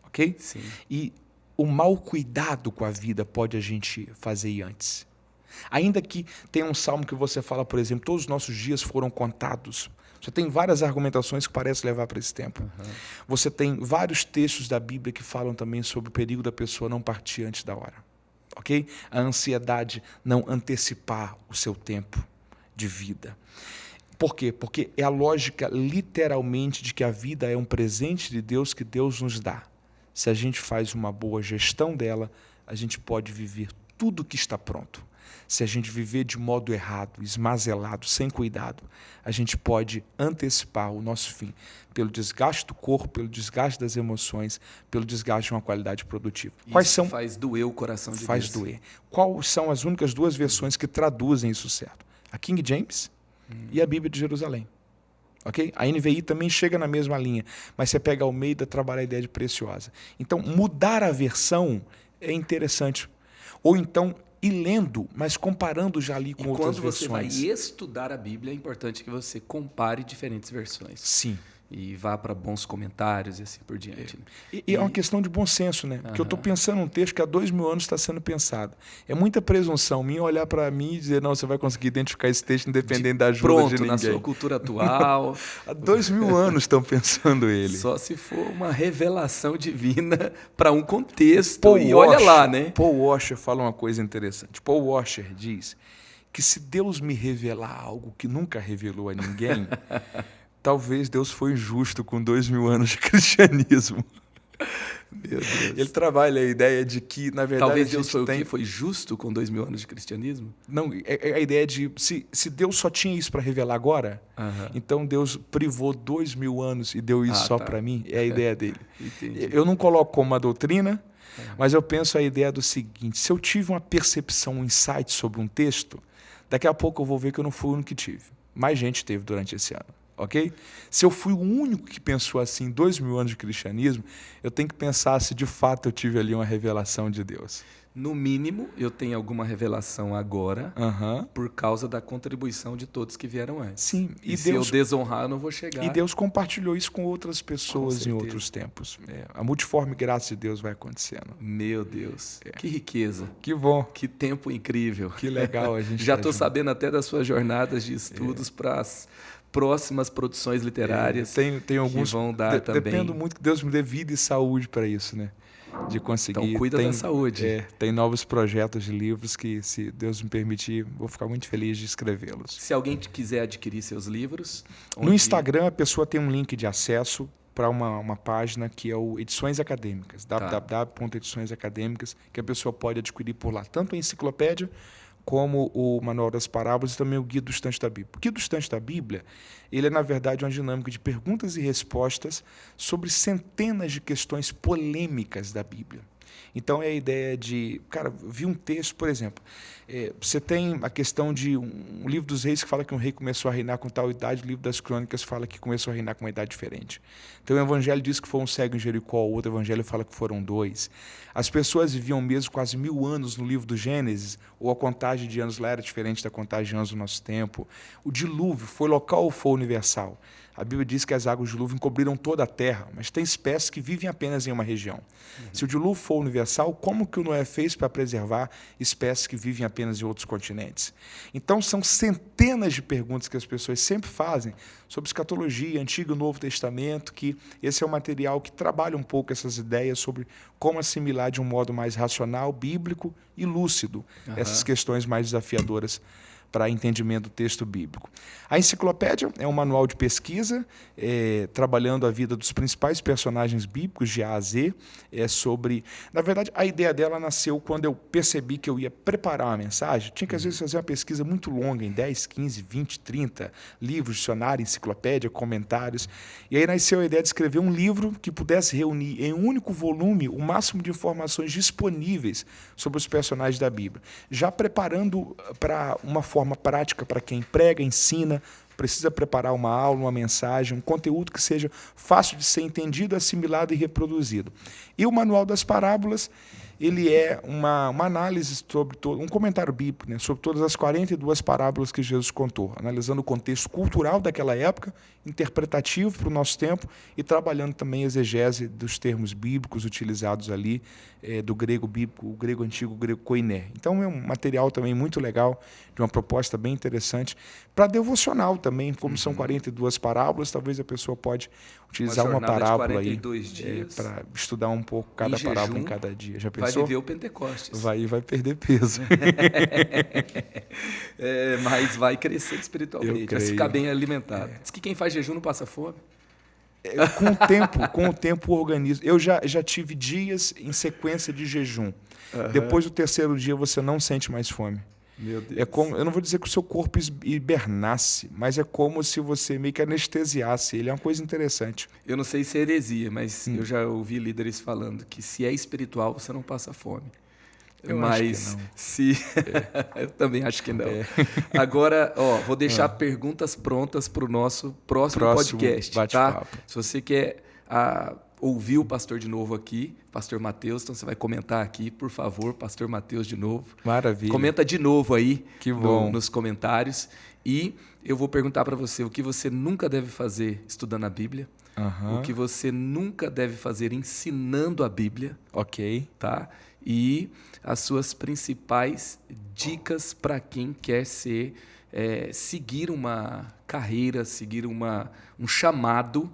ok? Sim. E o mau cuidado com a vida pode a gente fazer antes. Ainda que tenha um salmo que você fala, por exemplo, todos os nossos dias foram contados. Você tem várias argumentações que parecem levar para esse tempo. Você tem vários textos da Bíblia que falam também sobre o perigo da pessoa não partir antes da hora. Ok? A ansiedade não antecipar o seu tempo de vida. Por quê? Porque é a lógica literalmente de que a vida é um presente de Deus que Deus nos dá. Se a gente faz uma boa gestão dela, a gente pode viver tudo que está pronto. Se a gente viver de modo errado, esmazelado, sem cuidado, a gente pode antecipar o nosso fim pelo desgaste do corpo, pelo desgaste das emoções, pelo desgaste de uma qualidade produtiva. Isso faz doer o coração de Deus. Faz doer. Quais são as únicas 2 versões que traduzem isso certo? A King James e a Bíblia de Jerusalém. Okay? A NVI também chega na mesma linha, mas você pega Almeida, trabalha a ideia de preciosa. Então, mudar a versão é interessante. Ou então, ir lendo, mas comparando já ali com outras versões. Quando você vai estudar a Bíblia, é importante que você compare diferentes versões. Sim. e vá para bons comentários e assim por diante. Né? E é uma questão de bom senso, né? Porque eu estou pensando num texto que há 2000 anos está sendo pensado. É muita presunção minha olhar para mim e dizer, não, você vai conseguir identificar esse texto independente da ajuda de ninguém. Na sua cultura atual. Há 2000 anos estão pensando ele. Só se for uma revelação divina para um contexto. Paul e Washer, olha lá, né? Paul Washer fala uma coisa interessante. Paul Washer diz que se Deus me revelar algo que nunca revelou a ninguém... Talvez Deus foi injusto com 2000 anos de cristianismo. Meu Deus. Ele trabalha a ideia de que, na verdade... Talvez Deus foi o quê? Foi justo com 2000 anos de cristianismo? Não, é a ideia de... Se Deus só tinha isso para revelar agora, então Deus privou 2000 anos e deu isso só para mim. É a ideia dele. Entendi. Eu não coloco como uma doutrina, mas eu penso a ideia do seguinte. Se eu tive uma percepção, um insight sobre um texto, daqui a pouco eu vou ver que eu não fui o único que tive. Mais gente teve durante esse ano. Okay? Se eu fui o único que pensou assim em 2000 anos de cristianismo, eu tenho que pensar se de fato eu tive ali uma revelação de Deus. No mínimo, eu tenho alguma revelação agora por causa da contribuição de todos que vieram antes. Sim. E se eu desonrar, eu não vou chegar. E Deus compartilhou isso com outras pessoas em outros tempos. A multiforme graça de Deus vai acontecendo. Meu Deus. Que riqueza. Que bom. Que tempo incrível. Que legal a gente já estou sabendo até das suas jornadas de estudos para as próximas produções literárias tem alguns que vão dar também. Dependo muito que Deus me dê vida e saúde para isso, né? De conseguir. Então cuida da saúde. Tem novos projetos de livros que, se Deus me permitir, vou ficar muito feliz de escrevê-los. Se alguém quiser adquirir seus livros... No Instagram, a pessoa tem um link de acesso para uma página que é o Edições Acadêmicas, www.edições acadêmicas, que a pessoa pode adquirir por lá, tanto a enciclopédia como o Manual das Parábolas e também o Guia do Estudante da Bíblia. O Guia do Estudante da Bíblia, ele é, na verdade, uma dinâmica de perguntas e respostas sobre centenas de questões polêmicas da Bíblia. Então, é a ideia de... Cara, vi um texto, por exemplo, você tem a questão de um livro dos reis que fala que um rei começou a reinar com tal idade, o livro das crônicas fala que começou a reinar com uma idade diferente. Então, o evangelho diz que foi um cego em Jericó, o outro evangelho fala que foram 2. As pessoas viviam mesmo quase 1000 anos no livro do Gênesis, ou a contagem de anos lá era diferente da contagem de anos do nosso tempo. O dilúvio foi local ou foi universal? A Bíblia diz que as águas do dilúvio encobriram toda a terra, mas tem espécies que vivem apenas em uma região. Se o dilúvio for universal, como que o Noé fez para preservar espécies que vivem apenas em outros continentes? Então, são centenas de perguntas que as pessoas sempre fazem sobre escatologia, Antigo e Novo Testamento, que esse é um material que trabalha um pouco essas ideias sobre como assimilar de um modo mais racional, bíblico e lúcido essas questões mais desafiadoras para entendimento do texto bíblico. A enciclopédia é um manual de pesquisa, trabalhando a vida dos principais personagens bíblicos, de A a Z, sobre... Na verdade, a ideia dela nasceu quando eu percebi que eu ia preparar uma mensagem. Tinha que, às vezes, fazer uma pesquisa muito longa, em 10, 15, 20, 30 livros, dicionário, enciclopédia, comentários. E aí nasceu a ideia de escrever um livro que pudesse reunir em um único volume o máximo de informações disponíveis sobre os personagens da Bíblia, já preparando para uma forma prática para quem prega, ensina, precisa preparar uma aula, uma mensagem, um conteúdo que seja fácil de ser entendido, assimilado e reproduzido. E o Manual das Parábolas, ele é uma análise sobre um comentário bíblico, né, sobre todas as 42 parábolas que Jesus contou, analisando o contexto cultural daquela época, interpretativo para o nosso tempo e trabalhando também a exegese dos termos bíblicos utilizados ali, do grego bíblico, o grego antigo, o grego koiné. Então é um material também muito legal, de uma proposta bem interessante, para devocional também, como são 42 parábolas, talvez a pessoa pode utilizar uma parábola aí para estudar um pouco cada parábola em cada dia. Já pensou? Vai viver o Pentecostes. Vai perder peso. Mas vai crescer espiritualmente, vai ficar bem alimentado. Diz que quem faz jejum não passa fome. Com o tempo o organismo... Eu já tive dias em sequência de jejum. Depois do terceiro dia você não sente mais fome. Meu Deus. É como, eu não vou dizer que o seu corpo hibernasse, mas é como se você meio que anestesiasse ele. É uma coisa interessante. Eu não sei se é heresia, mas eu já ouvi líderes falando que se é espiritual, você não passa fome. Mas se... eu também acho que não. Agora, vou deixar perguntas prontas para o nosso próximo podcast. Tá? Se você quer ouvir o pastor de novo aqui, pastor Matheus, então você vai comentar aqui, por favor, pastor Matheus de novo. Maravilha. Comenta de novo aí que bom. Nos comentários. E eu vou perguntar para você o que você nunca deve fazer estudando a Bíblia, o que você nunca deve fazer ensinando a Bíblia, Ok. tá? E as suas principais dicas para quem quer seguir uma carreira, seguir um chamado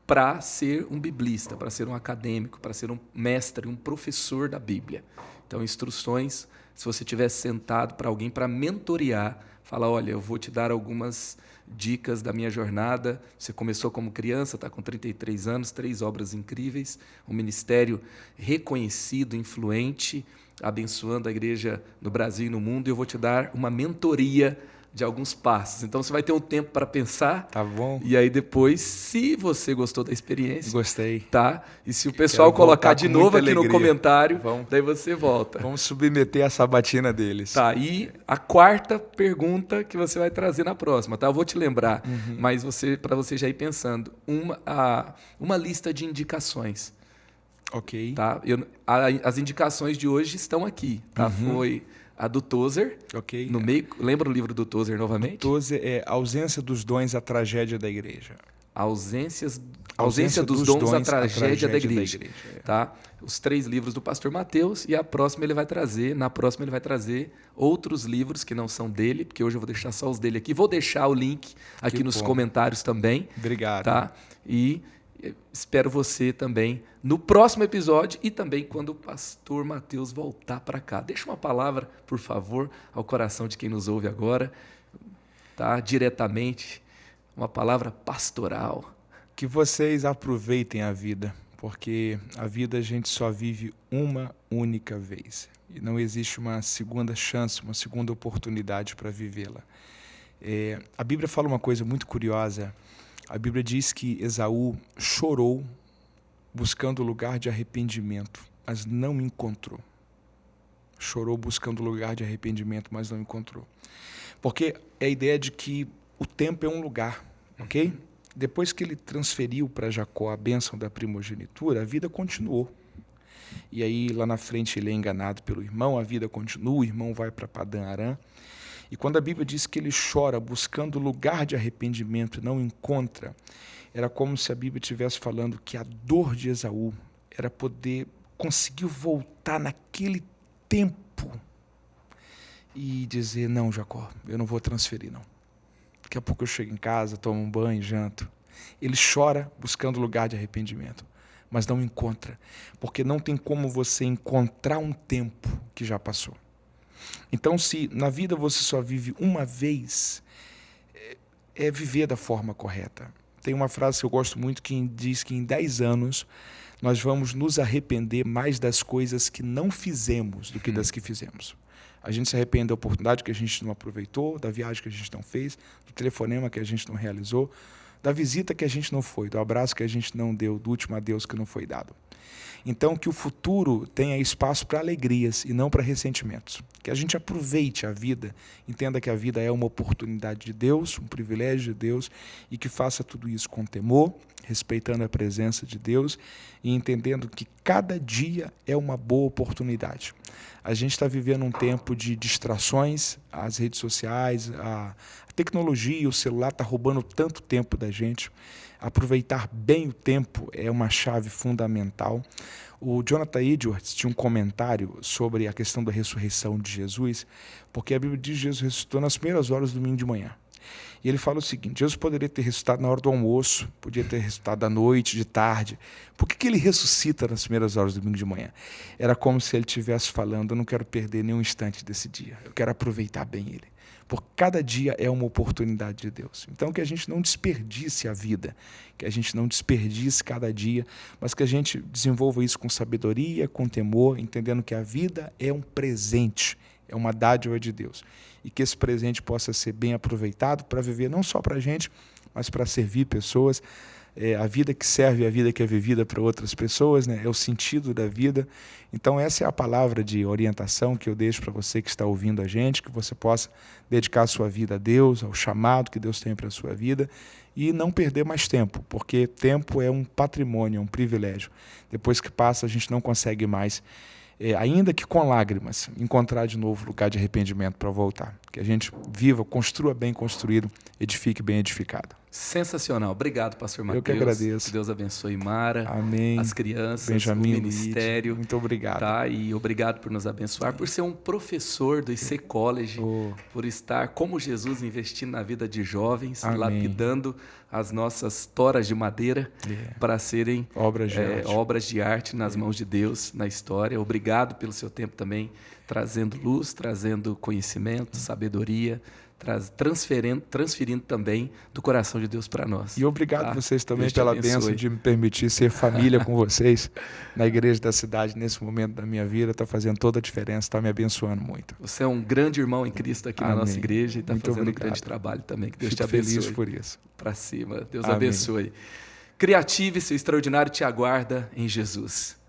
para ser um biblista, para ser um acadêmico, para ser um mestre, um professor da Bíblia. Então, instruções, se você estiver sentado para alguém para mentorear, fala, olha, eu vou te dar algumas dicas da minha jornada. Você começou como criança, está com 33 anos, 3 obras incríveis, um ministério reconhecido, influente, abençoando a igreja no Brasil e no mundo, e eu vou te dar uma mentoria de alguns passos. Então, você vai ter um tempo para pensar. Tá bom. E aí, depois, se você gostou da experiência... Gostei. Tá? E se o pessoal colocar de novo aqui no comentário, daí você volta. Vamos submeter a sabatina deles. Tá, e a quarta pergunta que você vai trazer na próxima, tá? Eu vou te lembrar, mas para você já ir pensando, uma lista de indicações. Ok. Tá? As indicações de hoje estão aqui, tá? Foi a do Tozer, Ok. no meio, lembra o livro do Tozer novamente? Tozer é Ausência dos Dons, a Tragédia da Igreja. Ausência dos dons, a tragédia da igreja. Tá? Os 3 livros do pastor Mateus, e na próxima ele vai trazer outros livros que não são dele, porque hoje eu vou deixar só os dele aqui. Vou deixar o link aqui nos comentários também. Obrigado. Tá? E espero você também no próximo episódio e também quando o pastor Mateus voltar para cá. Deixa uma palavra, por favor, ao coração de quem nos ouve agora, tá? Diretamente, uma palavra pastoral. Que vocês aproveitem a vida, porque a vida a gente só vive uma única vez. E não existe uma segunda chance, uma segunda oportunidade para vivê-la. A Bíblia fala uma coisa muito curiosa. A Bíblia diz que Esaú chorou buscando lugar de arrependimento, mas não encontrou. Chorou buscando lugar de arrependimento, mas não encontrou. Porque é a ideia de que o tempo é um lugar, ok? Depois que ele transferiu para Jacó a bênção da primogenitura, a vida continuou. E aí, lá na frente, ele é enganado pelo irmão, a vida continua, o irmão vai para Padã Arã. E quando a Bíblia diz que ele chora buscando lugar de arrependimento e não encontra, era como se a Bíblia estivesse falando que a dor de Esaú era poder conseguir voltar naquele tempo e dizer, não, Jacó, eu não vou transferir, não. Daqui a pouco eu chego em casa, tomo um banho, janto. Ele chora buscando lugar de arrependimento, mas não encontra, porque não tem como você encontrar um tempo que já passou. Então, se na vida você só vive uma vez, é viver da forma correta. Tem uma frase que eu gosto muito que diz que em 10 anos nós vamos nos arrepender mais das coisas que não fizemos do que das que fizemos. A gente se arrepende da oportunidade que a gente não aproveitou, da viagem que a gente não fez, do telefonema que a gente não realizou, da visita que a gente não foi, do abraço que a gente não deu, do último adeus que não foi dado. Então, que o futuro tenha espaço para alegrias e não para ressentimentos. Que a gente aproveite a vida, entenda que a vida é uma oportunidade de Deus, um privilégio de Deus, e que faça tudo isso com temor, respeitando a presença de Deus e entendendo que cada dia é uma boa oportunidade. A gente está vivendo um tempo de distrações, as redes sociais, a tecnologia, o celular está roubando tanto tempo da gente. Aproveitar bem o tempo é uma chave fundamental. O Jonathan Edwards tinha um comentário sobre a questão da ressurreição de Jesus, porque a Bíblia diz que Jesus ressuscitou nas primeiras horas do domingo de manhã. E ele fala o seguinte, Jesus poderia ter ressuscitado na hora do almoço, podia ter ressuscitado à noite, de tarde. Por que ele ressuscita nas primeiras horas do domingo de manhã? Era como se ele estivesse falando, eu não quero perder nenhum instante desse dia, eu quero aproveitar bem ele. Porque cada dia é uma oportunidade de Deus. Então, que a gente não desperdice a vida, que a gente não desperdice cada dia, mas que a gente desenvolva isso com sabedoria, com temor, entendendo que a vida é um presente, é uma dádiva de Deus. E que esse presente possa ser bem aproveitado para viver não só para a gente, mas para servir pessoas. A vida que serve, a vida que é vivida para outras pessoas, né? É o sentido da vida. Então essa é a palavra de orientação que eu deixo para você que está ouvindo a gente, que você possa dedicar a sua vida a Deus, ao chamado que Deus tem para a sua vida e não perder mais tempo, porque tempo é um patrimônio, é um privilégio. Depois que passa, a gente não consegue mais, ainda que com lágrimas, encontrar de novo lugar de arrependimento para voltar. Que a gente viva, construa bem construído, edifique bem edificado. Sensacional. Obrigado, pastor Mateus. Eu que agradeço. Que Deus abençoe Mara, Amém. as crianças, Benjamin, o ministério. Muito obrigado. Tá? E obrigado por nos abençoar, por ser um professor do IC College, por estar, como Jesus, investindo na vida de jovens, Amém. lapidando as nossas toras de madeira para serem obras de arte nas mãos de Deus, na história. Obrigado pelo seu tempo também, trazendo luz, trazendo conhecimento, sabedoria, transferindo também do coração de Deus para nós. E obrigado tá? vocês também pela bênção de me permitir ser família com vocês na igreja da cidade nesse momento da minha vida. Está fazendo toda a diferença, está me abençoando muito. Você é um grande irmão em Cristo aqui na nossa igreja e está fazendo um grande trabalho também. Que Deus te abençoe. Feliz por isso. Para cima. Deus abençoe. Criative-se, o extraordinário te aguarda em Jesus.